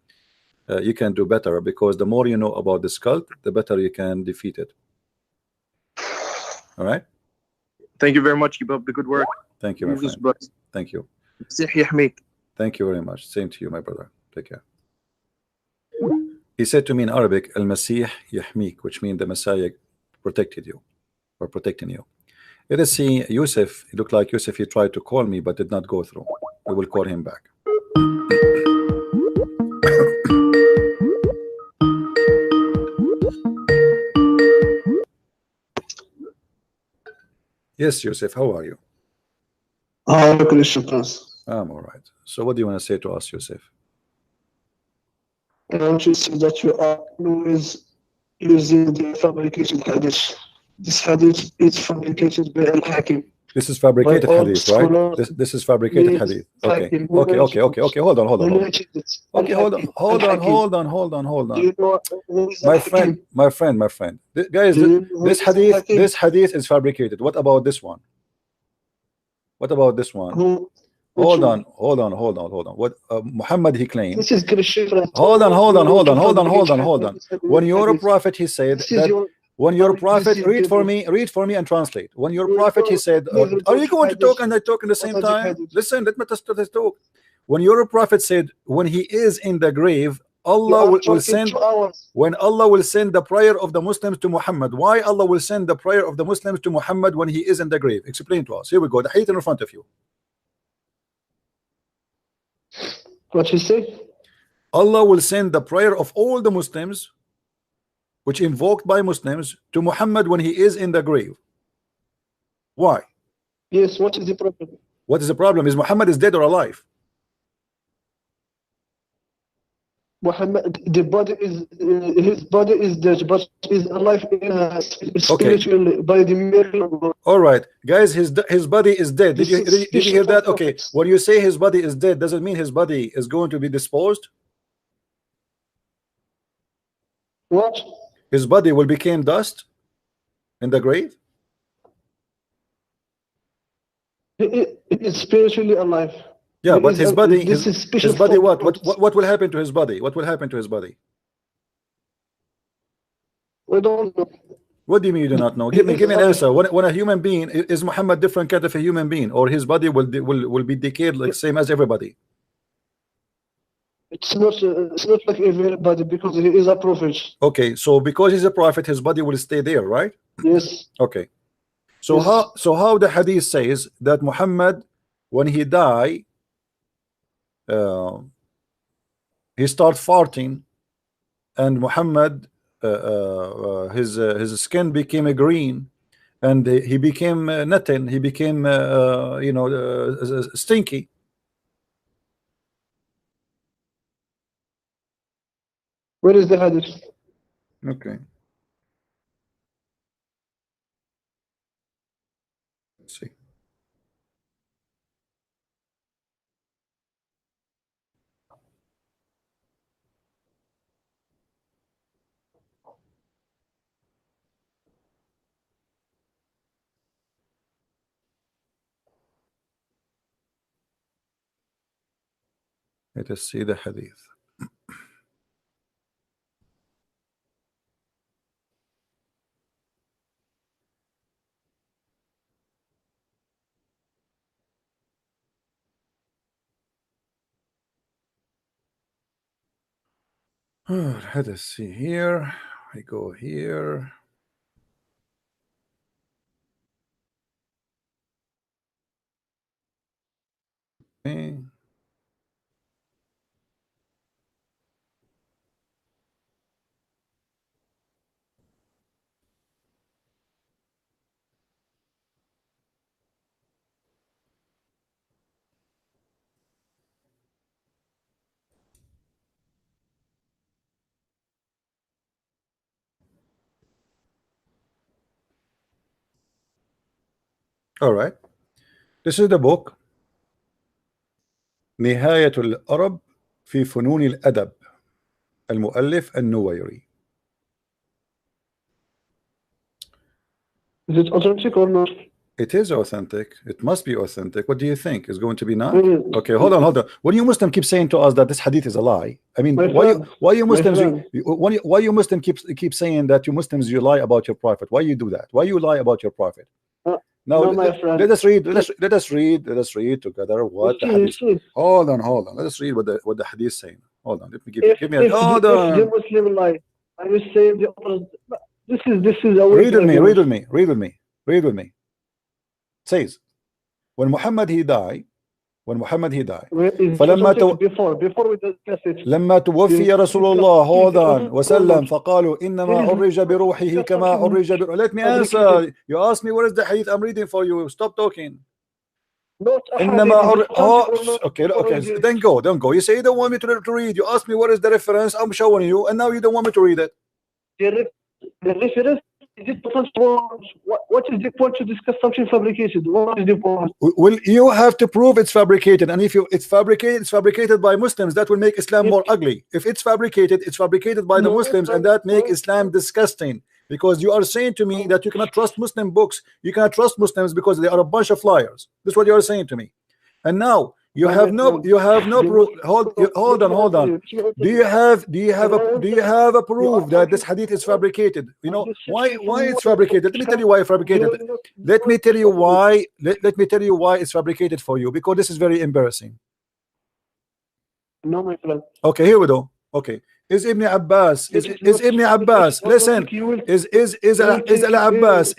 do better. Because the more you know about this cult, the better you can defeat it. All right. Thank you very much. Keep up the good work. Thank you, my Jesus friend. bless. Thank you. Masih yahmik. Thank you very much. Same to you, my brother. Take care. He said to me in Arabic, Al-Masih Yahmik, which means the Messiah protected you, or protecting you. Let us see Yusuf. It looked like Yusuf, he tried to call me but did not go through. We will call him back. Yes, Yusuf, how are you? How Christian Prince? I'm all right. So what do you want to say to us, Yusuf? I want to say that you are always using the fabricated hadith. This hadith is fabricated by Al-Hakim. This is fabricated By all hadith, right? scholars, This is fabricated yes, hadith. Okay. Hakim, Okay. Hold on. Who mentioned it? Al-Hakim. Hold on. Do you know who is My Al-Hakim? friend. Guys, Do you know who this is Al-Hakim? hadith is fabricated. What about this one? What about this one? Who? Hold on. What Muhammad he claimed. This is Christian Prince. Hold on. When your prophet he said This is that your when your this prophet is read for the- me and translate. When your You prophet he know, said, never are you judge going to hadith. talk and I talk in the same Authentic time? hadith. Listen, let me just talk. When your prophet said, when he is in the grave, You Allah are will talking send, 2 hours. when Allah will send the prayer of the Muslims to Muhammad. Why Allah will send the prayer of the Muslims to Muhammad when he is in the grave? Explain to us. Here we go. The hadith in front of you. What you say? Allah will send the prayer of all the Muslims, which invoked by Muslims, to Muhammad when he is in the grave. Why? Yes, what is the problem? What is the problem? Is Muhammad is dead or alive? Muhammad, the body is his body is dead, but is alive in spiritually by the miracle. All right, guys, his body is dead. Did you hear that? Okay, when you say his body is dead, does it mean his body is going to be disposed? What? His body will become dust in the grave? He is spiritually alive. Yeah, He but is his a- body, this is special his body, form what of- will happen to his body? What will happen to his body? We don't know. What do you mean you do not know? Give me an answer. When a human being, is Muhammad different kind of a human being, or his body will be decayed like same as everybody? It's not like everybody because he is a prophet. Okay, so because he's a prophet, his body will stay there, right? Yes. Okay. So Yes. how the hadith says that Muhammad, when he die, he start farting, and Muhammad, his skin became green, and he became nothing. He became stinky. Where is the hadith? Okay. Let's see. Let us see the hadith. Let us see here. I go here. Okay. All right. This is the book نهاية الأرب في فنون الأدب المؤلف النويري. Is it authentic or not? It is authentic. It must be authentic. What do you think? Is going to be not? Mm. Okay, hold on. When you Muslim keep saying to us that this hadith is a lie, I mean, My why friend, you Muslims friend. why you Muslim keep saying that you Muslims you lie about your prophet? Why you do that? Why you lie about your prophet? Now no, my friend. let us read. Let us read together what the hadith. Hold on. Let us read what the hadith is saying. Hold on. Let me give me. If the Muslim lie, I will say the others. This is a read with me. It says when Muhammad he died فلما before we discuss it. لما توفي رسول الله hold on وسلم فقالوا إنما عرج بروحه كما عرج let me answer. You asked me what is the hadith. I'm reading for you. Stop talking. إنما okay, then don't go. You say you don't want me to read. You ask me what is the reference. I'm showing you, and now you don't want me to read it. The reference is it what is the point to discuss something fabricated? What is the point? Well, you have to prove it's fabricated, and if it's fabricated by Muslims. That will make Islam more ugly. If it's fabricated by the Muslims, and that make Islam disgusting. Because you are saying to me that you cannot trust Muslim books, you cannot trust Muslims because they are a bunch of liars. This is what you are saying to me. And now you have no proof. Hold on. Do you have a proof that this hadith is fabricated? You know why it's fabricated? Let me tell you why it's fabricated. Let me tell you why it's fabricated for you, because this is very embarrassing. No, my friend. Okay, here we go. Okay. Is Ibn Abbas Ibn Abbas listen is Al Abbas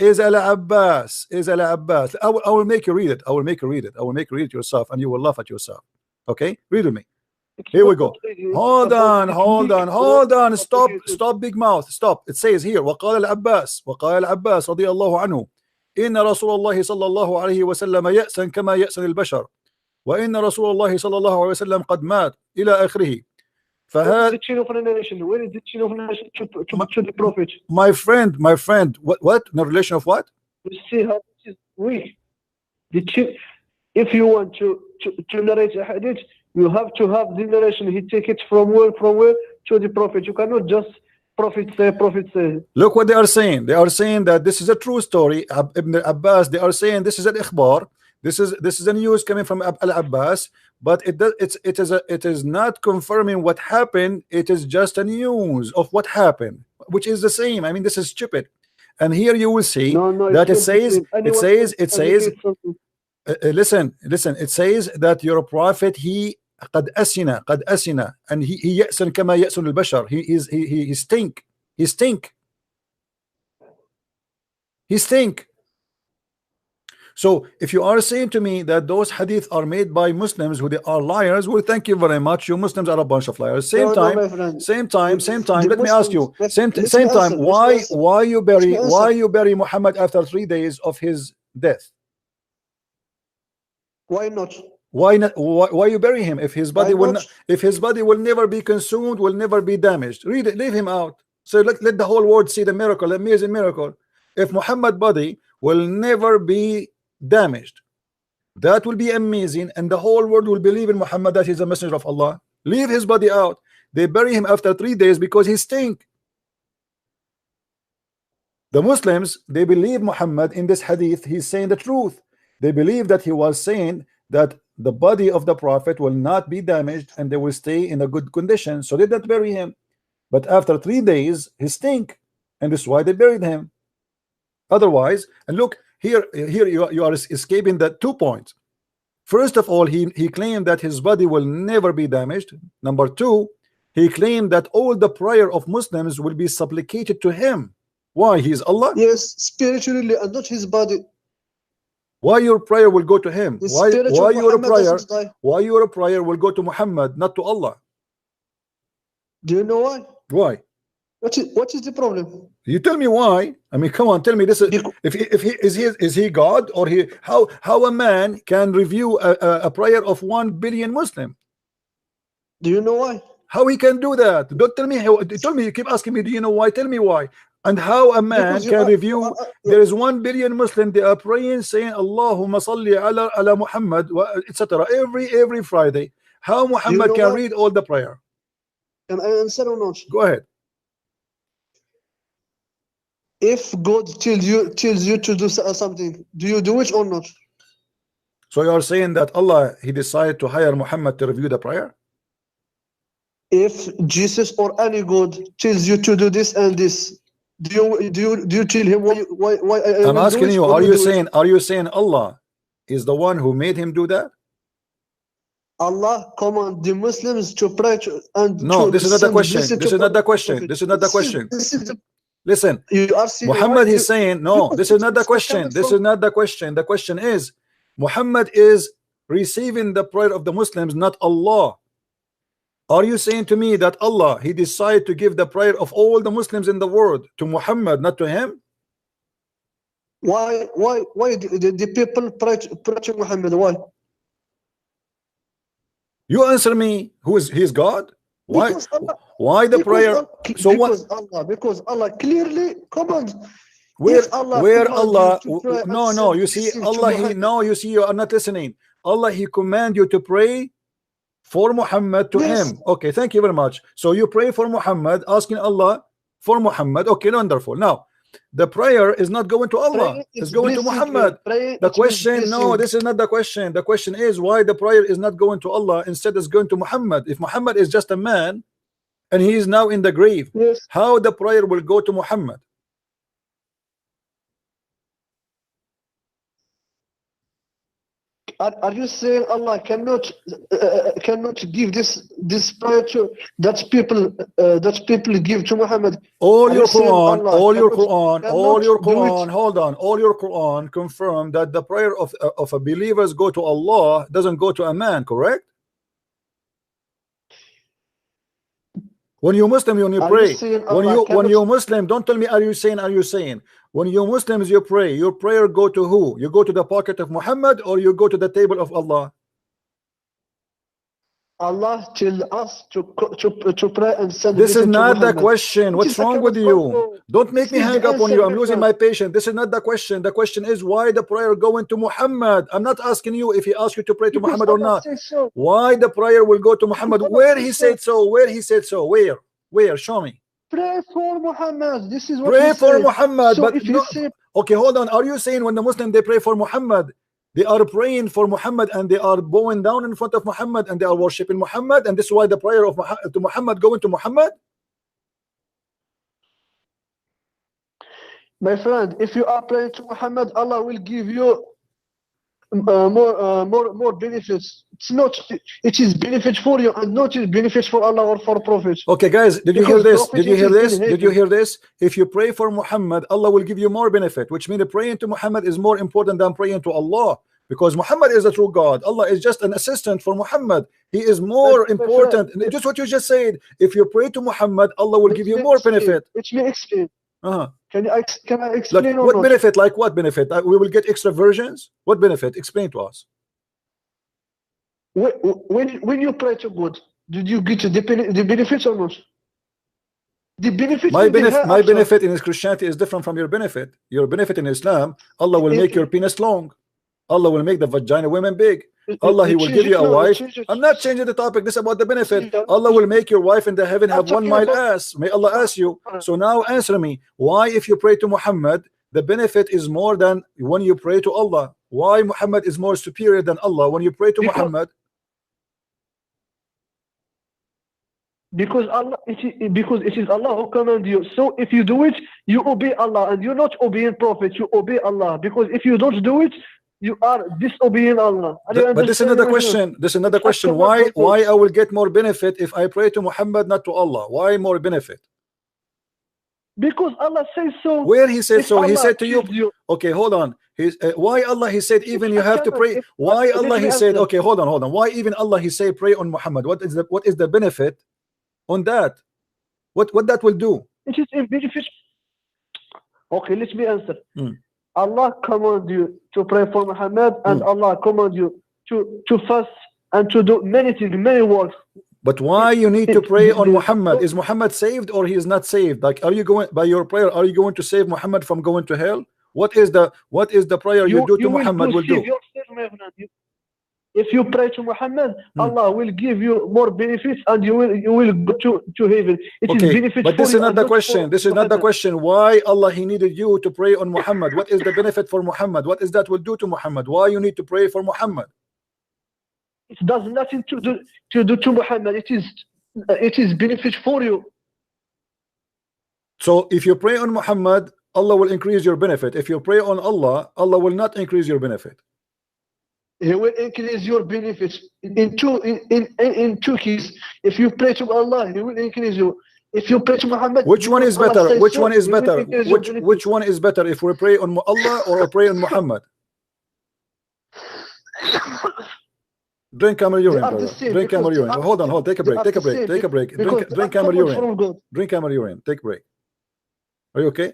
I will make you read it. I will make you read it yourself, and you will laugh at yourself. Okay, read with me. Here we go. Hold on. Stop big mouth. Stop. It says here وقال العباس رضي الله عنه إن رسول الله صلى الله عليه وسلم يأسن كما يأسن البشر وإن رسول الله صلى الله عليه وسلم قد مات إلى آخره. Where is the chain of narration? Where is the chain of narration to the prophet? My friend, what? No relation of what? You see how this is weak. If you want to narrate a hadith, you have to have the narration. He take it from where to the prophet. You cannot just prophet say. Look what they are saying. They are saying that this is a true story. Ibn Abbas. They are saying this is an ikhbar. This is a news coming from Al Abbas. But it is not confirming what happened. It is just a news of what happened, which is the same. I mean, this is stupid. And here you will see that it says listen. It says that your prophet he قد أسن and he يأسن كما يأسن البشر. He stink. So if you are saying to me that those hadith are made by Muslims who they are liars, well, thank you very much. You Muslims are a bunch of liars. Same time. Let me ask you. Same time. Why you bury Muhammad after 3 days of his death? Why not? Why you bury him if his body will never be consumed, will never be damaged? Read it. Leave him out. So let the whole world see the miracle, the amazing miracle. If Muhammad's body will never be damaged, that will be amazing, and the whole world will believe in Muhammad that he's a messenger of Allah. Leave his body out. They bury him after 3 days because he stink. The Muslims, they believe Muhammad in this hadith. He's saying the truth. They believe that he was saying that the body of the prophet will not be damaged and they will stay in a good condition, so they didn't bury him. But after 3 days he stink, and that's why they buried him. Otherwise, and look here you are escaping the 2 points. First of all, he claimed that his body will never be damaged. Number 2, he claimed that all the prayer of Muslims will be supplicated to him. Why? He is Allah. Yes, spiritually, and not his body. Why your prayer will go to him? Why your prayer will go to Muhammad, not to Allah? Do you know why? Why? What is the problem? You tell me why. I mean, come on, tell me this. Is he God, or how a man can review a prayer of 1 billion Muslim? Do you know why? How he can do that? Don't tell me. Tell me. You keep asking me. Do you know why? Tell me why. And how a man Because you can are- review? There is 1 billion Muslim. They are praying, saying Allahumma salli ala Muhammad, etc. Every Friday. How Muhammad know can what? read all the prayer? Can I answer or not? Go ahead. If God tells you to do something, do you do it or not? So you are saying that Allah, he decided to hire Muhammad to review the prayer? If Jesus or any God tells you to do this and this, do you tell him why I I'm will do asking it, you, or do it? are you saying Allah is the one who made him do that? Allah command the Muslims to pray and No, to this is not the send question. blessing This to is not the Prophet. question. This is not the question. This is the, Listen, you are saying Muhammad, why he's you- saying, no, because this is not the it's question. coming This from- is not the question. The question is, Muhammad is receiving the prayer of the Muslims, not Allah. Are you saying to me that Allah, he decided to give the prayer of all the Muslims in the world to Muhammad, not to him? Why the people pray to Muhammad? Why? You answer me. He is God? Why? Because Allah, Why the prayer? So what? Because Allah clearly commands. Where If Allah where command Allah? you to pray and No, send you see, blessing to Allah, he Muhammad, no, you see, you are not listening. Allah, he command you to pray for Muhammad to Yes. him. Okay, thank you very much. So you pray for Muhammad, asking Allah for Muhammad. Okay, wonderful. Now the prayer is not going to Allah, pray, it's going to blessing, Muhammad. pray, The it means question, no, blessing. this is not the question. The question is why the prayer is not going to Allah, instead it's going to Muhammad. If Muhammad is just a man and he is now in the grave, Yes. how the prayer will go to Muhammad? Are you saying Allah cannot give this prayer to that people give to Muhammad? All Are your you saying Quran, Allah all your cannot- Quran, cannot all your do it? Quran, hold on, all your Quran confirm that the prayer of a believers go to Allah, doesn't go to a man, correct? When you Muslim, when you Are pray, you saying when Allah you cannot- Muslim, don't tell me are you saying. When you Muslims you pray, your prayer go to who? You go to the pocket of Muhammad or you go to the table of Allah? Allah tell us to pray and send This is blessing to not the Muhammad. question. It What's is the wrong kind with of you? also- Don't make me This is hang the up on answer, you. I'm my losing friend. my patience. This is not the question. The question is why the prayer going to Muhammad. I'm not asking you if he asked you to pray to Because Muhammad or Allah not. says so. Why the prayer will go to Muhammad? Allah Where says he so. said so? Where he said so? Where? Show me. Pray for Muhammad. This is what Pray he for said. Muhammad, So but if you no. say Okay, hold on. Are you saying when the Muslim they pray for Muhammad, they are praying for Muhammad and they are bowing down in front of Muhammad and they are worshiping Muhammad, and this is why the prayer of to Muhammad going to Muhammad? my friend, if you are praying to Muhammad, Allah will give you more benefits. It's not. It is benefit for you and not is benefit for Allah or for Prophet. Okay, guys, did you hear Because this? Prophet Did you is hear in this? Did you heaven. hear this? If you pray for Muhammad, Allah will give you more benefit, which means praying to Muhammad is more important than praying to Allah, because Muhammad is the true God. Allah is just an assistant for Muhammad. He is more My important. friend, Just what you just said. If you pray to Muhammad, Allah will give you more benefit. Let me explain. Uh-huh. Can I Like explain or what not? benefit? Like what benefit? We will get extra versions. What benefit? Explain to us. When you pray to God, did you get the benefits or not? The benefit My will be benefit, my hereafter. benefit in Christianity is different from your benefit. Your benefit in Islam, Allah will make your penis long. Allah will make the vagina women big. Allah, He will give you a wife. I'm not changing the topic. This is about the benefit. Allah will make your wife in the heaven have 1 mile ass. May Allah ask you. So now answer me. Why, if you pray to Muhammad, the benefit is more than when you pray to Allah? Why Muhammad is more superior than Allah when you pray to Muhammad? Because it is Allah who command you. So if you do it, you obey Allah, and you're not obeying Prophet. You obey Allah. Because if you don't do it, you are disobeying Allah. But this is another question. This is another question. Why I will get more benefit if I pray to Muhammad, not to Allah? Why more benefit? Because Allah says so. Where He said If so? He Allah said to you. tells you. Okay, hold on. Why Allah He said even you have to pray? Why Let Allah me He said? answer. Okay, hold on. Why even Allah He say pray on Muhammad? What is the benefit on that? What that will do? It is a benefit. Okay, let me answer. Hmm. Allah command you to pray for Muhammad, and Allah command you to fast and to do many things, many works. But why you need to pray on Muhammad? Is Muhammad saved or he is not saved? Like, are you going by your prayer? Are you going to save Muhammad from going to hell? What is the prayer you do to Muhammad will do? If you pray to Muhammad, Allah will give you more benefits, and you will go to heaven. It is benefit but this for is not you the and question. This is not the question. Why Allah he needed you to pray on Muhammad? What is the benefit for Muhammad? What is that will do to Muhammad? Why you need to pray for Muhammad? It does nothing to do to Muhammad. It is benefit for you. So if you pray on Muhammad, Allah will increase your benefit. If you pray on Allah, Allah will not increase your benefit. He will increase your benefits in two keys. If you pray to Allah, He will increase you. If you pray to Muhammad, which one is better? Which one is better? Which one is better? If we pray on Allah or pray on Muhammad? Drink camel urine, brother. Drink camel urine. Hold on, take a break. Take a break. Take a break. Drink camel urine. Drink camel urine. Take a break. Are you okay?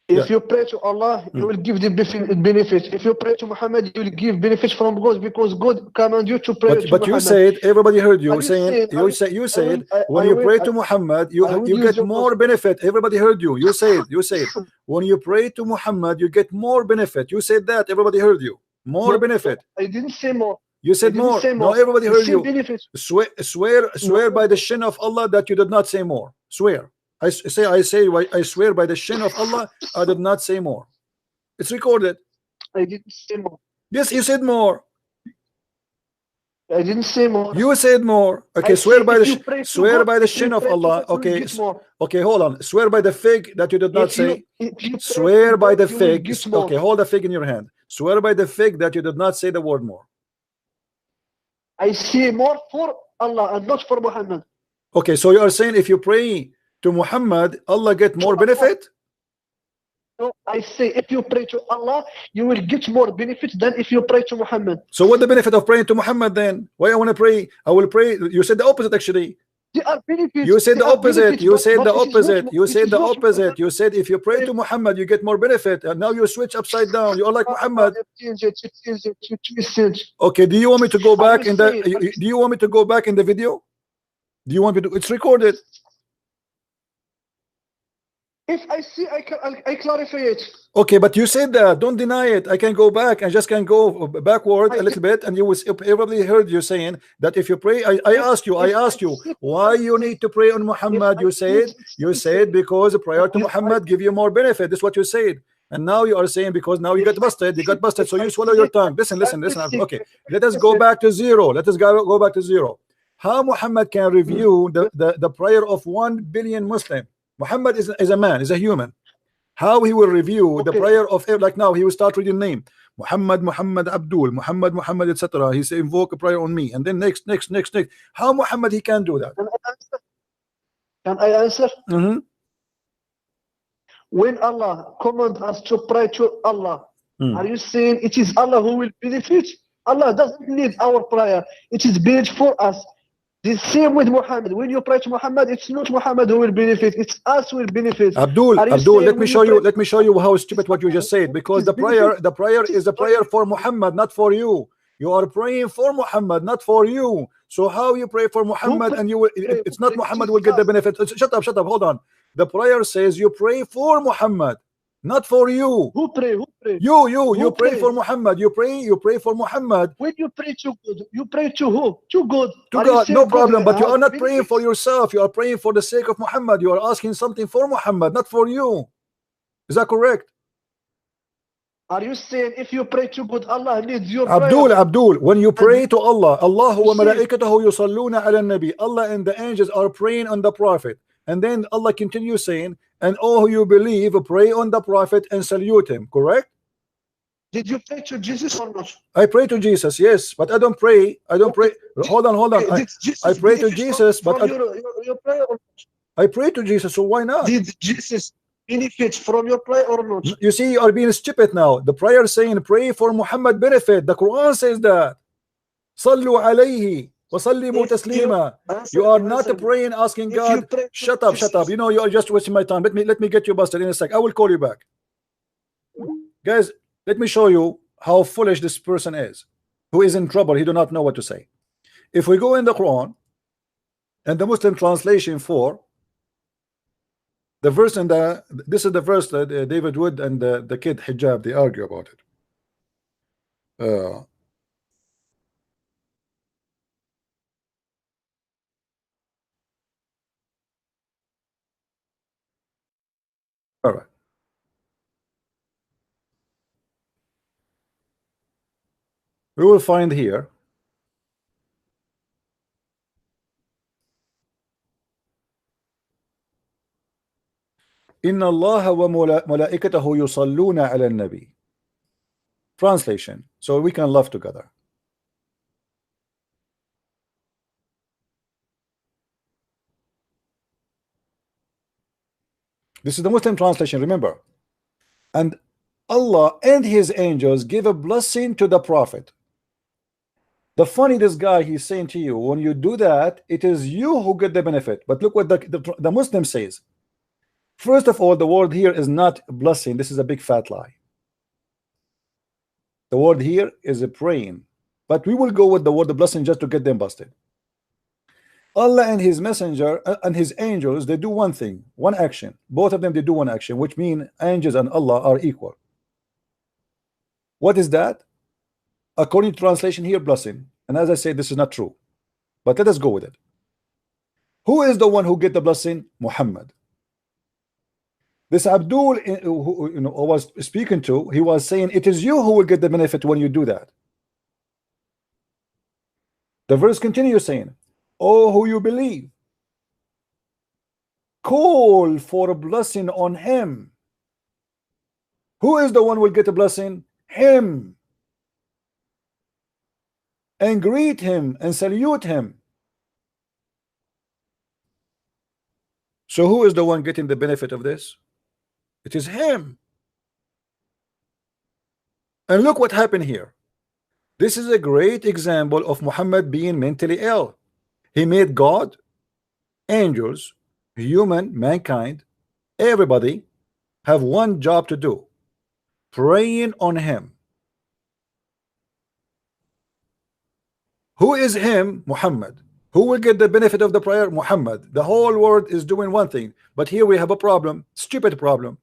If you pray to Allah, you will give the benefit. If you pray to Muhammad, you will give benefits from God, because God command you to pray to Muhammad. But you said, everybody heard you saying, you said when you pray to Muhammad, you get more benefit. Everybody heard you. You said when you pray to Muhammad, you get more benefit. You said that. Everybody heard you. More benefit. I didn't say more. You said more. No, everybody heard you. Swear by the shin of Allah that you did not say more. Swear. I swear by the shin of Allah, I did not say more. It's recorded. I didn't say more. Yes, you said more. I didn't say more. You said more. Okay, swear by the shin of Allah. Okay, hold on. Swear by the fig that you did not say. Swear by the fig. Okay, hold the fig in your hand. Swear by the fig that you did not say the word more. I say more for Allah and not for Muhammad. Okay, so you are saying if you pray to Muhammad, Allah get more benefit? No, I say if you pray to Allah, you will get more benefits than if you pray to Muhammad. So what the benefit of praying to Muhammad then? Why I want to pray? I will pray. You said the opposite actually. They are benefits. You said the opposite. You said the opposite. You said the opposite. You said if you pray to Muhammad, you get more benefit. And now you switch upside down. You're like Muhammad. Okay, do you want me to go back in the do you want me to go back in the video? Do you want me to? It's recorded. If I see, I clarify it. Okay, but you said that. Don't deny it. I can go back and just can go backward a little bit, and you will probably heard you saying that if you pray. I asked you why you need to pray on Muhammad. You said because prayer to Muhammad give you more benefit. That's what you said. And now you are saying because now you got busted. You got busted, so you swallow your tongue. Listen. Okay, let us go back to zero. Let us go back to zero. How Muhammad can review the prayer of 1 billion Muslim? Muhammad is a man, is a human. How he will review the prayer of, like now he will start reading name Muhammad Abdul, Muhammad etc. He say invoke a prayer on me, and then next. How Muhammad he can do that? Can I answer? When Allah commands us to pray to Allah, are you saying it is Allah who will benefit? Allah doesn't need our prayer. It is benefit for us. The same with Muhammad. When you pray to Muhammad, it's not Muhammad who will benefit, it's us who will benefit. Abdul, let me show you how stupid what you just said, because the prayer is a prayer for Muhammad, not for you. You are praying for Muhammad, not for you. So how you pray for Muhammad and you will, it's not Muhammad will get the benefit. Shut up, hold on. The prayer says you pray for Muhammad, not for you. Who pray? You pray for Muhammad. You pray for Muhammad. When you pray to God, you pray to who? To God. To God, no problem. But you are not praying for yourself. You are praying for the sake of Muhammad. You are asking something for Muhammad, not for you. Is that correct? Are you saying if you pray to God, Allah needs your prayer? Abdul, when you pray to Allah, Allahu wa malaikatahu yusalluna ala nabi. Allah and the angels are praying on the Prophet. And then Allah continues saying, and all who you believe, pray on the Prophet and salute him. Correct? Did you pray to Jesus or not? I pray to Jesus, yes, but I don't pray. Hold on. I pray to Jesus, but I pray to Jesus, so why not? Did Jesus benefit from your prayer or not? You see, you are being stupid now. The prayer saying pray for Muhammad benefit. The Quran says that. Sallu alayhi. You are not praying, asking God. Shut up. You know you are just wasting my time. Let me get you busted in a sec. I will call you back. Guys, let me show you how foolish this person is. who is in trouble, he do not know what to say. If we go in the Quran and the Muslim translation for the verse, and this is the verse that David Wood and the kid Hijab, they argue about it. All right. We will find here إن الله وملائكته يصلون على النبي. Translation, so we can love together. This is the Muslim translation, remember. And Allah and his angels give a blessing to the Prophet. The funny, this guy, he's saying to you, when you do that, it is you who get the benefit. But look what the Muslim says. First of all, the word here is not blessing. This is a big fat lie. The word here is a praying. But we will go with the word the blessing just to get them busted. Allah and his messenger and his angels, they do one thing, one action. Both of them, they do one action, which means angels and Allah are equal. What is that? According to translation here, blessing. And as I say, this is not true. But let us go with it. Who is the one who get the blessing? Muhammad. This Abdul, who I was speaking to, he was saying, it is you who will get the benefit when you do that. The verse continues saying, oh, who you believe, call for a blessing on him. Who is the one who will get a blessing? Him. And greet him and salute him. So who is the one getting the benefit of this? It is him. And look what happened here. This is a great example of Muhammad being mentally ill. He made God, angels, human, mankind, everybody have one job to do: praying on him. Who is him? Muhammad. Who will get the benefit of the prayer? Muhammad. The whole world is doing one thing, but here we have a problem, stupid problem.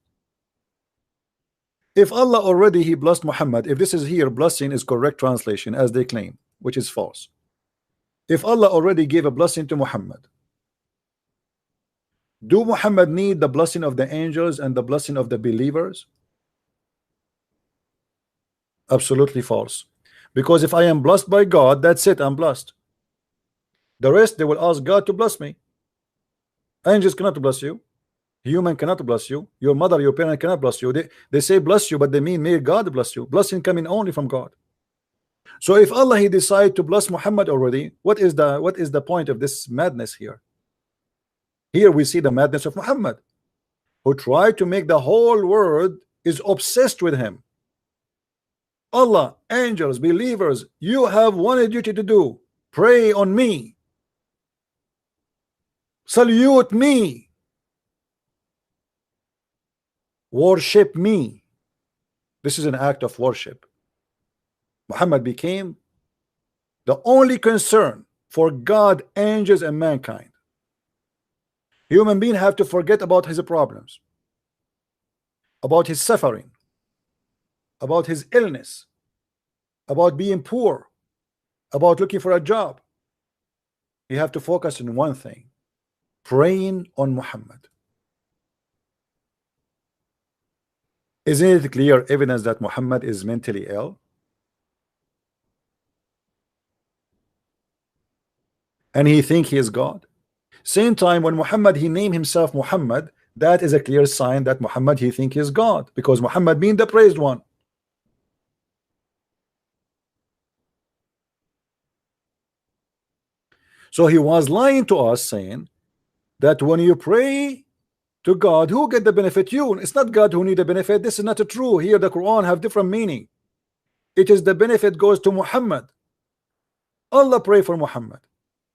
If Allah already he blessed Muhammad, if this is here blessing is correct translation as they claim, which is false. If Allah already gave a blessing to Muhammad, do Muhammad need the blessing of the angels and the blessing of the believers? Absolutely false. Because if I am blessed by God, that's it, I'm blessed. The rest, they will ask God to bless me. Angels cannot bless you. Human cannot bless you. Your mother, your parent cannot bless you. They say bless you, but they mean may God bless you. Blessing coming only from God. So if Allah he decided to bless Muhammad already, what is the point of this madness here? Here we see the madness of Muhammad, who tried to make the whole world is obsessed with him. Allah, angels, believers, you have one duty to do: pray on me, salute me, worship me. This is an act of worship. Muhammad became the only concern for God, angels, and mankind. Human beings have to forget about his problems, about his suffering, about his illness, about being poor, about looking for a job. You have to focus on one thing: praying on Muhammad. Isn't it clear evidence that Muhammad is mentally ill? And he think he is God. Same time when Muhammad he named himself Muhammad, that is a clear sign that Muhammad he think he is God, because Muhammad being the praised one. So he was lying to us, saying that when you pray to God, who get the benefit? You. It's not God who need the benefit. This is not true. Here the Quran have different meaning. It is the benefit goes to Muhammad. Allah pray for Muhammad,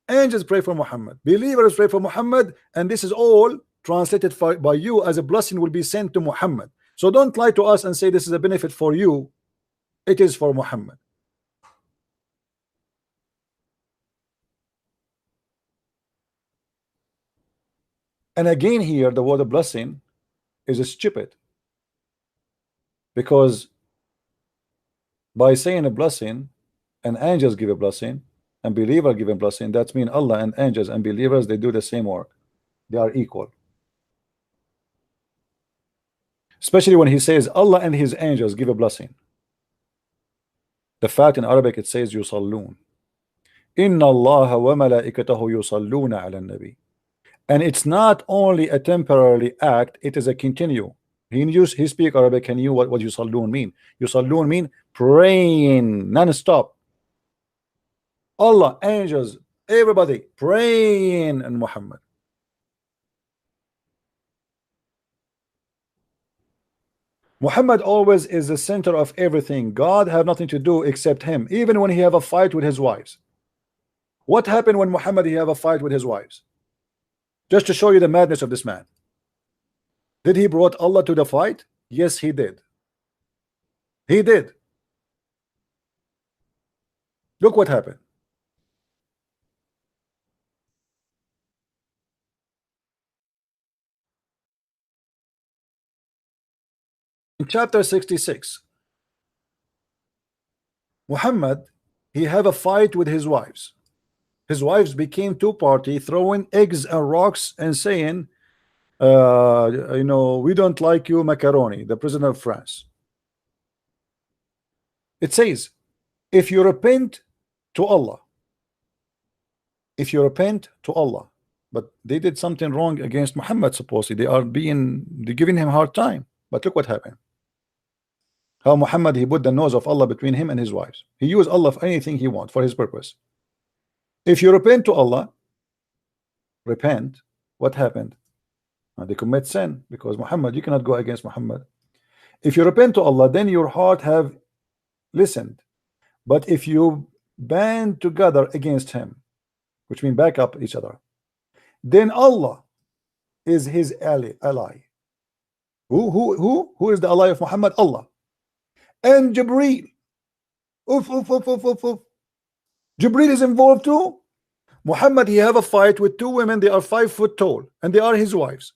angels pray for Muhammad, believers pray for Muhammad, and this is all translated by you as a blessing will be sent to Muhammad. So don't lie to us and say this is a benefit for you. It is for Muhammad. And again here the word blessing is stupid, because by saying a blessing, and angels give a blessing and believer give a blessing, that means Allah and angels and believers, they do the same work, they are equal. Especially when he says Allah and his angels give a blessing. The fact in Arabic it says yusallun, inna Allah wa malaikatahu yusalluna ala nabi. And it's not only a temporary act, it is a continue. He speak Arabic, and you what yusallun mean? Yusallun mean praying non-stop. Allah, angels, everybody praying in Muhammad. Muhammad always is the center of everything. God have nothing to do except him. Even when he have a fight with his wives. What happened when Muhammad he have a fight with his wives? Just to show you the madness of this man. Did he brought Allah to the fight? Yes, he did. He did. Look what happened. In chapter 66, Muhammad, he have a fight with his wives. His wives became two party, throwing eggs and rocks and saying, you know, we don't like you, Macaroni, the president of France. It says, if you repent to Allah, if you repent to Allah, but they did something wrong against Muhammad, supposedly they're giving him a hard time. But look what happened. How Muhammad he put the nose of Allah between him and his wives. He used Allah for anything he wants for his purpose. If you repent to Allah, repent, what happened? They commit sin, because Muhammad, you cannot go against Muhammad. If you repent to Allah, then your heart have listened. But if you band together against him, which means back up each other, then Allah is his ally. Who is the ally of Muhammad? Allah. And Jibreel. Jibreel is involved too. Muhammad, he have a fight with two women, they are 5 foot tall, and they are his wives.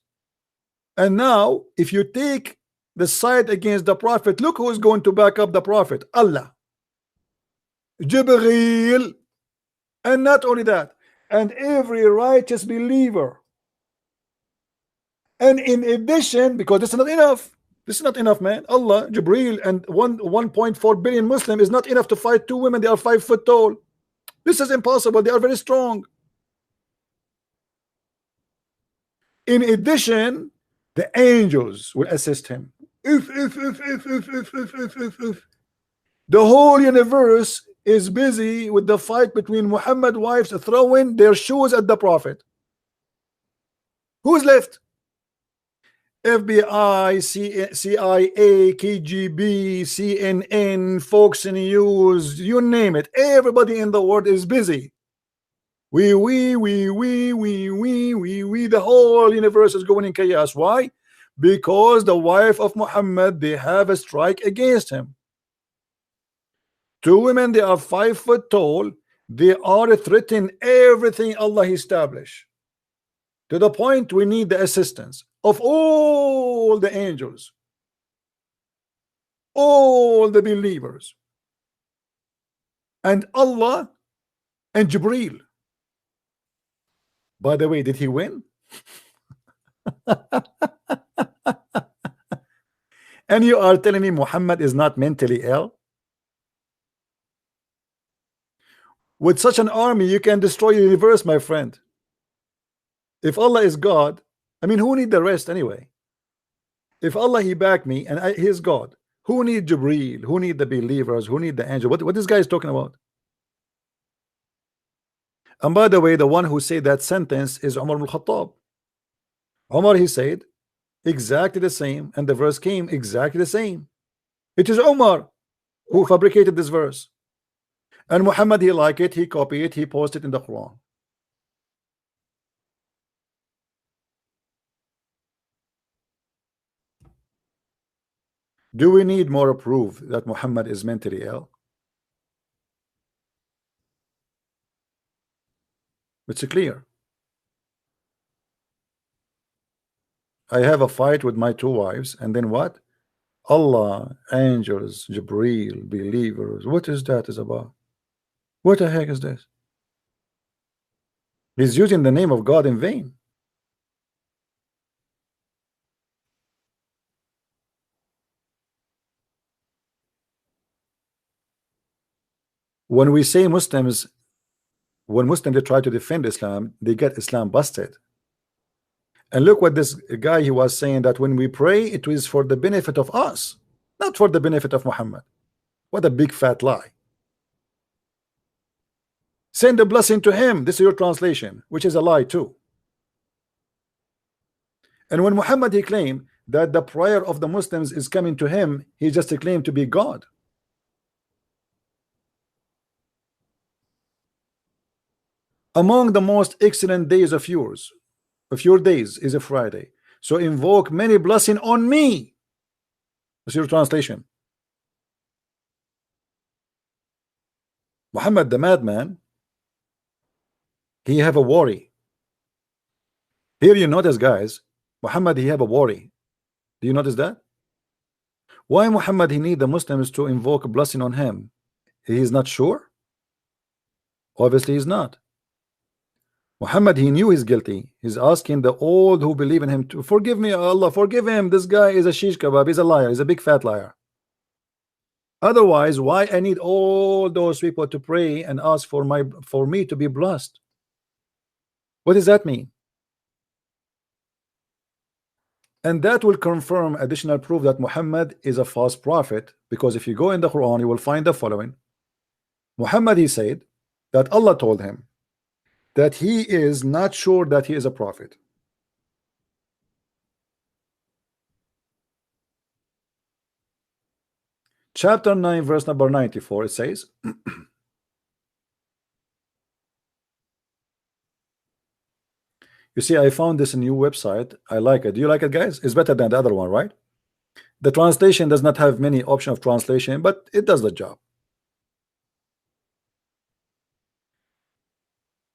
And now, if you take the side against the Prophet, look who is going to back up the Prophet. Allah. Jibreel. And not only that, and every righteous believer. And in addition, because this is not enough. This is not enough, man. Allah, Jibreel, and 1.4 billion Muslim is not enough to fight two women. They are 5 foot tall. This is impossible. They are very strong. In addition, the angels will assist him. If. The whole universe is busy with the fight between Muhammad's wives throwing their shoes at the Prophet. Who's left? FBI, CIA, KGB, CNN, Fox News, you name it. Everybody in the world is busy. We, the whole universe is going in chaos. Why? Because the wife of Muhammad, they have a strike against him. Two women, they are 5 foot tall. They are threatening everything Allah established. To the point we need the assistance of all the angels, all the believers, and Allah and Jibreel. By the way, did he win? And you are telling me Muhammad is not mentally ill? With such an army, you can destroy the universe, my friend. If Allah is God, I mean, who need the rest anyway? If Allah he back me and he is God, who need Jibreel? Who need the believers? Who need the angel? What this guy is talking about? And by the way, the one who said that sentence is Umar ibn Khattab. Umar, he said exactly the same, and the verse came exactly the same. It is Umar who fabricated this verse. And Muhammad, he liked it, he copied it, he posted it in the Quran. Do we need more proof that Muhammad is mentally ill? It's clear. I have a fight with my 2 wives, and then what? Allah, angels, Jibreel, believers. What is that is about? What the heck is this? He's using the name of God in vain. When we say Muslims, when Muslims they try to defend Islam, they get Islam busted. And look what this guy he was saying, that when we pray, it is for the benefit of us, not for the benefit of Muhammad. What a big fat lie. Send a blessing to him. This is your translation, which is a lie too. And when Muhammad he claimed that the prayer of the Muslims is coming to him, he just claimed to be God. Among the most excellent days of your days is a Friday. So invoke many blessing on me. That's your translation. Muhammad the madman, he have a worry. Here you notice, guys, Muhammad he have a worry. Do you notice that? Why Muhammad he need the Muslims to invoke a blessing on him? He is not sure. Obviously he's not. Muhammad he knew he's guilty. He's asking the old who believe in him to forgive me, Allah, forgive him. This guy is a shish kebab. He's a liar. He's a big fat liar. Otherwise, why I need all those people to pray and ask for me to be blessed? What does that mean? And that will confirm additional proof that Muhammad is a false prophet, because if you go in the Quran, you will find the following. Muhammad he said that Allah told him that he is not sure that he is a prophet. Chapter 9 verse number 94, it says you see, I found this new website. I like it. Do you like it, guys? It's better than the other one, right? The translation does not have many options of translation, but it does the job.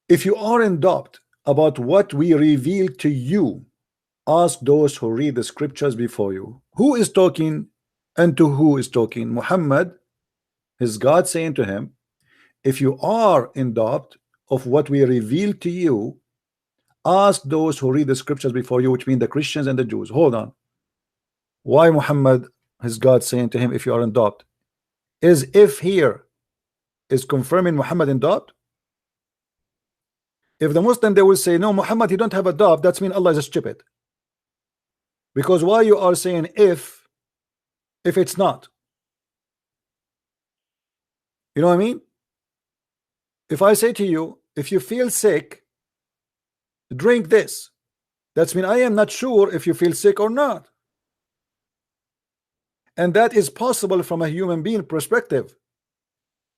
If you are in doubt about what we reveal to you, ask those who read the scriptures before you. Who is talking and to who is talking? Muhammad, is God saying to him, if you are in doubt of what we reveal to you, ask those who read the scriptures before you, which mean the Christians and the Jews. Hold on. Why Muhammad is God saying to him, if you are in doubt? Is if here is confirming Muhammad in doubt? If the Muslim they will say, no, Muhammad, he don't have a doubt, that's mean Allah is stupid. Because why you are saying if it's not? You know what I mean? If I say to you, if you feel sick, drink this, that's mean I am not sure if you feel sick or not. And that is possible from a human being perspective.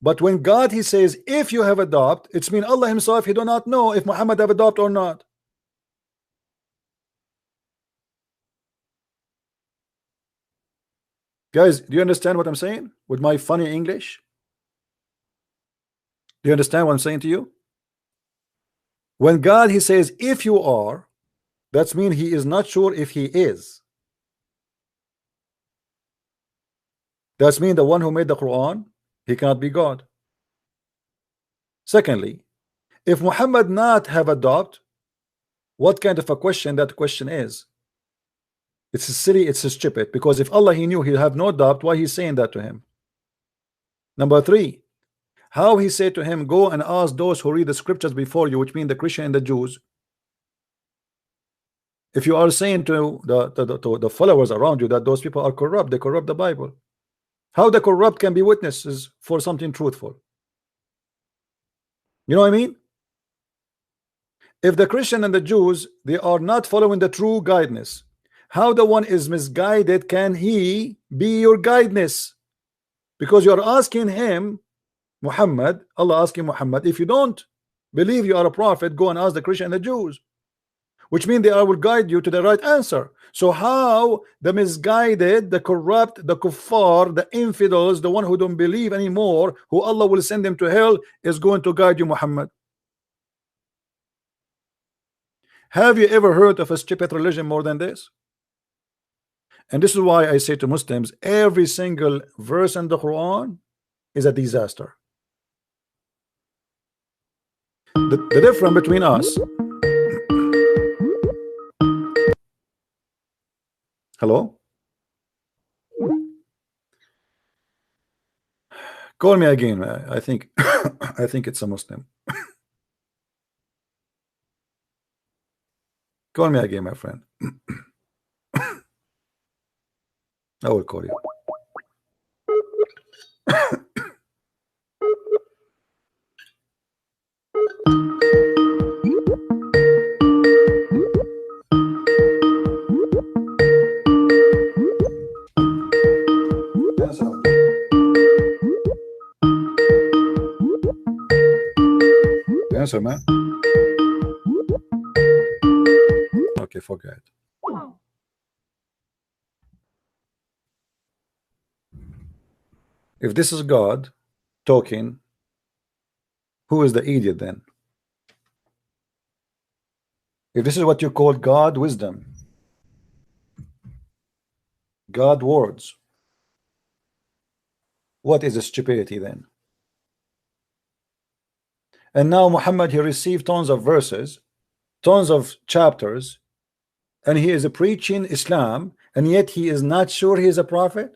But when God he says if you have a doubt, it's mean Allah himself he do not know if Muhammad have a doubt or not. Guys, do you understand what I'm saying with my funny English? Do you understand what I'm saying to you? When God he says if you are, that's mean he is not sure if he is. That's mean the one who made the Quran, he cannot be God. Secondly, if Muhammad not have a doubt, what kind of a question that question is? It's silly, it's stupid, because if Allah he knew he'll have no doubt, why he's saying that to him? Number 3, how he said to him, go and ask those who read the scriptures before you, which mean the Christian and the Jews. If you are saying to the followers around you that those people are corrupt, they corrupt the Bible, how the corrupt can be witnesses for something truthful? You know what I mean? If the Christian and the Jews they are not following the true guidance, how the one is misguided can he be your guidance? Because you are asking him, Muhammad, Allah asking Muhammad, if you don't believe you are a prophet, go and ask the Christian and the Jews, which means they will guide you to the right answer. So how the misguided, the corrupt, the kuffar, the infidels, the one who don't believe anymore, who Allah will send them to hell, is going to guide you, Muhammad? Have you ever heard of a stupid religion more than this? And this is why I say to Muslims, every single verse in the Quran is a disaster. The difference between us. Hello? Call me again. I think I think it's a Muslim. Call me again, my friend. I will call you. Answer, man. Okay, forget. If this is God talking, who is the idiot then? If this is what you call God wisdom, God words, what is the stupidity then? And now Muhammad, he received tons of verses, tons of chapters, and he is preaching Islam, and yet he is not sure he is a prophet.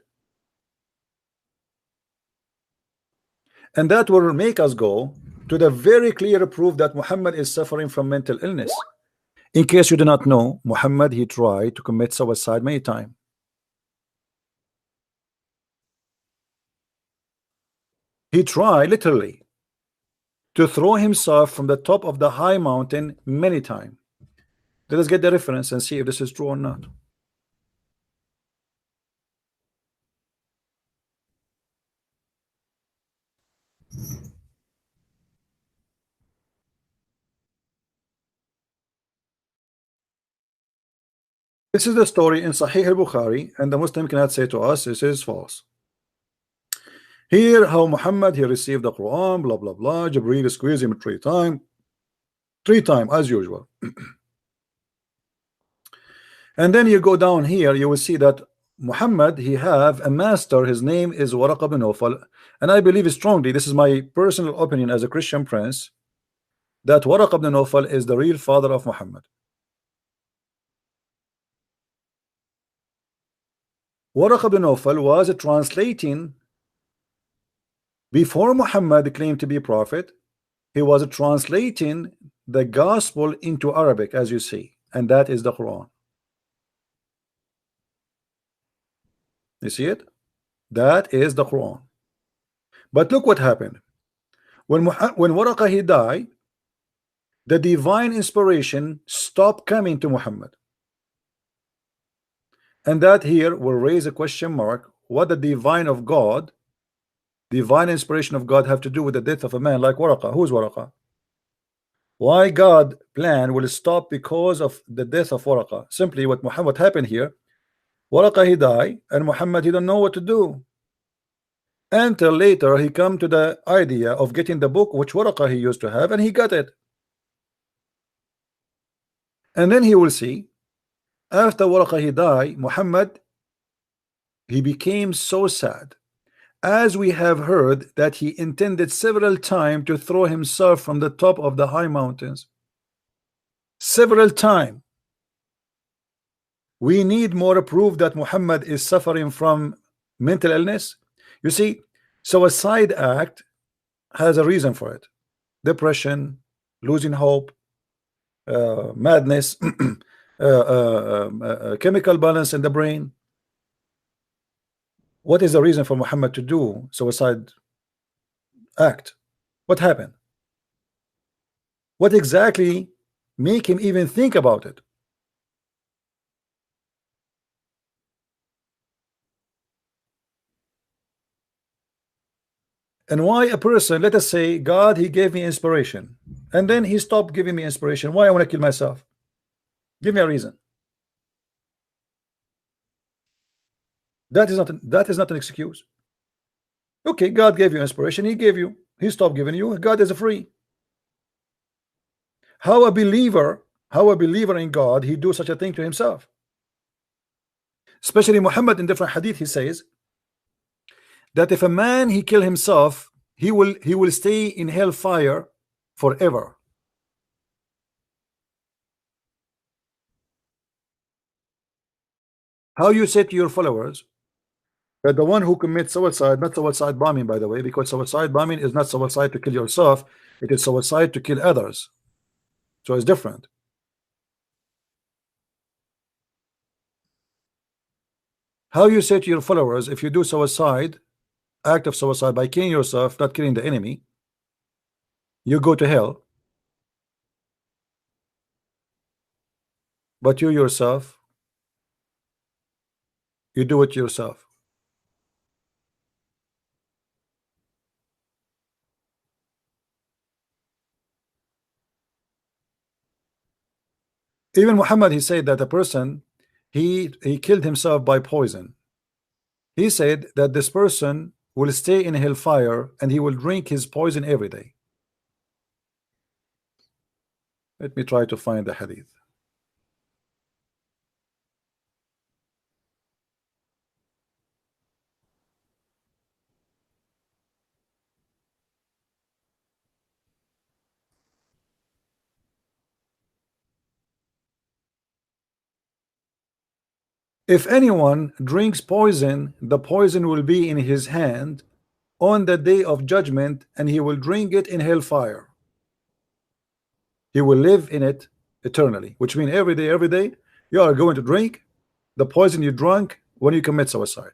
And that will make us go to the very clear proof that Muhammad is suffering from mental illness. In case you do not know, Muhammad, he tried to commit suicide many times. He tried literally to throw himself from the top of the high mountain many times. Let us get the reference and see if this is true or not. This is the story in Sahih al-Bukhari, and the Muslim cannot say to us this is false. Here how Muhammad, he received the Quran, blah blah blah. Jibreel squeezed him three times as usual. And then you go down here, you will see that Muhammad, he have a master, his name is Waraqa bin Nawfal, and I believe strongly, this is my personal opinion as a Christian prince, that Waraqa bin Nawfal is the real father of Muhammad. Waraqa bin Nawfal was translating before Muhammad claimed to be prophet. He was translating the gospel into Arabic, as you see, and that is the Quran. You see it? That is the Quran. But look what happened when Waraqa he died. The divine inspiration stopped coming to Muhammad, and that here will raise a question mark. What the divine of God, divine inspiration of God, have to do with the death of a man like Waraqa? Who's Waraqa? Why God plan will stop because of the death of Waraqa? Simply what happened here, Waraqa he died, and Muhammad, he don't know what to do until later he come to the idea of getting the book which Waraqa he used to have, and he got it. And then he will see, after Waraqa he died, Muhammad, he became so sad, as we have heard that he intended several times to throw himself from the top of the high mountains. Several times. We need more proof that Muhammad is suffering from mental illness. You see, suicide act has a reason for it: depression, losing hope, madness, chemical balance in the brain. What is the reason for Muhammad to do suicide act? What happened? What exactly make him even think about it? And why a person, let us say God, he gave me inspiration, and then he stopped giving me inspiration. Why I want to kill myself? Give me a reason. That is not an excuse. Okay, God gave you inspiration, he gave you, he stopped giving you. God is free. How a believer in God, he do such a thing to himself? Especially Muhammad in different hadith, he says that if a man he kill himself, he will stay in hellfire forever. How you say to your followers that the one who commits suicide, not suicide bombing, by the way, because suicide bombing is not suicide to kill yourself, it is suicide to kill others, so it's different. How you say to your followers, if you do suicide, act of suicide by killing yourself, not killing the enemy, you go to hell, but you yourself, you do it yourself. Even Muhammad, he said that a person he killed himself by poison. He said that this person will stay in hellfire and he will drink his poison every day. Let me try to find the hadith. If anyone drinks poison, the poison will be in his hand on the day of judgment, and he will drink it in hellfire. He will live in it eternally, which means every day you are going to drink the poison you drank when you commit suicide.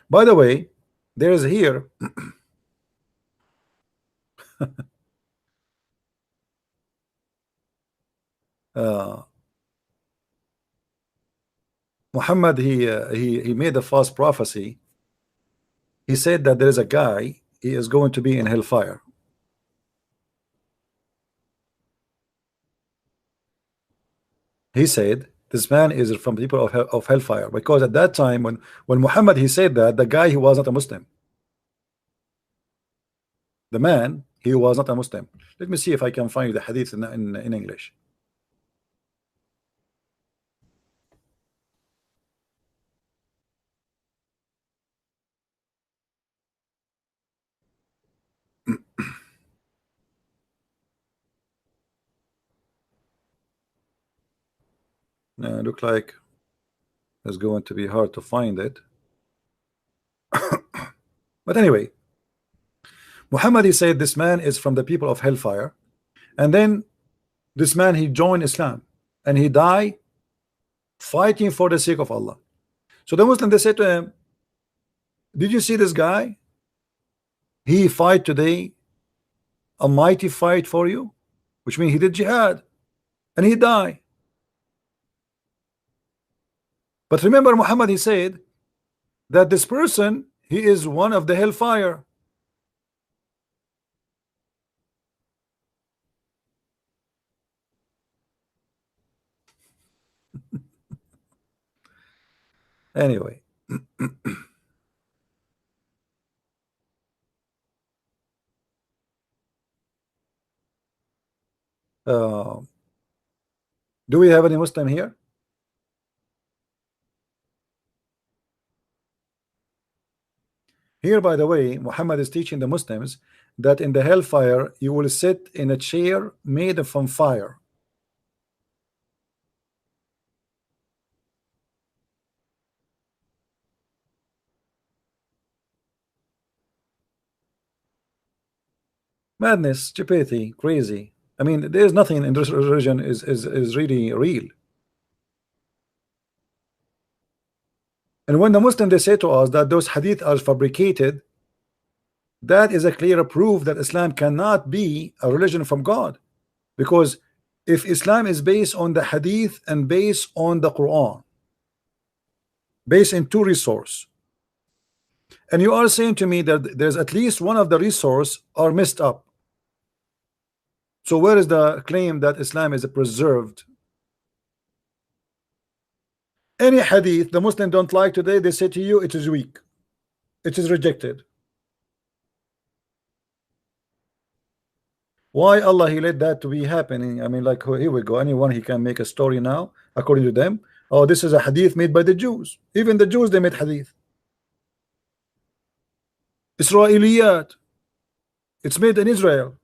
By the way, there is here Muhammad, he made a false prophecy. He said that there is a guy, he is going to be in hellfire. He said this man is from people of hellfire, because at that time when Muhammad he said that, the guy, he was not a Muslim. The man, he was not a Muslim. Let me see if I can find the hadith in English. Look like it's going to be hard to find it. But anyway, Muhammad, he said this man is from the people of hellfire, and then this man, he joined Islam and he died fighting for the sake of Allah. So the Muslim, they said to him, did you see this guy? He fight today a mighty fight for you, which means he did jihad and he died. But remember, Muhammad, he said that this person, he is one of the hellfire. Anyway, do we have any Muslim here? Here, by the way, Muhammad is teaching the Muslims that in the hellfire you will sit in a chair made from fire. Madness, stupidity, crazy. I mean, there is nothing in this religion is really real. And when the Muslim, they say to us that those hadith are fabricated, that is a clear proof that Islam cannot be a religion from God. Because if Islam is based on the hadith and based on the Quran, based in two resources, and you are saying to me that there's at least one of the resources are messed up, so where is the claim that Islam is preserved? Any hadith the Muslim don't like today, they say to you it is weak, it is rejected. Why Allah He let that to be happening? I mean, like, here we go. Anyone He can make a story now according to them. Oh, this is a hadith made by the Jews. Even the Jews, they made hadith. Israeliyat. It's made in Israel,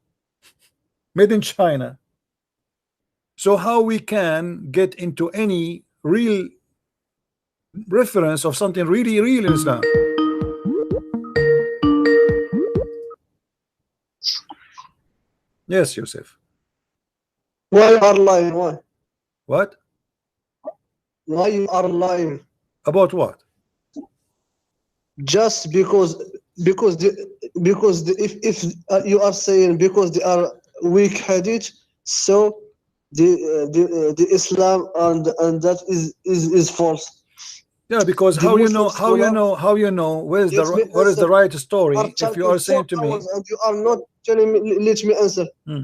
made in China. So how we can get into any real reference of something really real in Islam? Yes, Yusuf. Why you are lying? Why? What? Why you are lying? About what? Just because if you are saying because they are weak hadith, so the Islam and that is false. Yeah, because The how you Muslim know where's Let me what is the answer. right story Are if you are saying to me and you are not telling me. Let me answer. I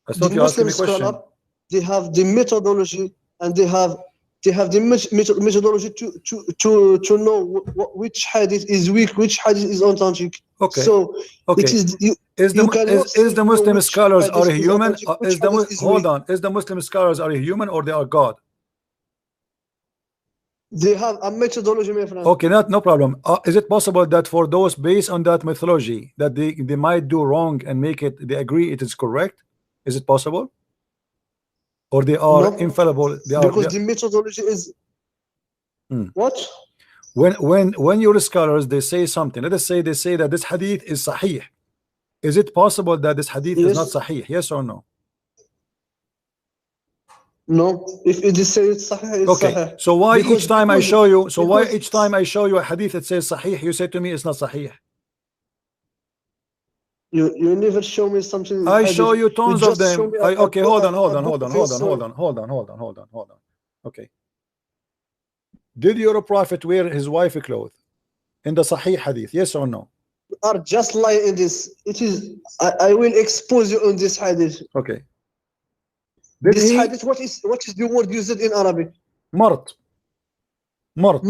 The thought you asking Muslim me a question. scholar, they have the methodology and they have the methodology to know which hadith is weak, which hadith is authentic. Okay. So Okay. it is you. Is the you cannot say is the to know Muslim which scholars are hadith is human? authentic, which hadith is Hold weak. on. Is the Muslim scholars are human or they are God? They have a methodology, my friend. Okay, no problem. Is it possible that for those based on that methodology that they might do wrong and make it they agree it is correct? Is it possible? Or they are No, infallible? because the methodology is what? When your scholars they say something, let us say they say that this hadith is sahih. Is it possible that this hadith is not sahih? Yes or no? No, if it is said sahih, it's okay. sahih. So why Because- each time I because- show you? So why because- each time I show you a hadith that says sahih, you say to me it's not sahih? You never show me something. I hadith. show you tons of just show them. me Okay, hold on. book Okay. Did your prophet wear his wife clothes in the sahih hadith? Yes or no? You are just lying in this. It is. I will expose you on this hadith. Okay. Did This he hadith. What is the word used in Arabic? mart? Mart.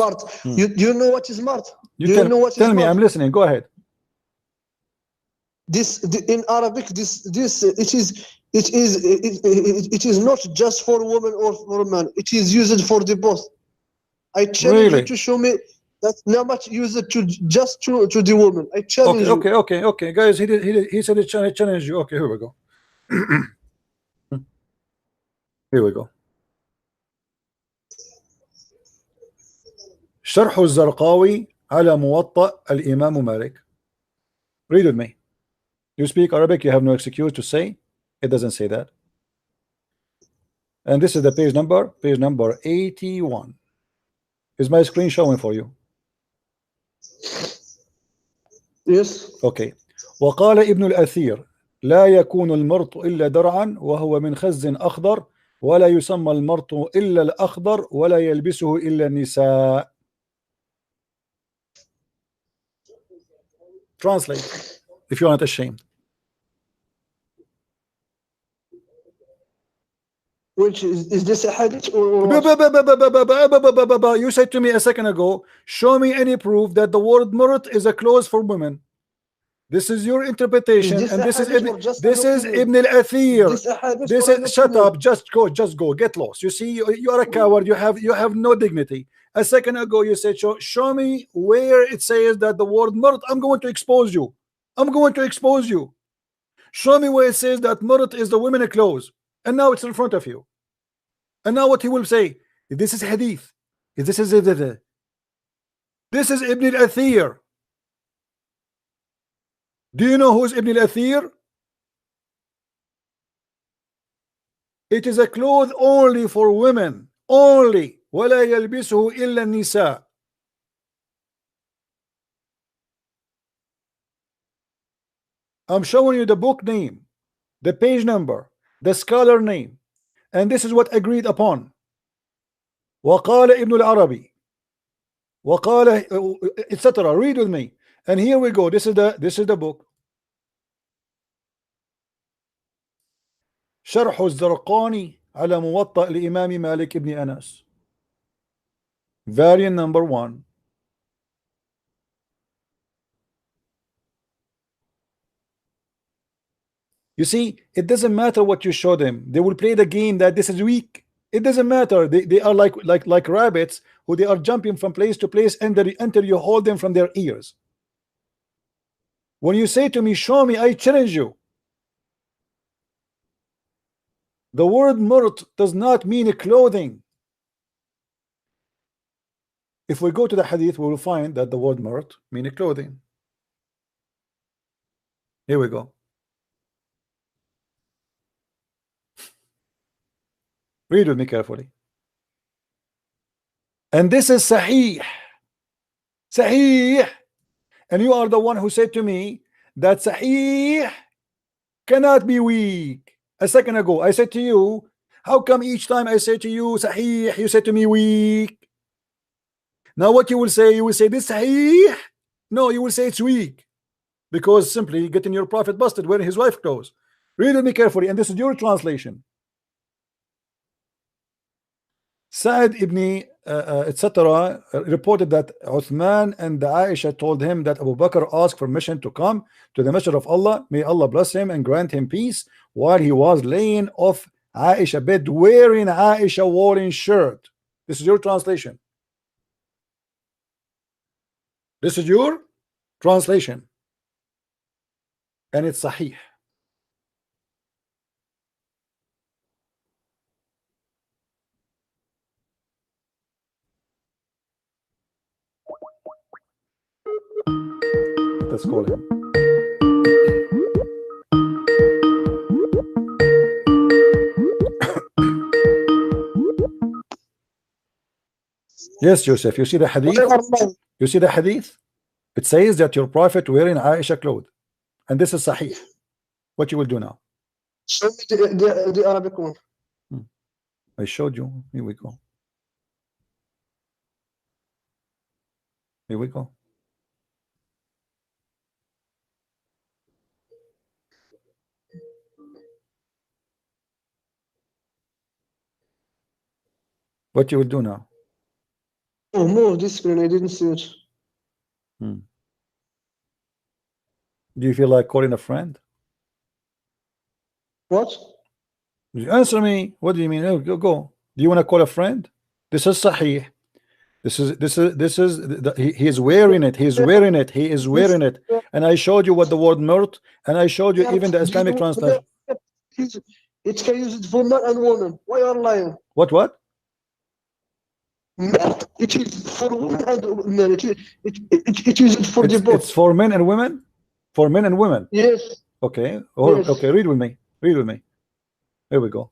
You know what is mart? You Do tell, you know what is tell me, mart? I'm listening. Go ahead. In Arabic, it is not just for women or for man. It is used for the both. I challenge Really? you to show me that not much used to just to the woman. I challenge you. Okay, guys. He said it challenge you. Okay, here we go. Here we go. شرح الزرقاوي على موطأ الإمام مالك. Read with me. You speak Arabic, you have no excuse to say. It doesn't say that. And this is the page number 81. Is my screen showing for you? Yes. Okay. وقال ابن الأثير لا يكون المرط إلا درعا وهو من خز أخضر ولا يسمى المرط إلا الأخضر ولا يلبسه إلا النساء. Translate if you're not ashamed. Which is this a hadith or what? You said to me a second ago, show me any proof that the word murat is a clause for women. This is your interpretation, Is this and a this is hadith or just this an is opinion? Ibn al-Athir. Is this a hadith This or is an shut opinion? up. Just go. Get lost. You see, you are a coward. You have no dignity. A second ago, you said show me where it says that the word murat. I'm going to expose you. Show me where it says that murat is the women clothes, and now it's in front of you. And now what he will say? This is hadith. This is Ibn al-Athir. Do you know who is Ibn al-Athir? It is a cloth only for women. Only. ولا يلبسه إلا النساء. I'm showing you the book name, the page number, the scholar name, and this is what agreed upon. وقال ابن العربي وقال etc. Read with me. And here we go. This is the book. شرح الزرقاني على موطأ الإمام مالك بن أنس. Variant number 1. You see, it doesn't matter what you show them. They will play the game that this is weak. It doesn't matter. They are like rabbits who they are jumping from place to place, and until you hold them from their ears. When you say to me, show me, I challenge you. The word murt does not mean clothing. If we go to the hadith, we will find that the word murt means clothing. Here we go. Read with me carefully. And this is Sahih. Sahih. And you are the one who said to me that Sahih cannot be weak. A second ago, I said to you, how come each time I say to you Sahih, you say to me weak? Now what you will say this Sahih? No, you will say it's weak. Because simply getting your prophet busted wearing his wife clothes. Read with me carefully, and this is your translation. Sa'id ibn etc. reported that Uthman and Aisha told him that Abu Bakr asked permission to come to the Messenger of Allah, may Allah bless him and grant him peace, while he was laying off Aisha bed wearing Aisha woolen shirt. This is your translation. This is your translation, and it's Sahih. Let's call him. Yes, Joseph, you see the hadith? You see the hadith? It says that your prophet wearing Aisha clothes, and this is Sahih. What you will do now? Show me the Arabic one. I showed you. Here we go. Here we go. What you will do now? Oh, move this screen. I didn't see it. Do you feel like calling a friend? What? You answer me. What do you mean? Oh, go. Do you want to call a friend? This is Sahih. He is wearing it. He is wearing it. He is wearing it. And I showed you what the word murt, and I showed you even the Islamic translation. It can use it for man and woman. Why are you lying? What? It is for women and men. It uses for the both. It's for men and women? For men and women? Yes. Okay. Yes. Okay, read with me. Read with me. Here we go.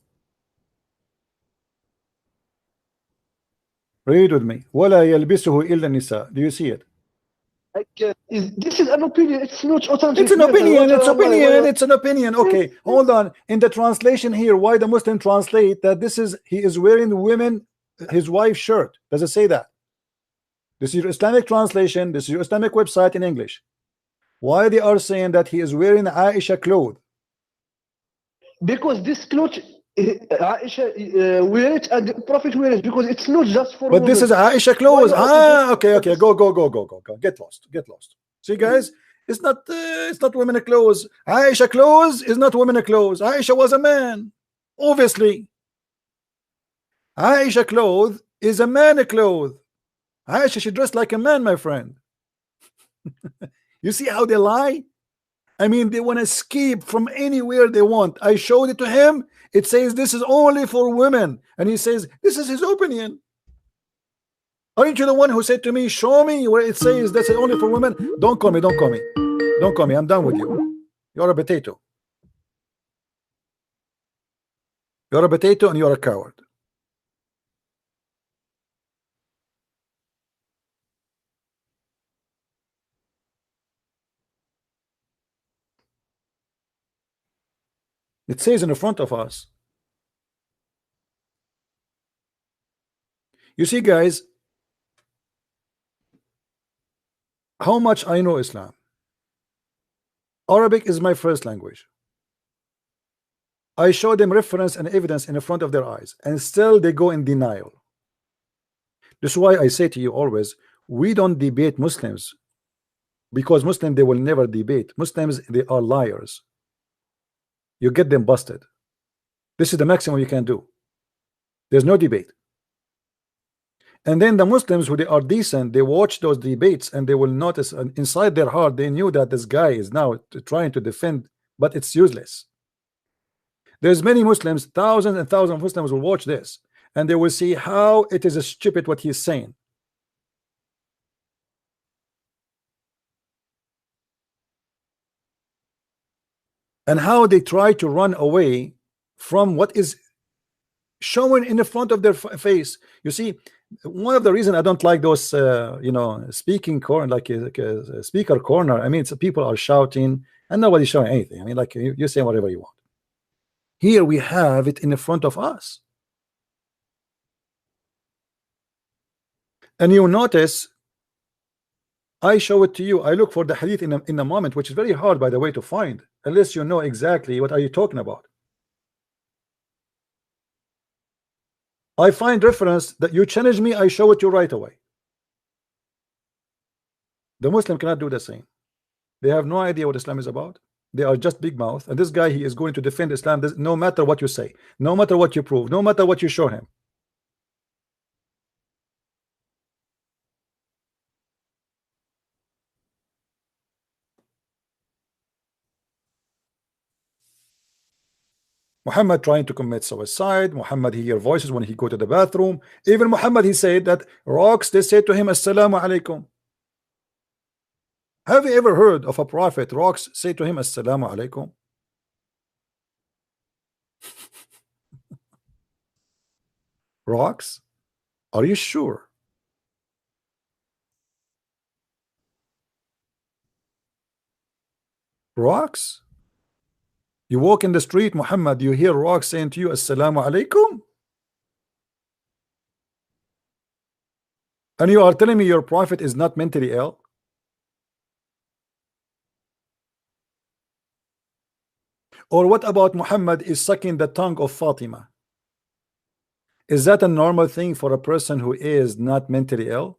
Read with me. وَلَا يَلْبِسُهُ إِلَّا النِّسَاء. Do you see it? This is an opinion. It's not authentic. It's an opinion. It's opinion. It's an opinion. Okay, hold on. In the translation here, why the Muslim translate that this is he is wearing his wife's shirt? Does it say that? This is your Islamic translation. This is your Islamic website in English. Why they are saying that he is wearing Aisha clothes? Because this cloth, Aisha wear it and the Prophet wear it, because it's not just for But women. this is Aisha clothes. Okay. Go. Get lost. See, guys, it's not women clothes. Aisha clothes is not women clothes. Aisha was a man, obviously. Aisha clothes is a man clothes. Aisha, she dressed like a man, my friend. You see how they lie? I mean, they want to escape from anywhere they want. I showed it to him. It says this is only for women, and he says this is his opinion. Aren't you the one who said to me, show me where it says that's only for women? Don't call me. I'm done with you. You're a potato. You're a potato and you're a coward. It says in the front of us. You see, guys, how much I know Islam. Arabic is my first language. I show them reference and evidence in front of their eyes, and still they go in denial. This is why I say to you always, we don't debate Muslims, because Muslims, they will never debate. Muslims, they are liars. You get them busted. This is the maximum you can do. There's no debate. And then the Muslims who they are decent, they watch those debates and they will notice inside their heart they knew that this guy is now trying to defend, but it's useless. There's many Muslims, thousands and thousands of Muslims will watch this and they will see how it is stupid what he's saying. And how they try to run away from what is shown in the front of their face. You see, one of the reasons I don't like those you know, speaking corner, like a speaker corner. I mean, it's people are shouting and nobody's showing anything. I mean, like you say whatever you want. Here we have it in the front of us. And you notice I show it to you. I look for the hadith in a moment, which is very hard, by the way, to find unless you know exactly what are you talking about. I find reference that you challenge me, I show it to you right away. The Muslim cannot do the same. They have no idea what Islam is about. They are just big mouth, and this guy, he is going to defend Islam no matter what you say, no matter what you prove, no matter what you show him. Muhammad trying to commit suicide. Muhammad, he hear voices when he go to the bathroom. Even Muhammad, he said that rocks, they say to him, Assalamu alaikum. Have you ever heard of a prophet, rocks say to him, Assalamu alaikum? Rocks, are you sure? Rocks? You walk in the street, Muhammad, you hear rocks saying to you, Assalamu alaikum? And you are telling me your prophet is not mentally ill? Or what about Muhammad is sucking the tongue of Fatima? Is that a normal thing for a person who is not mentally ill?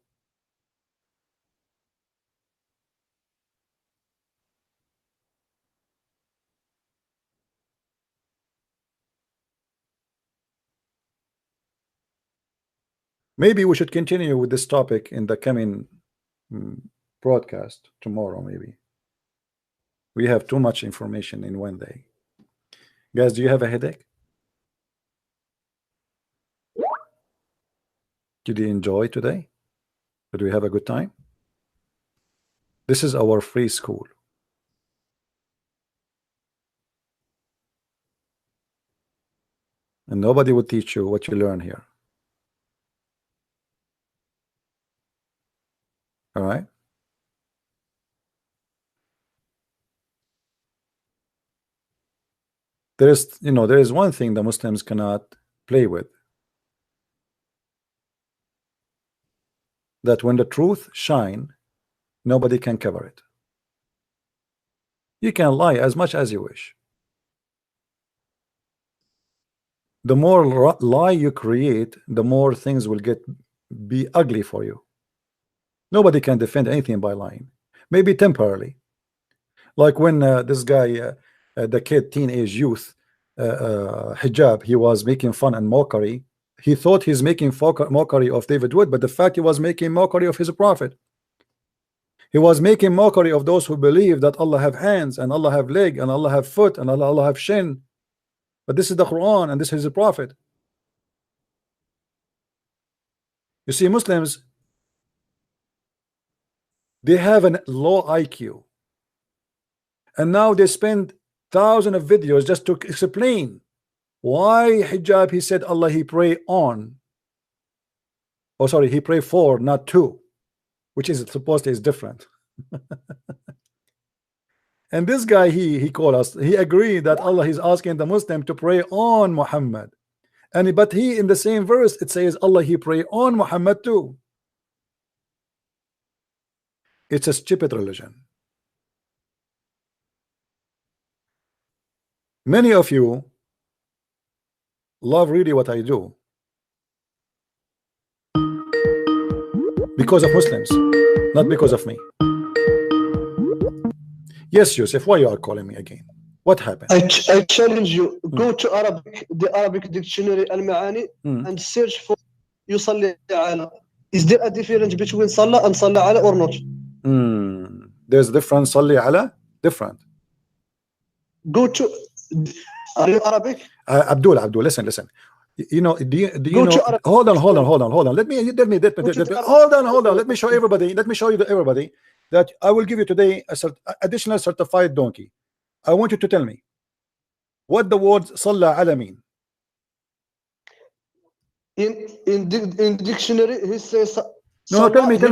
Maybe we should continue with this topic in the coming broadcast tomorrow. Maybe we have too much information in one day. Guys, do you have a headache? Did you enjoy today? Did we have a good time? This is our free school. And nobody will teach you what you learn here. All right. There is, you know, there is one thing the Muslims cannot play with. That when the truth shine, nobody can cover it. You can lie as much as you wish. The more lie you create, the more things will be ugly for you. Nobody can defend anything by lying. Maybe temporarily, like when this guy, the kid, teenage youth, hijab, he was making fun and mockery. He thought he's making mockery of David Wood, but the fact he was making mockery of his prophet. He was making mockery of those who believe that Allah have hands and Allah have leg and Allah have foot and Allah have shin. But this is the Quran and this is the prophet. You see, Muslims, they have a low IQ, and now they spend thousands of videos just to explain why hijab, he said Allah he pray on, oh sorry, he pray for, not to, which is supposedly is different. And this guy, he called us, he agreed that Allah is asking the Muslim to pray on Muhammad, and but he in the same verse it says Allah he pray on Muhammad too. It's a stupid religion. Many of you love really what I do because of Muslims, not because of me. Yes, Yusuf, why you are calling me again? What happened? I challenge you. Go to the Arabic dictionary Al-Ma'ani and search for يصلي على. Is there a difference between صلى and صلى على or not? There's different. صلي على different. Go to. Are you Arabic? Abdul, listen. You know, do you know? Hold on. Let me hold on. Let me show everybody. Let me show you everybody that I will give you today a additional certified donkey. I want you to tell me what the word صلى على mean. In dictionary, he says. No, tell me what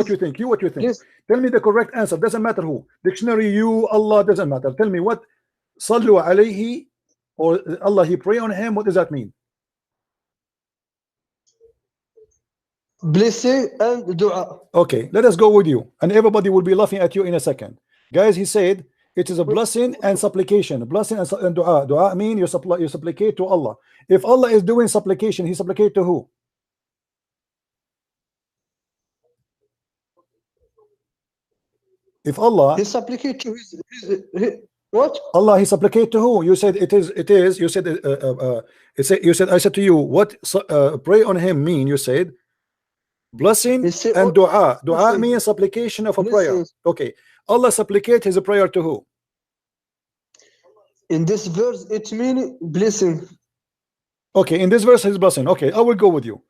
you think. Yes. Tell me the correct answer. Doesn't matter who. Dictionary, you, Allah, doesn't matter. Tell me what صلوا عليه or Allah, he pray on him. What does that mean? Blessing and dua. Okay, let us go with you, and everybody will be laughing at you in a second. Guys, he said it is a blessing and supplication. Blessing and dua. Dua mean you supplicate to Allah. If Allah is doing supplication, he supplicate to who? If Allah, he supplicate to his what? Allah, he supplicate to who? You said it is. You said I said to you, what pray on him mean? You said blessing and dua. Dua means supplication of a prayer. Okay, Allah supplicate his prayer to who? In this verse, it means blessing. Okay, in this verse, his blessing. Okay, I will go with you.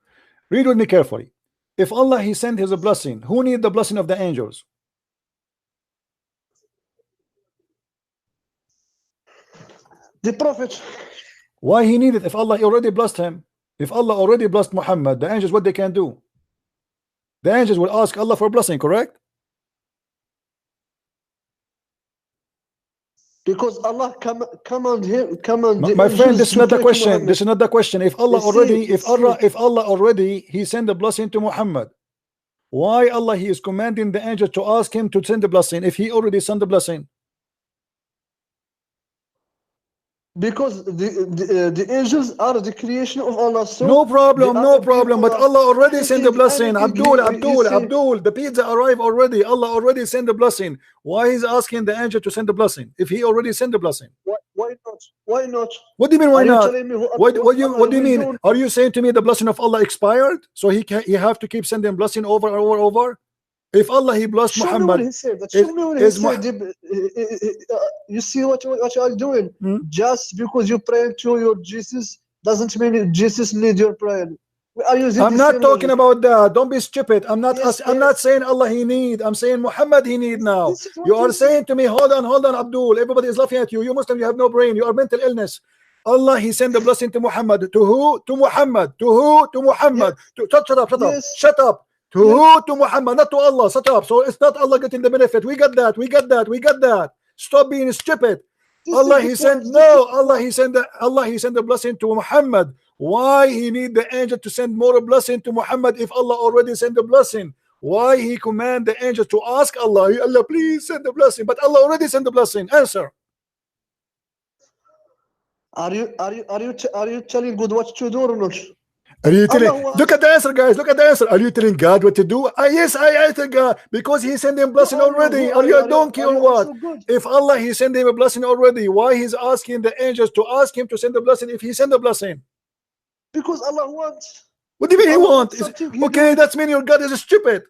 Read with me carefully. If Allah, he sent his blessing, who need the blessing of the angels? The Prophet. Why he needed? If Allah already blessed him, if Allah already blessed Muhammad, the angels, what they can do? The angels will ask Allah for blessing, correct? Because Allah command him. My friend, this is not the question. This is not the question. If Allah already, he sent the blessing to Muhammad. Why Allah he is commanding the angels to ask him to send the blessing if he already sent the blessing? Because the angels are the creation of Allah. So no problem. But Allah already sent the blessing. Abdul, the pizza arrived already. Allah already sent the blessing. Why is asking the angel to send the blessing if he already sent the blessing? Why not? What do you mean why not? What do you mean? Are you saying to me the blessing of Allah expired? So he have to keep sending blessing over and over? If Allah he blessed Muhammad, you see what you are doing. Just because you pray to your Jesus doesn't mean Jesus need your prayer. I'm not talking about that. Don't be stupid. I'm not saying Allah he need. I'm saying Muhammad he need now. You are saying to me, hold on, Abdul. Everybody is laughing at you. You Muslim, you have no brain. You are mental illness. Allah he sent the blessing to Muhammad. To who? To Muhammad. To who? To Muhammad. Yes. Shut up. To who? To Muhammad, not to Allah. Shut up. So it's not Allah getting the benefit. We got that. Stop being stupid. Allah he sent the blessing to Muhammad. Why he need the angel to send more blessing to Muhammad if Allah already sent the blessing? Why he command the angel to ask Allah, Allah please send the blessing, but Allah already sent the blessing? Answer. Are you telling God what to do or not? Are you telling? Look at the answer, guys. Look at the answer. Are you telling God what to do? Yes, I tell God because He sent him blessing already. Are you a donkey or what? If Allah He sent him a blessing already, why He's asking the angels to ask Him to send the blessing if He sent the blessing? Because Allah wants. What do you mean He wants? Okay, that's mean your God is stupid.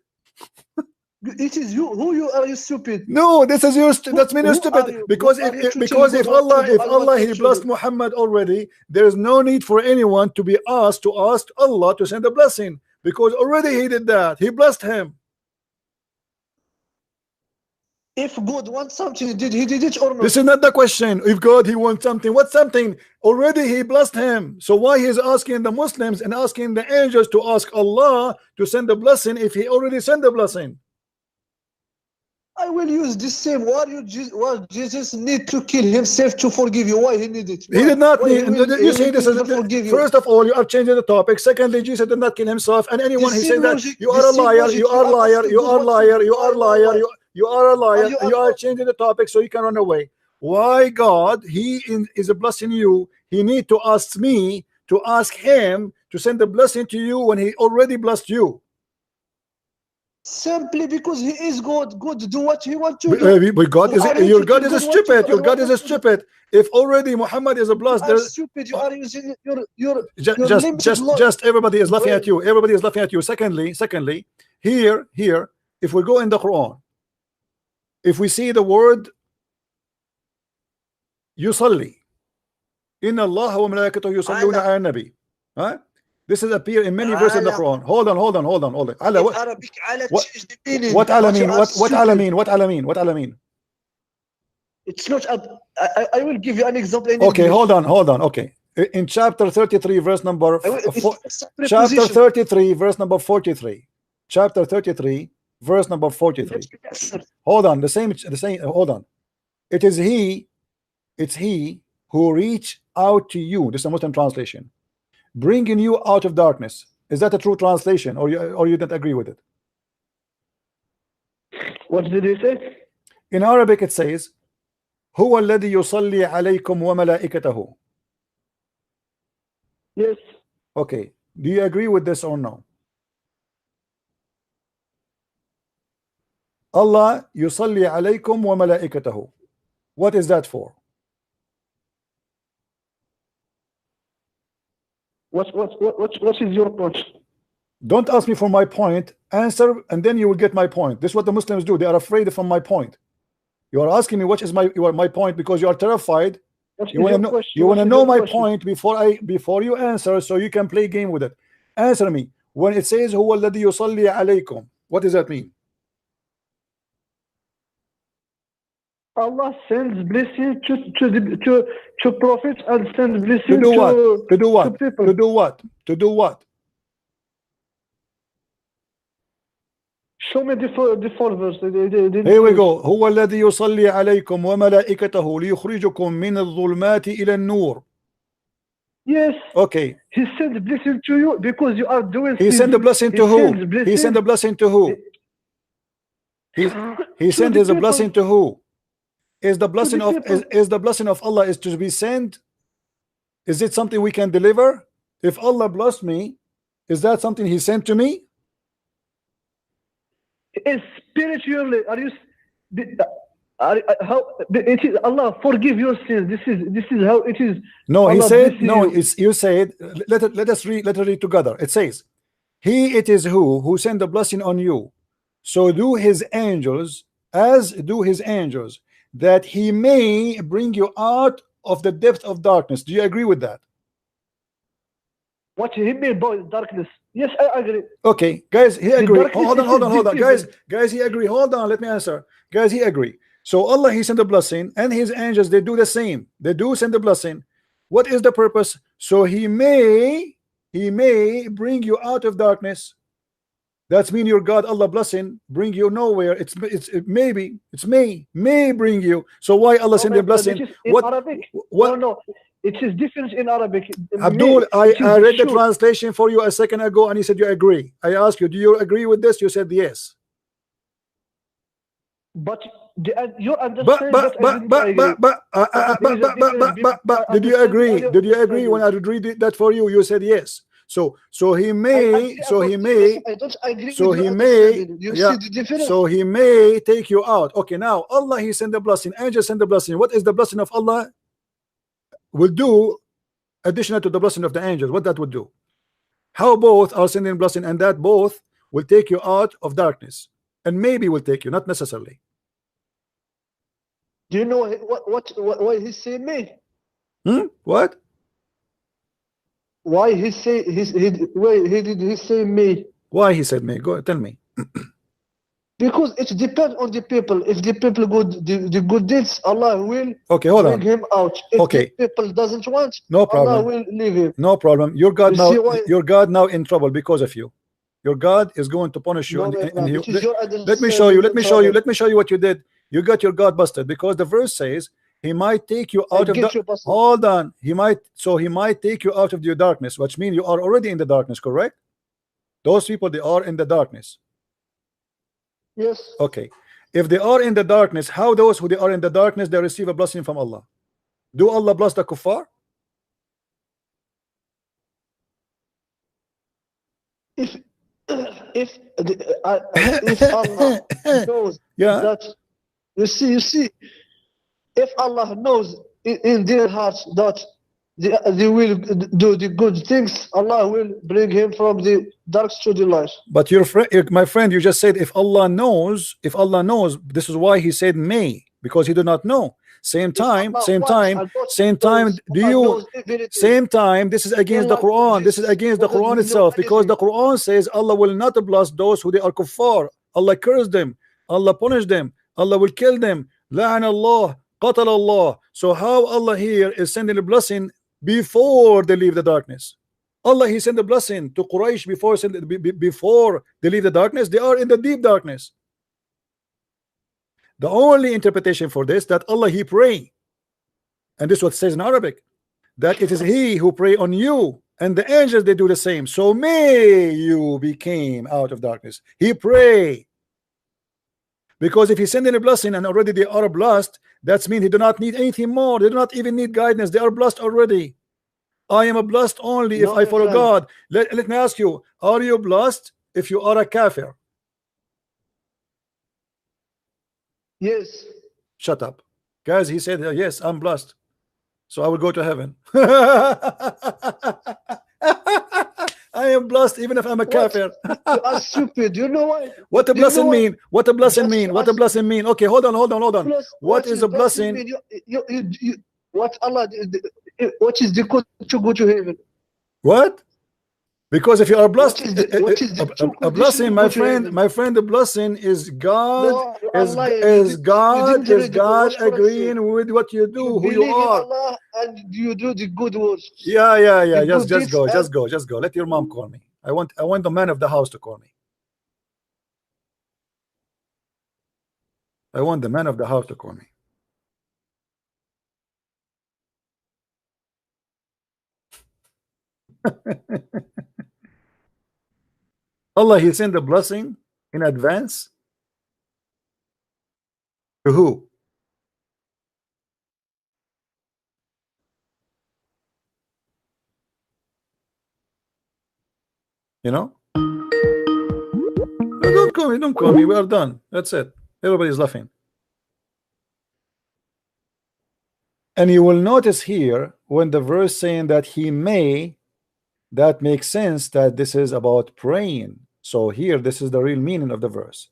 It is you. Who you are? You stupid. No, this is you. That's mean you're stupid. Because if Allah He blessed Muhammad already, there is no need for anyone to be asked to ask Allah to send a blessing because already He did that. He blessed him. If God wants something, did He did it or not? This is not the question. If God He wants something, what something? Already He blessed him. So why He's asking the Muslims and asking the angels to ask Allah to send the blessing if He already sent the blessing? I will use this same. Why Jesus need to kill himself to forgive you? Why he need it? He did not need. You see, this is first of all, you are changing the topic. Secondly, Jesus did not kill himself. And anyone he said that you are a liar, you are a liar, you are a liar, you are a liar, you are a liar, and you are changing the topic so you can run away. why God, is blessing you, he need to ask me to ask him to send the blessing to you when he already blessed you? Simply because he is God. God do what he wants to do. But God is, Quran your God teaches is God what stupid. to Your do. God is stupid. If already Muhammad is a blessed, You are stupid. You are using your limited just everybody is laughing at brain. you. Everybody is laughing at you. Secondly, here, if we go in the Quran, if we see the word yusalli, inna Allah wa malaikatahu yusalluna ala nabi, huh? This is appear in many verses in the Quran. Hold on. In Arabic, ala change the meaning. What ala But you mean? are What ala stupid. mean? What ala mean? What ala mean? It's not. I will give you an example in Okay, English. hold on. Okay, in chapter 33, verse number It's a chapter preposition. 33, verse number 43. Chapter 33, verse number 43. Hold on, the same. Hold on. It's he who reach out to you. This is a Muslim translation, bringing you out of darkness. Is that a true translation, or you don't agree with it? What did he say? In Arabic, it says, "Huwa alladhi yusalli alaykum wa malaikatahu." Yes. Okay, do you agree with this or no? Allah yusalli alaykum wa malaikatahu. What is that for? What is your point? Don't ask me for my point. Answer, and then you will get my point. This is what the Muslims do. They are afraid from my point. You are asking me what is my point because you are terrified. You want to know my point before you answer, so you can play game with it. Answer me. When it says huwa alladhi yusalli alaykum, what does that mean? Allah sends blessing to prophets and sends blessing To do what? To do what? to people. To do what? To do what? Show me the four verse. Here we go. هو الذي يصلي عليكم وملائكته ليخرجكم من الظلمات إلى النور. Yes. Okay. He sends blessing to you because you are doing. He sent the blessing to who? He sent the blessing to who? He sent his blessing to who? Is the blessing of is the blessing of Allah is to be sent? Is it something we can deliver? If Allah blessed me, is that something He sent to me? Spiritually, are you? How it is? Allah forgive your sins. This is how it is. No, Allah He said no. you. You said let us read together. It says, He it is who sent the blessing on you. So do His angels, as do His angels, that He may bring you out of the depth of darkness. Do you agree with that? What He mean by darkness? Yes, I agree. Okay, guys, He agree. Hold on, guys. Guys, He agree. Hold on, let me answer. Guys, He agree. So Allah, He sent the blessing, and His angels, they do the same. They do send the blessing. What is the purpose? So He may bring you out of darkness. That's mean your God, Allah blessing, bring you nowhere. It may bring you. So why Allah send the blessing? What? Arabic? What? No. It is different in Arabic. Abdul, I read the translation for you a second ago, and you said you agree. I asked you, do you agree with this? You said yes. But your understanding. Did you agree? Did you agree when I read that for you? You said yes. So he may. I don't agree. So he may. Yeah. So he may take you out. Okay. Now Allah, He sent the blessing. Angels send the blessing. What is the blessing of Allah? Will do additional to the blessing of the angels. What that would do? How both are sending blessing, and that both will take you out of darkness, and maybe will take you, not necessarily. Do you know why He say me? What? Why He say did He say me? Why He said me? Go tell me. Because it depends on the people. If the people the good deeds, Allah will bring him out. If the people doesn't want, no problem. Allah will leave him. No problem. Your God now in trouble because of you. Your God is going to punish you. Let me show you. Let me show you what you did. You got your God busted because the verse says He might take you out of the. Hold on. He might take you out of your darkness, which means you are already in the darkness. Correct? Those people, they are in the darkness. Yes. Okay. If they are in the darkness, how those who they are in the darkness they receive a blessing from Allah? Do Allah bless the kuffar? If if Allah knows Yeah. that, you see, if Allah knows in their hearts that they will do the good things, Allah will bring him from the dark to the light. But your friend, my friend, you just said if Allah knows, this is why he said may, because he did not know. Same time, Allah same wants time, and not same time. knows, Do Allah you? knows everything. Same time, this is against the Allah Quran. This is exists against the more than Quran we know itself, because the anything. Quran says Allah will not bless those who they are kuffar. Allah curse them. Allah punish them. Allah will kill them. La'an Allah, qatal Allah. So how Allah here is sending a blessing before they leave the darkness? Allah, he sent the blessing to Quraysh before they leave the darkness. They are in the deep darkness. The only interpretation for this, that Allah he pray, and this is what it says in Arabic, that it is he who pray on you, and the angels they do the same. So may you became out of darkness. He pray, because if he send in a blessing and already they are blessed, that means he do not need anything more. They do not even need guidance. They are blessed already. I am a blessed only if No, I follow friend. God. Let me ask you, are you blessed if you are a kafir? Yes. Shut up. Guys, he said, yes, I'm blessed. So I will go to heaven. I am blessed even if I'm a kafir. You are stupid. You know why? What a Do you know blessing why? mean? What a blessing Just mean? What a ask- blessing mean? Okay, hold on. Plus, What is a blessing? mean? What Allah? What is the code to go to heaven? What? Because if you are blessed, What is the true a condition blessing, to my go to friend, heaven? the blessing is God, No, Allah, is God watch what I'm agreeing saying. with what you do, You who you believe in are. Allah and you do the good works. Yeah. The Just good go, deeds just go. Let your mom call me. I want the man of the house to call me. I want the man of the house to call me. Allah, he sent the blessing in advance to who? You know? No, don't call me. We are done. That's it. Everybody's laughing. And you will notice here when the verse saying that he may, that makes sense that this is about praying. So here, this is the real meaning of the verse.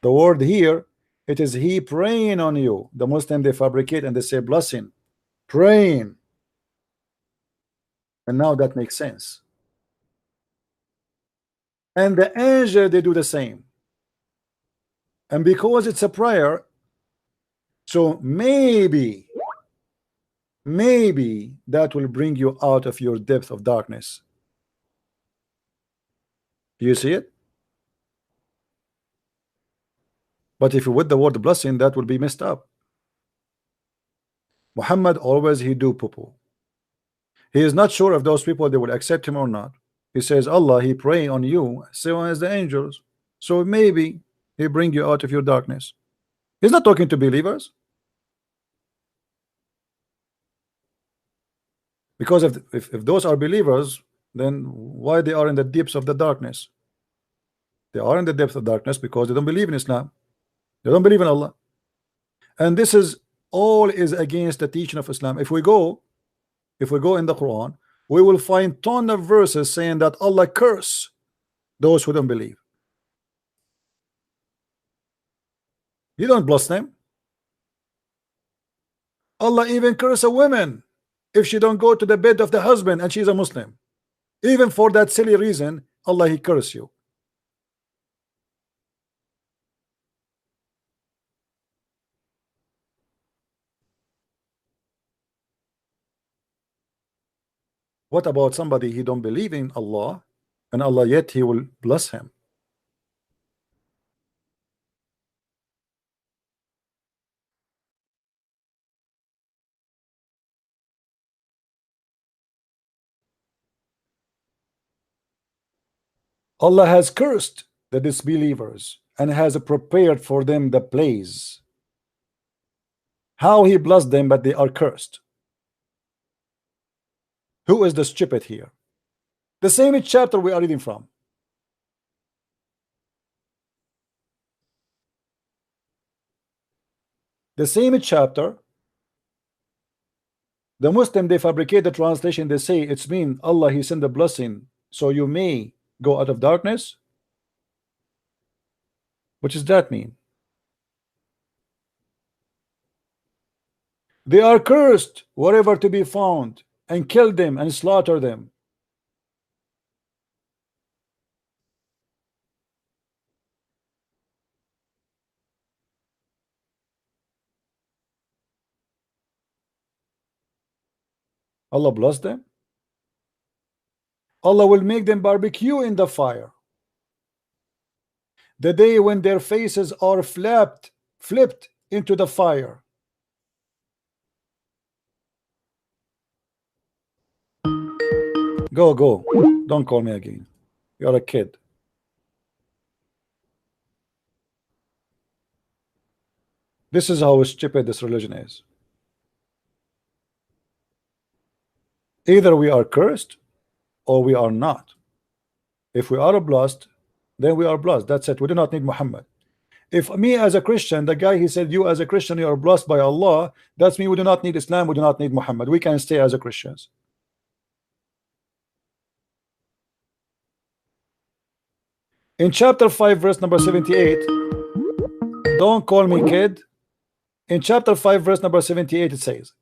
The word here, it is he praying on you. The Muslim, they fabricate and they say blessing, praying. And now that makes sense. And the angel, they do the same. And because it's a prayer, so maybe that will bring you out of your depth of darkness. Do you see it? But if you with the word blessing, that will be messed up. Muhammad always he do poo-poo. He is not sure if those people they will accept him or not. He says Allah he pray on you, so as the angels. So maybe he bring you out of your darkness. He's not talking to believers. Because if those are believers, then why they are in the depths of the darkness? They are in the depths of darkness because they don't believe in Islam. They don't believe in Allah. And this is all is against the teaching of Islam. If we go in the Quran, we will find ton of verses saying that Allah curse those who don't believe. You don't bless them. Allah even curse a woman if she don't go to the bed of the husband and she's a Muslim. Even for that silly reason, Allah he curse you. What about somebody he don't believe in Allah and Allah yet he will bless him? Allah has cursed the disbelievers and has prepared for them the place. How he blessed them, but they are cursed. Who is the stupid here? The same chapter we are reading from. The same chapter. The Muslim, they fabricate the translation. They say it's mean Allah, he sent the blessing so you may go out of darkness. What does that mean? They are cursed wherever to be found, and kill them and slaughter them. Allah bless them. Allah will make them barbecue in the fire. The day when their faces are flipped into the fire. Go, don't call me again. You're a kid. This is how stupid this religion is. Either we are cursed or we are not. If we are blessed, then we are blessed. That's it. We do not need Muhammad. If me as a Christian, the guy he said, you as a Christian, you are blessed by Allah, that's me. We do not need Islam. We do not need Muhammad. We can stay as a Christians. In chapter 5, verse number 78, don't call me kid. In chapter 5, verse number 78, it says,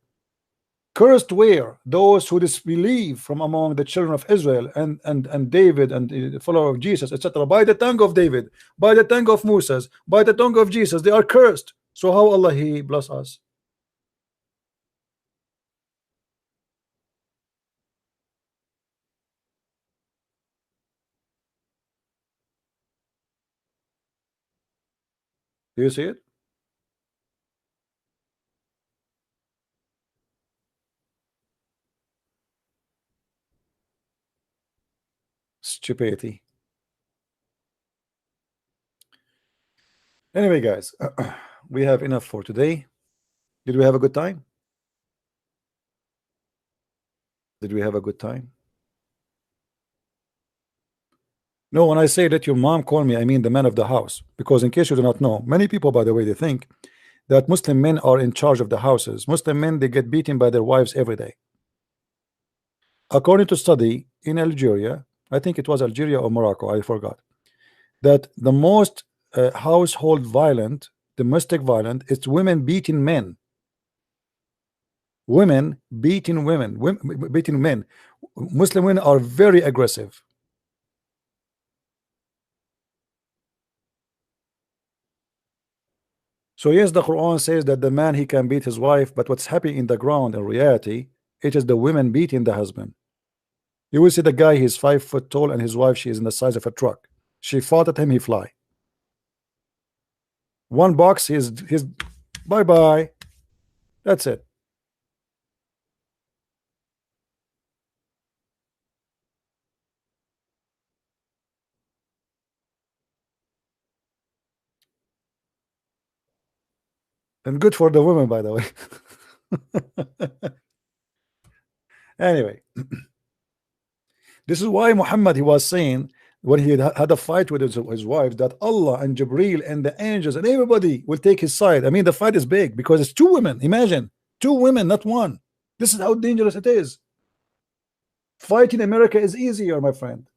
cursed were those who disbelieve from among the children of Israel and David and the follower of Jesus, etc. By the tongue of David, by the tongue of Moses, by the tongue of Jesus, they are cursed. So how Allah he bless us? Do you see it? Stupidity. Anyway, guys, we have enough for today. Did we have a good time? Did we have a good time? No, when I say let your mom call me, I mean the man of the house. Because in case you do not know, many people, by the way, they think that Muslim men are in charge of the houses. Muslim men, they get beaten by their wives every day. According to study in Algeria, I think it was Algeria or Morocco, I forgot, that the most household violent, domestic violent, is women beating men. Women beating women, beating men. Muslim women are very aggressive. So yes, the Quran says that the man he can beat his wife, but what's happening in the ground in reality, it is the women beating the husband. You will see the guy, he's 5 foot tall, and his wife, she is in the size of a truck. She fought at him, he fly. One box, he's bye-bye. That's it. And good for the women, by the way. Anyway, this is why Muhammad, he was saying when he had a fight with his wife, that Allah and Jibreel and the angels and everybody will take his side. I mean, the fight is big because it's 2 women. Imagine 2 women, not 1. This is how dangerous it is. Fighting America is easier, my friend.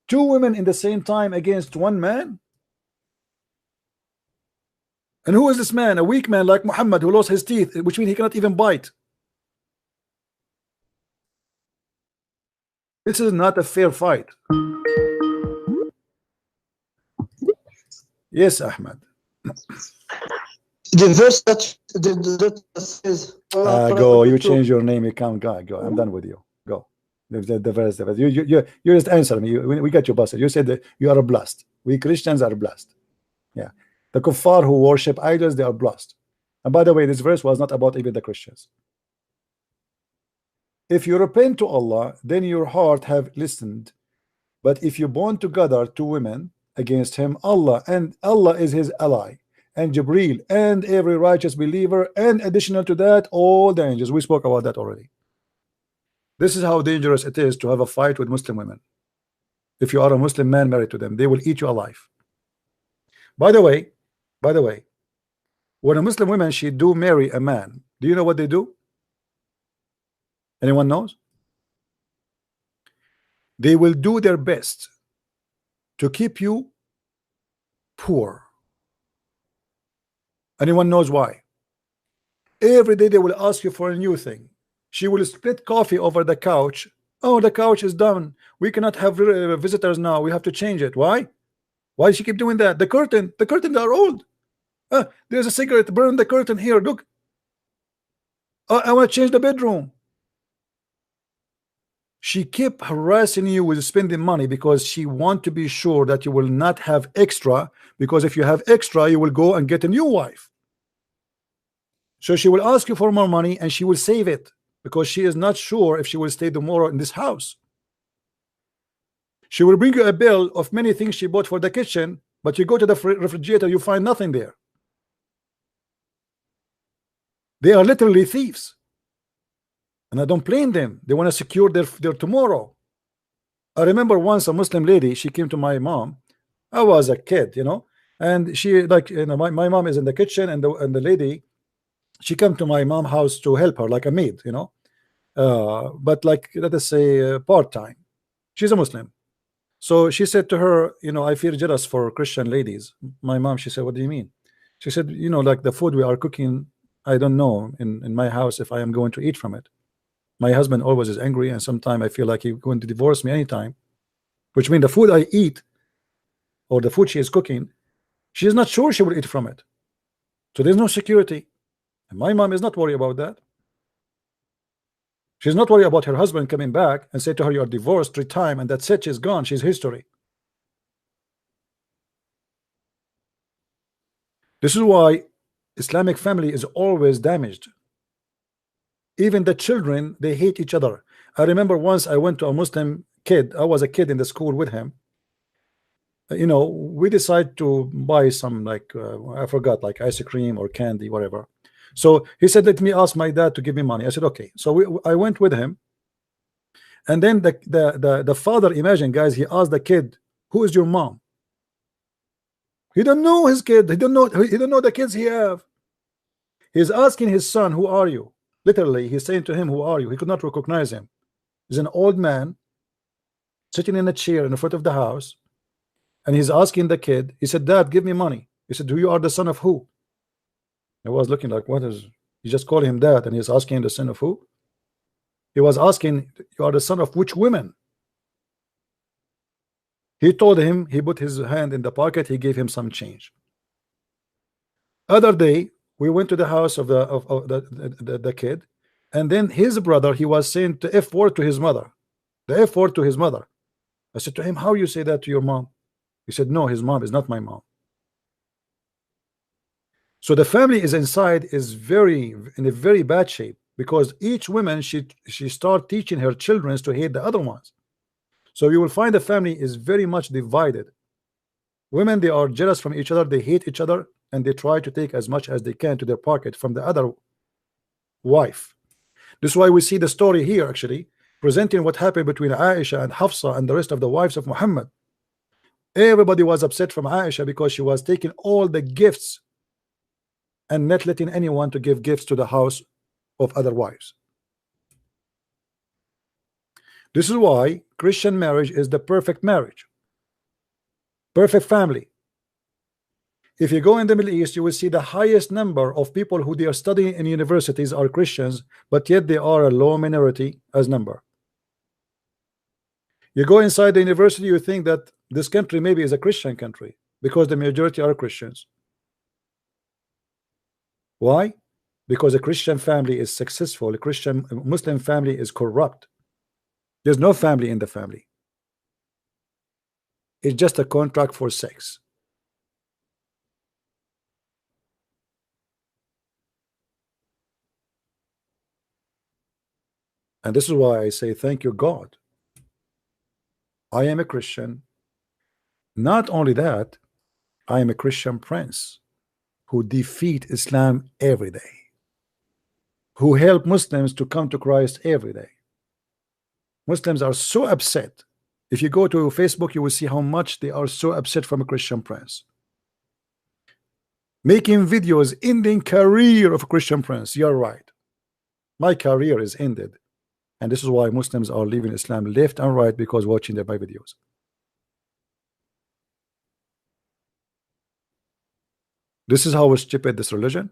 2 women in the same time against 1 man. And who is this man? A weak man like Muhammad who lost his teeth, which means he cannot even bite. This is not a fair fight. Yes, Ahmed. The verse that says, go, you change your name, you can't go. I'm done with you. Go. The verse. You just answer me. We got you busted. You said that you are blessed. We Christians are blessed. Yeah. The kuffar who worship idols, they are blessed. And by the way, this verse was not about even the Christians. If you repent to Allah, then your heart have listened. But if you bond together 2 women against him Allah, and Allah is his ally, and Jibreel, and every righteous believer, and additional to that, all the angels. We spoke about that already. This is how dangerous it is to have a fight with Muslim women. If you are a Muslim man married to them, they will eat you alive. By the way, when a Muslim woman she do marry a man, do you know what they do? Anyone knows? They will do their best to keep you poor. Anyone knows why? Every day they will ask you for a new thing. She will split coffee over the couch. Oh, the couch is done. We cannot have visitors now. We have to change it. Why? Why does she keep doing that? The curtains are old. There's a cigarette. Burn the curtain here. Look. I want to change the bedroom. She keep harassing you with spending money because she want to be sure that you will not have extra, because if you have extra you will go and get a new wife. So she will ask you for more money and she will save it because she is not sure if she will stay tomorrow in this house. She will bring you a bill of many things she bought for the kitchen, but you go to the refrigerator, you find nothing there. They are literally thieves. And I don't blame them. They want to secure their tomorrow. I remember once a Muslim lady, she came to my mom. I was a kid, and she my mom is in the kitchen, and the lady, she came to my mom's house to help her like a maid, but like, let us say, part-time. She's a Muslim. So she said to her, I feel jealous for Christian ladies. My mom, she said, what do you mean? She said, like the food we are cooking, I don't know in my house if I am going to eat from it. My husband always is angry, and sometimes I feel like he's going to divorce me anytime, which means the food I eat or the food she is cooking, she is not sure she will eat from it. So there's no security. And my mom is not worried about that. She's not worried about her husband coming back and say to her, you're divorced 3 times, and that's it, she's gone, she's history. This is why Islamic family is always damaged. Even the children, they hate each other. I remember once I went to a Muslim kid. I was a kid in the school with him. We decided to buy some I forgot, like ice cream or candy, whatever. So he said, let me ask my dad to give me money. I said, okay. So I went with him. And then the father, imagine guys, he asked the kid, who is your mom? He don't know his kid. He don't know the kids he have. He's asking his son, who are you? Literally, he's saying to him, who are you? He could not recognize him. He's an old man sitting in a chair in the front of the house, and he's asking the kid. He said, Dad, give me money. He said, you are the son of who? I was looking like, what is, he just called him dad, and he's asking the son of who? He was asking, you are the son of which women? He told him, he put his hand in the pocket, he gave him some change. Other day, we went to the house of the kid, and then his brother, he was saying the F word to his mother. The F word to his mother. I said to him, how you say that to your mom? He said, no, his mom is not my mom. So the family is inside is in a very bad shape, because each woman she start teaching her children to hate the other ones. So you will find the family is very much divided. Women, they are jealous from each other, they hate each other, and they try to take as much as they can to their pocket from the other wife. This is why we see the story here actually presenting what happened between Aisha and Hafsa and the rest of the wives of Muhammad. Everybody was upset from Aisha because she was taking all the gifts and not letting anyone to give gifts to the house of other wives. This is why Christian marriage is the perfect marriage, perfect family. If you go in the Middle East, you will see the highest number of people who they are studying in universities are Christians, but yet they are a low minority as number. You go inside the university, you think that this country maybe is a Christian country because the majority are Christians. Why? Because a Christian family is successful, a Muslim family is corrupt. There's no family in the family. It's just a contract for sex. And this is why I say thank you God. I am a Christian. Not only that, I am a Christian prince who defeat Islam every day, who help Muslims to come to Christ every day. Muslims are so upset. If you go to Facebook, you will see how much they are so upset from a Christian prince. Making videos ending career of a Christian prince. You're right. My career is ended. And this is why Muslims are leaving Islam left and right, because watching my videos. This is how stupid this religion.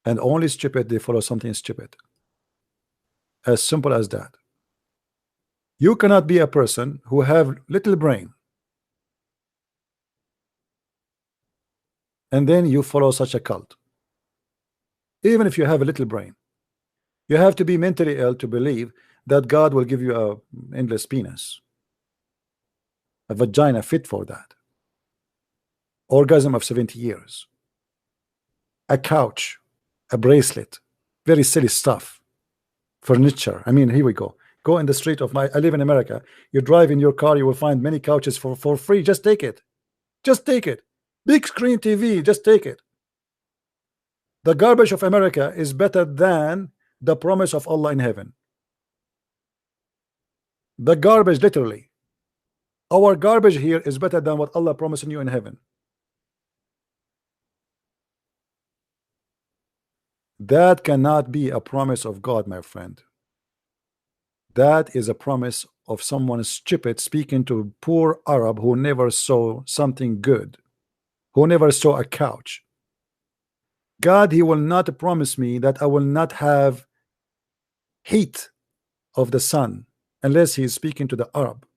And only stupid, they follow something stupid. As simple as that. You cannot be a person who have little brain and then you follow such a cult. Even if you have a little brain, you have to be mentally ill to believe that God will give you a endless penis, a vagina fit for that, orgasm of 70 years, a couch, a bracelet, very silly stuff, furniture. I mean, here we go. Go in the street of I live in America. You drive in your car, you will find many couches for free. Just take it. Just take it. Big screen TV, just take it. The garbage of America is better than the promise of Allah in heaven. The garbage, literally. Our garbage here is better than what Allah promising you in heaven. That cannot be a promise of God, my friend. That is a promise of someone stupid speaking to a poor Arab who never saw something good, who never saw a couch. God, he will not promise me that I will not have heat of the sun unless he is speaking to the Arab.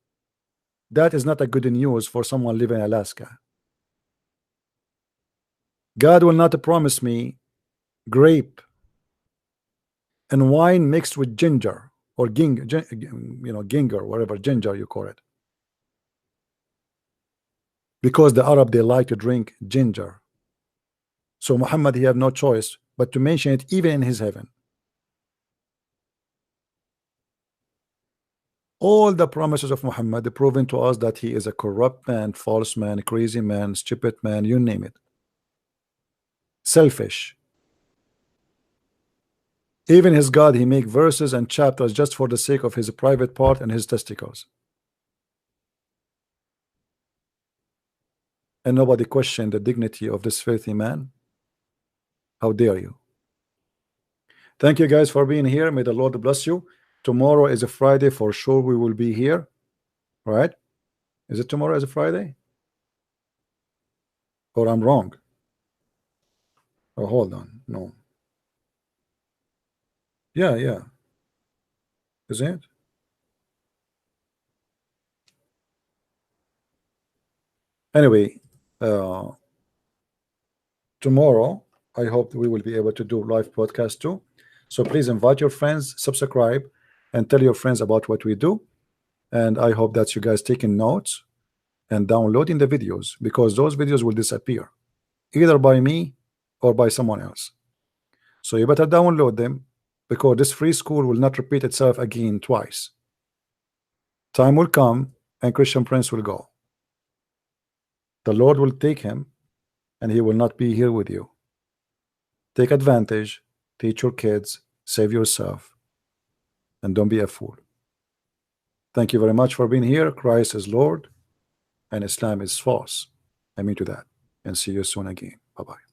That is not a good news for someone living in Alaska. God will not promise me grape and wine mixed with ginger or ginger, whatever ginger you call it, because the Arab, they like to drink ginger. So Muhammad, he have no choice but to mention it even in his heaven. All the promises of Muhammad are proven to us that he is a corrupt man, false man, crazy man, stupid man, you name it. Selfish. Even his God, he make verses and chapters just for the sake of his private part and his testicles. And nobody questioned the dignity of this filthy man. How dare you? Thank you guys for being here. May the Lord bless you. Tomorrow is a Friday for sure. We will be here, right? Is it tomorrow is a Friday? Or I'm wrong? Oh, hold on. No. Yeah. Isn't it? Anyway, tomorrow I hope we will be able to do live podcast too. So please invite your friends, subscribe, and tell your friends about what we do. And I hope that you guys taking notes and downloading the videos, because those videos will disappear either by me or by someone else. So you better download them, because this free school will not repeat itself again twice. Time will come and Christian Prince will go. The Lord will take him and he will not be here with you. Take advantage, teach your kids, save yourself, and don't be a fool. Thank you very much for being here. Christ is Lord and Islam is false. I mean to that. And see you soon again. Bye-bye.